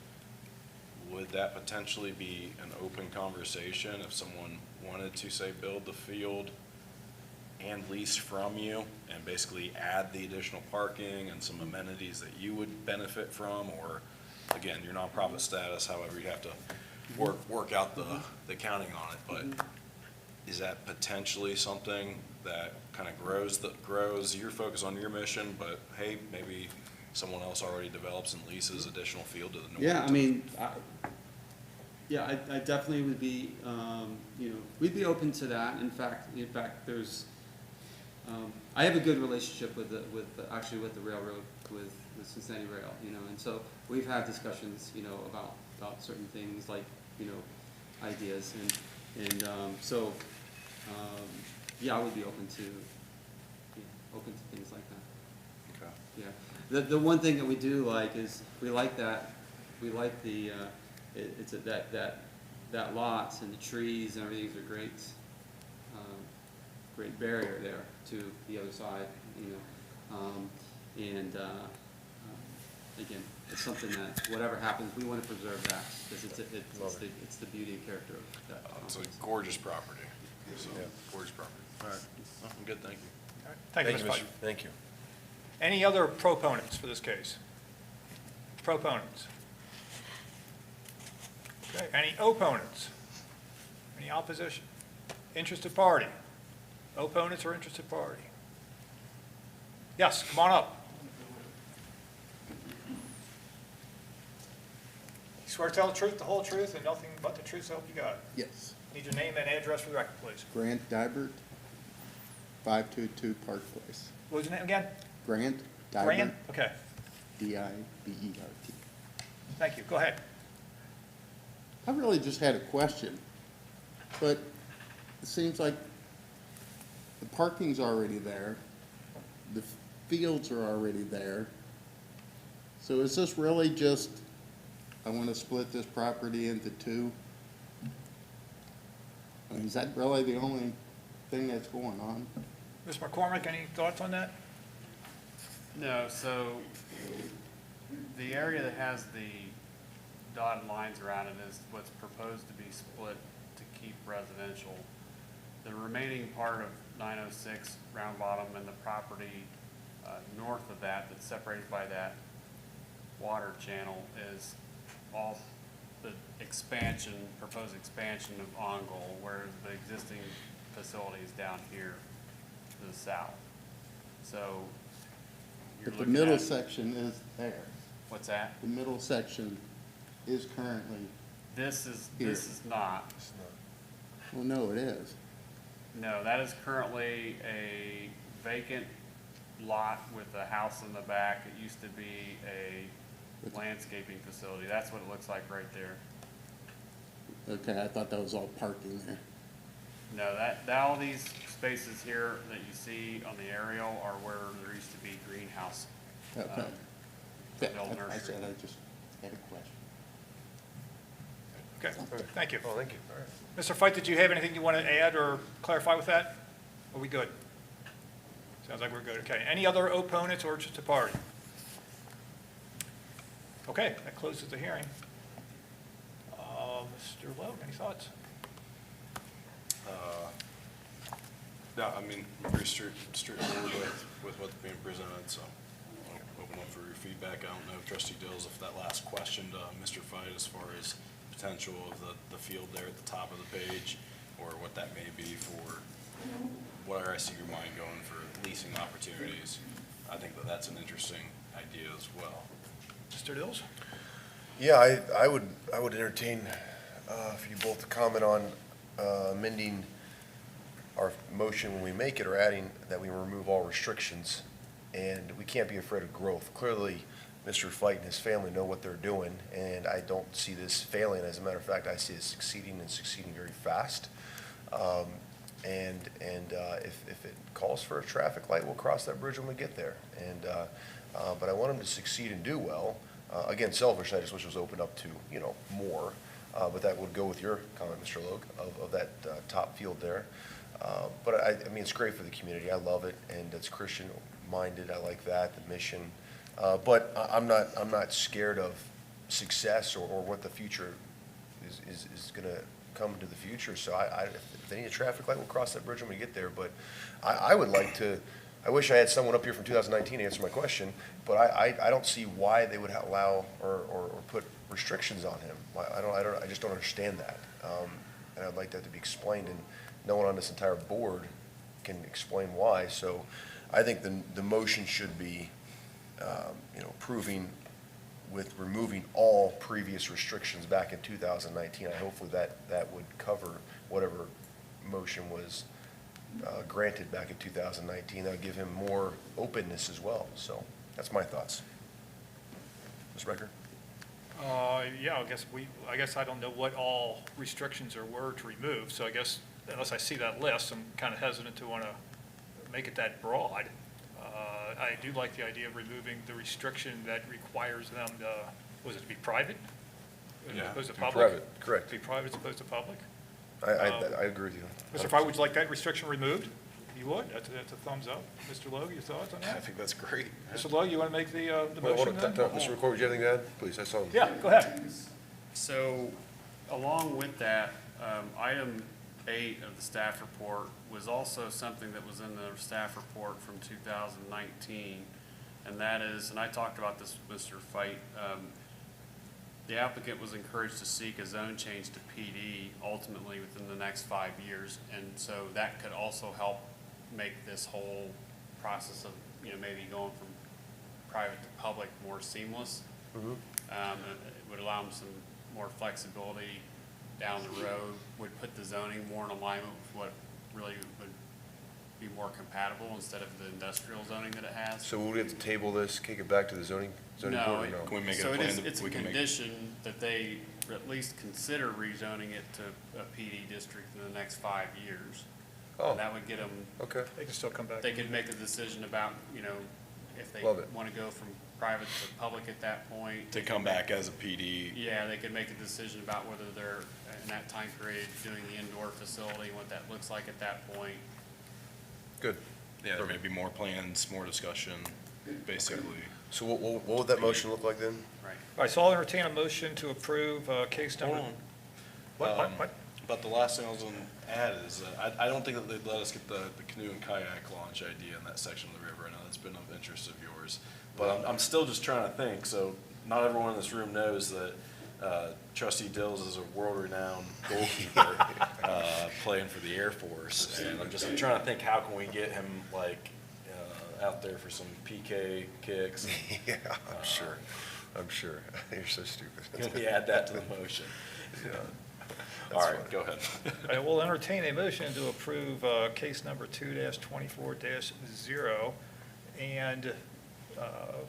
would that potentially be an open conversation if someone wanted to, say, build the field and lease from you and basically add the additional parking and some amenities that you would benefit from? Or, again, your nonprofit status, however, you have to work out the accounting on it, but is that potentially something that kind of grows your focus on your mission, but hey, maybe someone else already develops and leases additional field to the north? Yeah, I mean, I definitely would be, we'd be open to that. In fact, there's, I have a good relationship with the railroad, with Cincinnati Rail, and so we've had discussions, about certain things like, ideas, and so, I would be open to things like that. Okay. Yeah, the one thing that we do like is, we like the, that lots and the trees and everything's a great, great barrier there to the other side, again, it's something that, whatever happens, we want to preserve that, because it's the beauty and character of that. It's a gorgeous property. So, gorgeous property. All right. Well, I'm good, thank you. All right, thank you, Mr. Vite. Thank you. Any other proponents for this case? Proponents? Okay, any opponents? Any opposition? Interested party? Opponents or interested party? Yes, come on up. You swear to tell the truth, the whole truth, and nothing but the truth, so help you God. Yes. Need your name and address for the record, please. Grant Dibert, 522 Park Place. What was your name again? Grant Dibert. Grant? Okay, D-I-B-E-R-T. thank you. Go ahead. I really just had a question, but it seems like the parking's already there. the fields are already there. So is this really just, I want to split this property into two? I mean, is that really the only thing that's going on? Ms. McCormick, any thoughts on that? No, so the area that has the dotted lines around it is what's proposed to be split to keep residential. The remaining part of 906 Round Bottom and the property north of that, that's separated by that water channel, is all the expansion, proposed expansion of OnGoal, whereas the existing facility is down here to the south. So you're But the looking middle at, section is there. what's that? The middle section is currently, This is Here. not. well, no, it is. No, that is currently a vacant lot with a house in the back. It used to be a landscaping facility. That's what it looks like right there. Okay, I thought that was all parking there. No, that all these spaces here that you see on the aerial are where there used to be greenhouse. Okay. The Yeah, old I nursery. said, I just had a question. Okay, thank you. Oh, thank you. All right. Mr. Fight, did you have anything you want to add or clarify with that? Are we good? Sounds like we're good. Okay. Any other opponents or just a party? Okay, that closes the hearing. Mr. Lowe, any thoughts? No, I mean, I'm pretty straightforward with what's being presented, so I'll open up for your feedback. I don't know, Trustee Dills, if that last question to Mr. Fight as far as potential of the field there at the top of the page, or what that may be for where I see your mind going for leasing opportunities. I think that that's an interesting idea as well. Mr. Dills? Yeah, I would entertain for you both to comment on amending our motion when we make it, or adding that we remove all restrictions. And we can't be afraid of growth. Clearly, Mr. Fight and his family know what they're doing, and I don't see this failing. As a matter of fact, I see it succeeding, and succeeding very fast. If it calls for a traffic light, we'll cross that bridge when we get there. But I want them to succeed and do well. Again, selfish, I just wish it was opened up to, more. But that would go with your comment, Mr. Logue, of that top field there. But I mean, it's great for the community. I love it, and it's Christian-minded. I like that, the mission. But I'm not scared of success or what the future is going to come into the future. So if they need a traffic light, we'll cross that bridge when we get there. But I would like to. I wish I had someone up here from 2019 to answer my question, but I don't see why they would allow or put restrictions on him. I just don't understand that. And I'd like that to be explained, and no one on this entire board can explain why. So I think the motion should be, approving with removing all previous restrictions back in 2019. Hopefully that would cover whatever motion was granted back in 2019. That would give him more openness as well. So that's my thoughts. Ms. Recker? Yeah, I guess I don't know what all restrictions there were to remove, so I guess unless I see that list, I'm kind of hesitant to want to make it that broad. I do like the idea of removing the restriction that requires them to, be private? Yeah, As opposed to be public? private, correct. Be private as opposed to public? I agree with you. Mr. Fry, would you like that restriction removed? You would? That's a thumbs up. Mr. Logue, your thoughts on I that? think that's great. Mr. Logue, you want to make the motion then? Mr. McCord, would you have anything to add? Please, I saw him. Yeah, go ahead. So, along with that, item 8 of the staff report was also something that was in the staff report from 2019, and that is, and I talked about this with Mr. Fight, the applicant was encouraged to seek a zone change to PD ultimately within the next 5 years, and so that could also help make this whole process of, maybe going from private to public more seamless. It would allow them some more flexibility down the road, would put the zoning more in alignment with what really would be more compatible instead of the industrial zoning that it has. So will we have to table this, kick it back to the zoning board, or no? Can we make it So a it plan is, that it's a we can make? condition that they at least consider rezoning it to a PD district in the next 5 years. Oh. And that would get them, Okay. They can still come back. they could make the decision about, you know, if they Love it. want to go from private to public at that point. To come back as a PD. Yeah, they could make a decision about whether they're, in that time period, doing the indoor facility, what that looks like at that point. Good. Yeah, there may be more plans, more discussion, basically. So what would that motion look like then? Right. All right, so I'll entertain a motion to approve case number. Hold on. What? But the last thing I was going to add is, I don't think that they'd let us get the canoe and kayak launch idea in that section of the river. I know that's been of interest of yours. But I'm still just trying to think, so not everyone in this room knows that Trustee Dills is a world-renowned goalkeeper playing for the Air Force. And I'm trying to think, how can we get him like out there for some PK kicks? Yeah, I'm sure. You're so stupid. Can we add that to the motion? Yeah. All That's right, fine. go ahead. All right, we'll entertain a motion to approve case number 2-24-0 and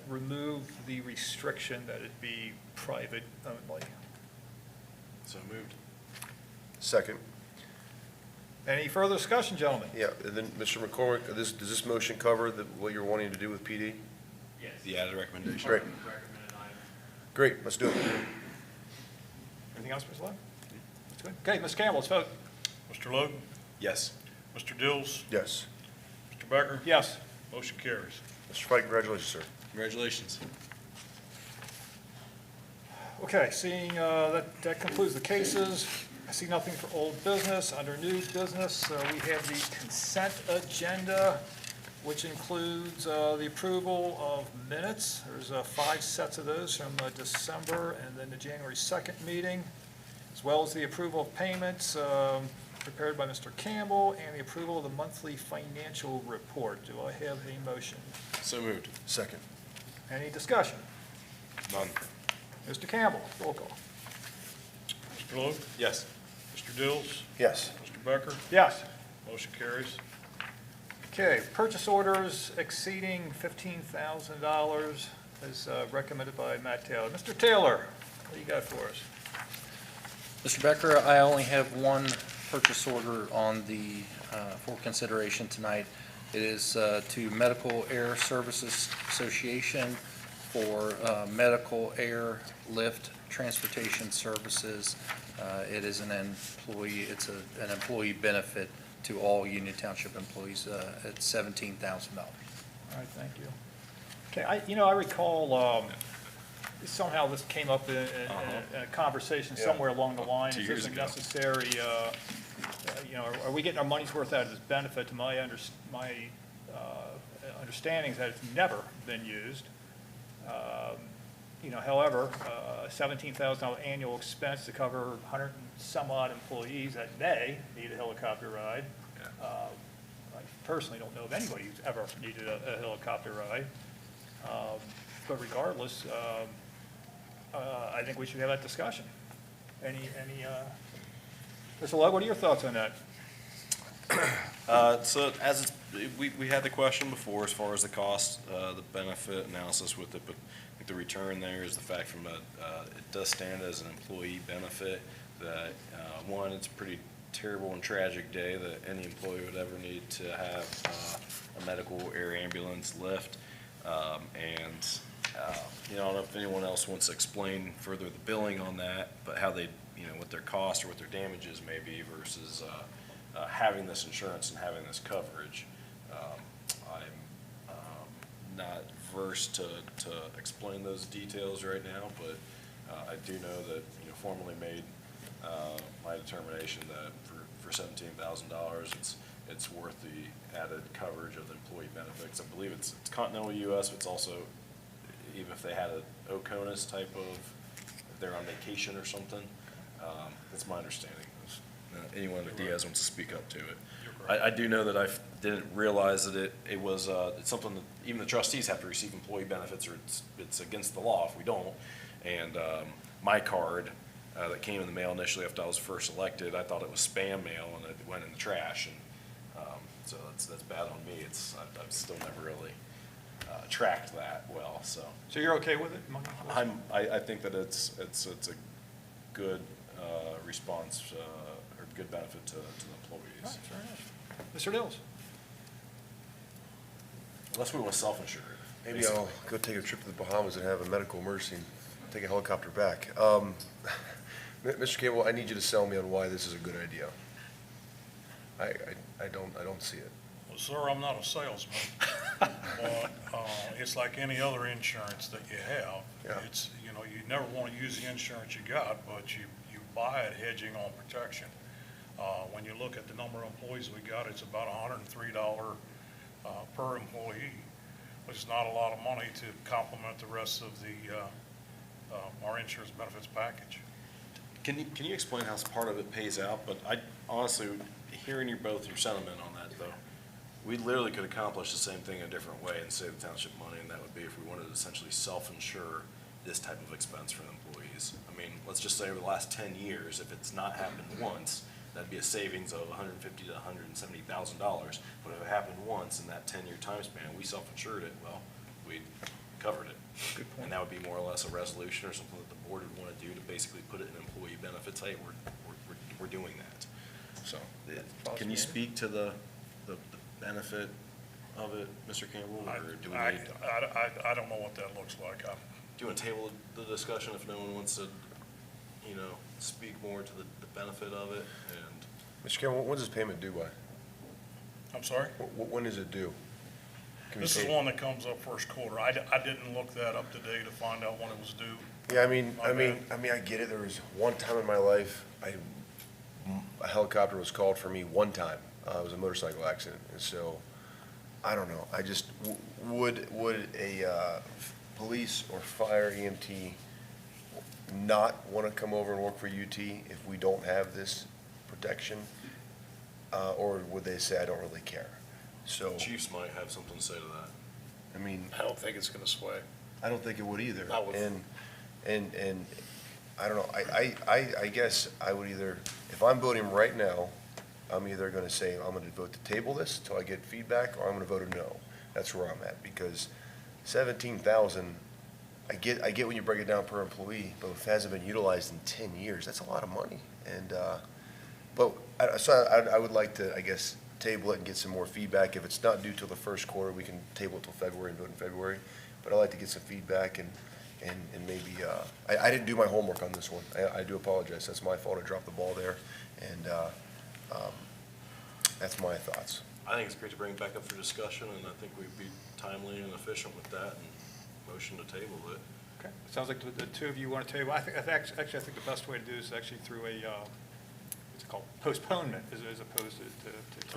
remove the restriction that it be private only. So moved. Second. Any further discussion, gentlemen? Yeah, and then, Mr. McCormick, does this motion cover what you're wanting to do with PD? Yes. The added recommendation. Great. Recommended item. Great, let's do it. Anything else, Mr. Lowe? That's good. Okay, Ms. Campbell, let's vote. Mr. Logan, Yes. Mr. Dills, Yes. Mr. Becker, Yes. motion carries. Mr. Fike, congratulations, sir. Congratulations. Okay, seeing that concludes the cases. I see nothing for old business. Under new business, we have the consent agenda, which includes the approval of minutes. There's 5 sets of those from December and then the January 2nd meeting, as well as the approval of payments prepared by Mr. Campbell and the approval of the monthly financial report. Do I have a motion? So moved. Second. Any discussion? None. Mr. Campbell, roll call. Mr. Logan, Yes. Mr. Dills, Yes. Mr. Becker, Yes. motion carries. Okay, purchase orders exceeding $15,000 as recommended by Matt Taylor. Mr. Taylor, what do you got for us? Mr. Becker, I only have one purchase order on the, for consideration tonight. It is to Medical Air Services Association for medical air lift transportation services. It is an employee, it's an employee benefit to all Union Township employees at $17,000. All right, thank you. Okay, I recall somehow this came up in a conversation somewhere along the line. 2 Is years this ago. necessary, are we getting our money's worth out of this benefit? To my understanding is that it's never been used. However, $17,000 annual expense to cover 100 and some odd employees that may need a helicopter ride. I personally don't know of anybody who's ever needed a helicopter ride. But regardless, I think we should have that discussion. Mr. Lowe, what are your thoughts on that? So we had the question before as far as the cost, the benefit analysis with it, but I think the return there is the fact from it does stand as an employee benefit that, one, it's a pretty terrible and tragic day that any employee would ever need to have a medical air ambulance lift. I don't know if anyone else wants to explain further the billing on that, but how they, what their cost or what their damages may be versus having this insurance and having this coverage. I'm not versed to explain those details right now, but I do know that, formally made my determination that for $17,000, it's worth the added coverage of the employee benefits. I believe it's continental U.S., but it's also, even if they had an OCONUS type of, if they're on vacation or something, that's my understanding. Anyone at Diaz wants to speak up to it. I do know that I didn't realize that it was, it's something that even the trustees have to receive employee benefits, or it's against the law if we don't. And my card that came in the mail initially after I was first elected, I thought it was spam mail, and it went in the trash. And so that's bad on me. I've still never really tracked that well. So you're okay with it? I think that it's a good response or good benefit to the employees. All right, fair enough. Mr. Dills? Unless we want to self-insure it. Maybe I'll go take a trip to the Bahamas and have a medical emergency and take a helicopter back. Mr. Cable, I need you to sell me on why this is a good idea. I don't see it. Well, sir, I'm not a salesman, but it's like any other insurance that you have. Yeah. It's, you know, you never want to use the insurance you got, but you buy it hedging on protection. When you look at the number of employees we got, it's about $103 per employee, which is not a lot of money to complement the rest of our insurance benefits package. Can you explain how part of it pays out? But I honestly, hearing your sentiment on that though, we literally could accomplish the same thing a different way and save the township money, and that would be if we wanted to essentially self-insure this type of expense for the employees. I mean, let's just say over the last 10 years, if it's not happened once, that'd be a savings of $150,000 to $170,000. But if it happened once in that 10-year time span, we self-insured it, well, we covered it. Good point. And that would be more or less a resolution or something that the board would want to do to basically put it in employee benefits. Hey, we're doing that. So, can you speak to the benefit of it, Mr. Campbell, or do we need? I don't know what that looks like. Do you want to table the discussion if no one wants to, speak more to the benefit of it? And Mr. Campbell, when's this payment due by? I'm sorry? When is it due? Can we This is pay- one that comes up first quarter. I didn't look that up today to find out when it was due. Yeah, I mean, My bad. I get it. There was one time in my life, a helicopter was called for me one time. It was a motorcycle accident, and so, I don't know. I just, would a police or fire EMT not want to come over and work for UT if we don't have this protection? Or would they say, I don't really care? So, Chiefs might have something to say to that. I mean, I don't think it's going to sway. I don't think it would either. I would. And I don't know, I guess I would either, if I'm voting right now, I'm either gonna say I'm gonna vote to table this until I get feedback, or I'm gonna vote a no. That's where I'm at, because 17,000, I get when you break it down per employee, but if it hasn't been utilized in 10 years, that's a lot of money. And, I would like to, I guess, table it and get some more feedback. If it's not due till the first quarter, we can table it till February and vote in February. But I'd like to get some feedback and maybe, I didn't do my homework on this one. I do apologize. That's my fault. I dropped the ball there. And that's my thoughts. I think it's great to bring it back up for discussion, and I think we'd be timely and efficient with that, and motion to table it. Okay, it sounds like the two of you want to table. I think the best way to do this is actually through a, what's it called, postponement as opposed to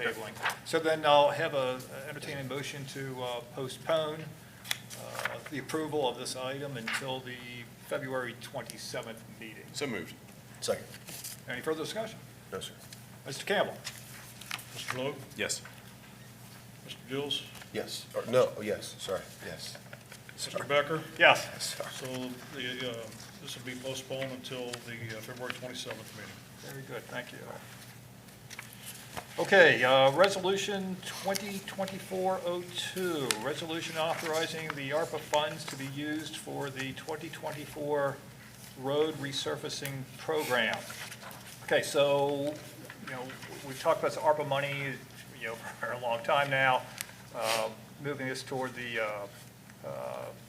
tabling. So then I'll have entertain a motion to postpone the approval of this item until the February 27th meeting. So moved. Second. Any further discussion? No, sir. Mr. Campbell? Mr. Logue? Yes. Mr. Dills? Yes, or no, yes, sorry, yes. Mr. Becker? Yes. Sorry. So this will be postponed until the February 27th meeting. Very good, thank you. Okay, Resolution 2024-02, resolution authorizing the ARPA funds to be used for the 2024 road resurfacing program. Okay, so, we've talked about the ARPA money, for a long time now, moving us toward the,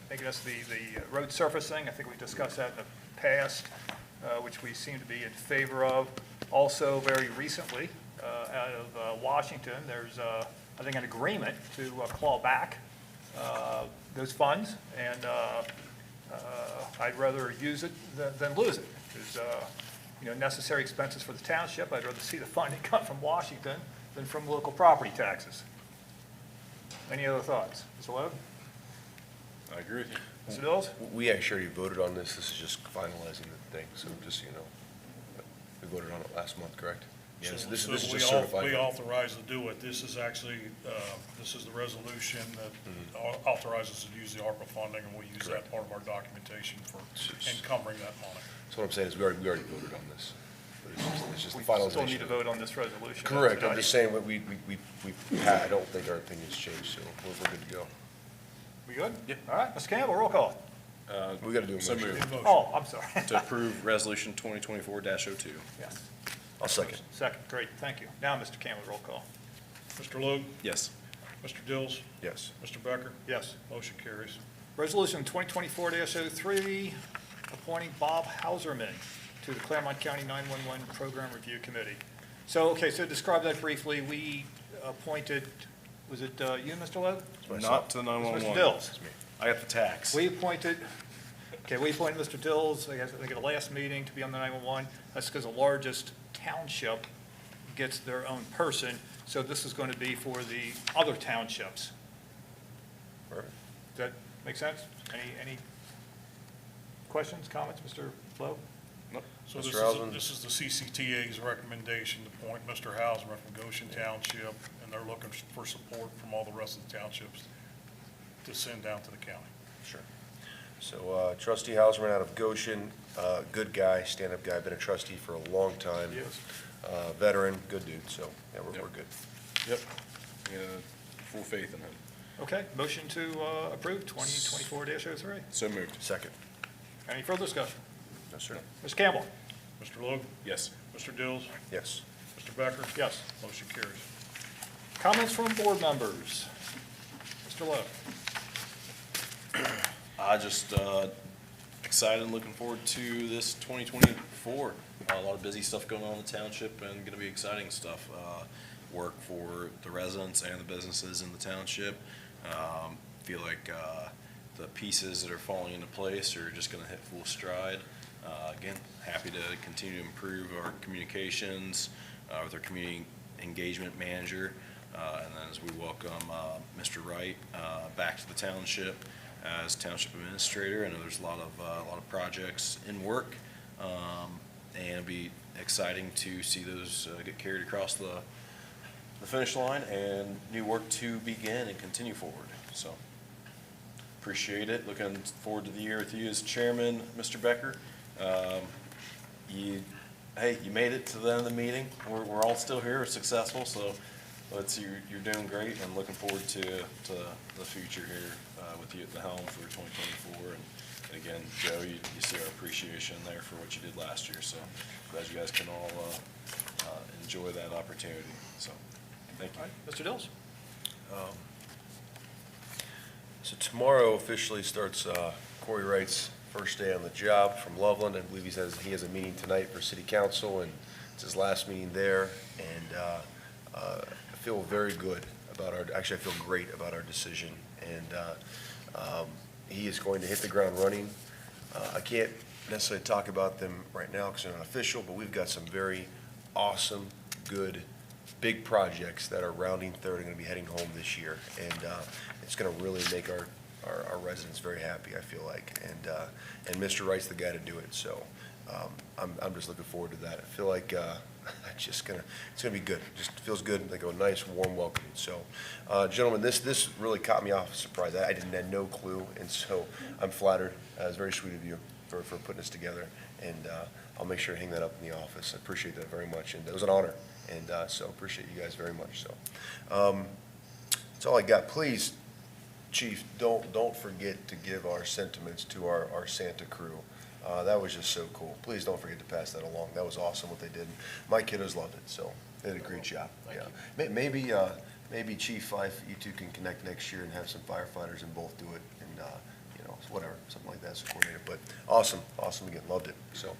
making us the road surfacing. I think we discussed that in the past, which we seem to be in favor of. Also, very recently, out of Washington, there's, I think, an agreement to claw back those funds, and I'd rather use it than lose it. Because, necessary expenses for the township, I'd rather see the funding come from Washington than from local property taxes. Any other thoughts? Mr. Logue? I agree with you. Mr. Dills? We actually already voted on this. This is just finalizing the thing, so just so you know. We voted on it last month, correct? Yes, this is just certified. We authorized to do it. This is actually, this is the resolution that authorizes us to use the ARPA funding, and we use that part of our documentation for encumbering that money. So what I'm saying is we already voted on this. But it's just the We finalization. still need to vote on this resolution. Correct. I'm just saying, I don't think our opinion's changed, so we're good to go. We good? Yeah. All right, Mr. Campbell, roll call. We gotta do a So motion. moved. Oh, I'm sorry. To approve Resolution 2024-02. Yes. I'll second. Second, great, thank you. Now, Mr. Campbell, roll call. Mr. Logue, Yes. Mr. Dills, Yes. Mr. Becker, Yes. motion carries. Resolution 2024-03, appointing Bob Hauserman to the Clermont County 911 Program Review Committee. So, okay, so describe that briefly. We appointed, was it you, Mr. Lowe? Not to It was 911. Mr. Dills. I got the tax. We appointed Mr. Dills, I guess, at the last meeting to be on the 911. That's because the largest township gets their own person, so this is going to be for the other townships. Perfect. Does that make sense? Any questions, comments, Mr. Lowe? So Mr. this Hausman? this is the CCTA's recommendation to appoint Mr. Hausman from Goshen Township, and they're looking for support from all the rest of the townships to send down to the county. Sure. So trustee Hauserman out of Goshen, good guy, stand-up guy, been a trustee for a long time. Yes. Veteran, good dude, so, yeah, we're good. Yep. Full faith in him. Okay, motion to approve 2024-03. So moved. Second. Any further discussion? No, sir. Mr. Campbell? Mr. Logue, Yes. Mr. Dills, Yes. Mr. Becker, Yes. motion carries. Comments from board members? Mr. Lowe? I just excited and looking forward to this 2024. A lot of busy stuff going on in the township and going to be exciting stuff. Work for the residents and the businesses in the township. Feel like the pieces that are falling into place are just going to hit full stride. Again, happy to continue to improve our communications with our community engagement manager. And then as we welcome Mr. Wright back to the township as township administrator. I know there's a lot of projects in work, and it'll be exciting to see those get carried across the finish line and new work to begin and continue forward. So appreciate it. Looking forward to the year with you as chairman, Mr. Becker. You made it to the end of the meeting. We're all still here, we're successful, so you're doing great, and looking forward to the future here with you at the helm for 2024. And again, Joe, you see our appreciation there for what you did last year, so glad you guys can all enjoy that opportunity. So, thank you. All right, Mr. Dills? So tomorrow officially starts Corey Wright's first day on the job from Loveland. I believe he has a meeting tonight for city council, and it's his last meeting there. And I feel very good about I feel great about our decision. And he is going to hit the ground running. I can't necessarily talk about them right now because they're not official, but we've got some very awesome, good, big projects that are rounding third and going to be heading home this year. And it's going to really make our residents very happy, I feel like. And Mr. Wright's the guy to do it. So I'm just looking forward to that. I feel like it's going to be good. Just feels good, like a nice, warm welcome. So, gentlemen, this really caught me off surprise. I had no clue, and so I'm flattered. It's very sweet of you for putting this together, and I'll make sure to hang that up in the office. I appreciate that very much, and it was an honor, and so appreciate you guys very much. So, that's all I got. Please, Chief, don't forget to give our sentiments to our Santa crew. That was just so cool. Please don't forget to pass that along. That was awesome what they did. My kiddos loved it, so they did a great job. Yeah. Maybe Chief Fife, you two can connect next year and have some firefighters and both do it, and whatever, something like that, so coordinated. But awesome again, loved it. So,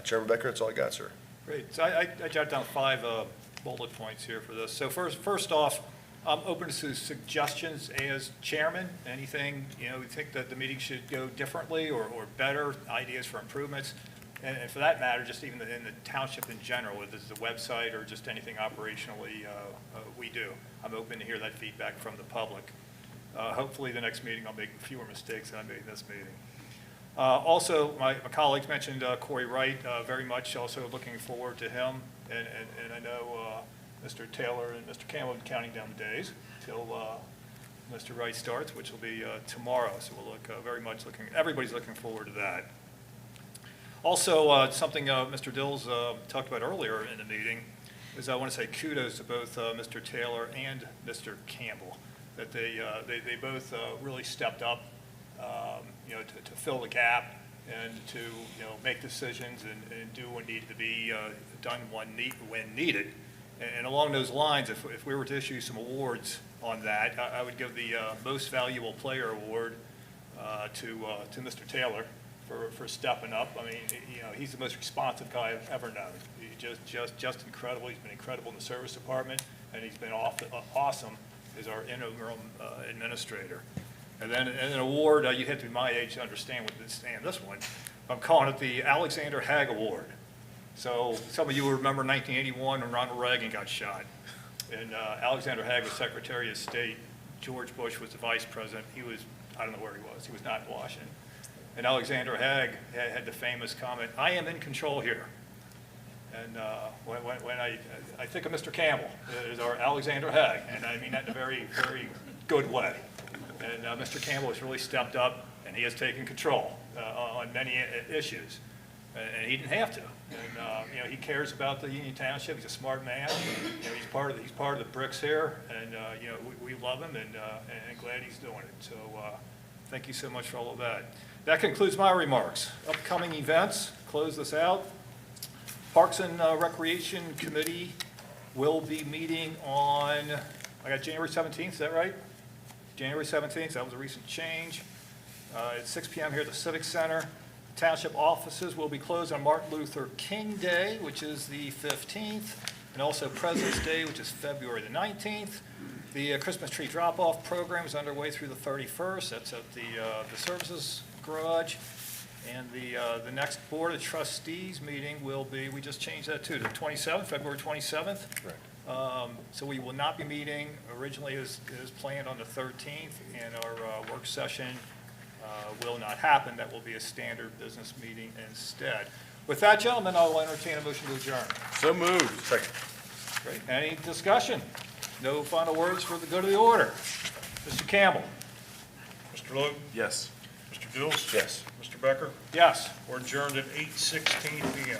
Chairman Becker, that's all I got, sir. Great. So I jotted down 5 bullet points here for this. So first off, I'm open to suggestions as chairman. Anything, you think that the meeting should go differently or better, ideas for improvements. And for that matter, just even in the township in general, whether it's the website or just anything operationally we do. I'm open to hear that feedback from the public. Hopefully the next meeting I'll make fewer mistakes than I made this meeting. Also, my colleagues mentioned Corey Wright, very much also looking forward to him. And I know Mr. Taylor and Mr. Campbell have been counting down the days till Mr. Wright starts, which will be tomorrow. So we'll everybody's looking forward to that. Also, something Mr. Dills talked about earlier in the meeting is I want to say kudos to both Mr. Taylor and Mr. Campbell, that they both really stepped up, to fill the gap and to, make decisions and do what needed to be done when needed. And along those lines, if we were to issue some awards on that, I would give the Most Valuable Player Award to Mr. Taylor for stepping up. I mean, you know, he's the most responsive guy I've ever known. He's just incredible. He's been incredible in the service department, and he's been awesome as our interim administrator. And then an award, you have to be my age to understand this one. I'm calling it the Alexander Haig Award. So some of you will remember 1981 when Ronald Reagan got shot. And Alexander Haig was Secretary of State. George Bush was the Vice President. He was, I don't know where he was. He was not in Washington. And Alexander Haig had the famous comment, "I am in control here." And when I think of Mr. Campbell as our Alexander Haig, and I mean that in a very, very good way. And Mr. Campbell has really stepped up, and he has taken control on many issues. And he didn't have to. And you know, he cares about the Union Township. He's a smart man. You know, he's part of the bricks here, and you know, we love him, and glad he's doing it. So thank you so much for all of that. That concludes my remarks. Upcoming events, close this out. Parks and Recreation Committee will be meeting on, I got January 17th, is that right? January 17th, that was a recent change. At 6 p.m. here at the Civic Center. Township offices will be closed on Martin Luther King Day, which is the 15th, and also President's Day, which is February the 19th. The Christmas tree drop-off program is underway through the 31st. That's at the Services Garage. And the next Board of Trustees meeting will be, we just changed that to the 27th, February 27th. Correct. So we will not be meeting originally as planned on the 13th, and our work session will not happen. That will be a standard business meeting instead. With that, gentlemen, I will entertain a motion to adjourn. So moved. Second. Great. Any discussion? No final words for the good of the order. Mr. Campbell? Mr. Logue? Yes. Mr. Dills? Yes. Mr. Becker? Yes. We're adjourned at 8:16 PM.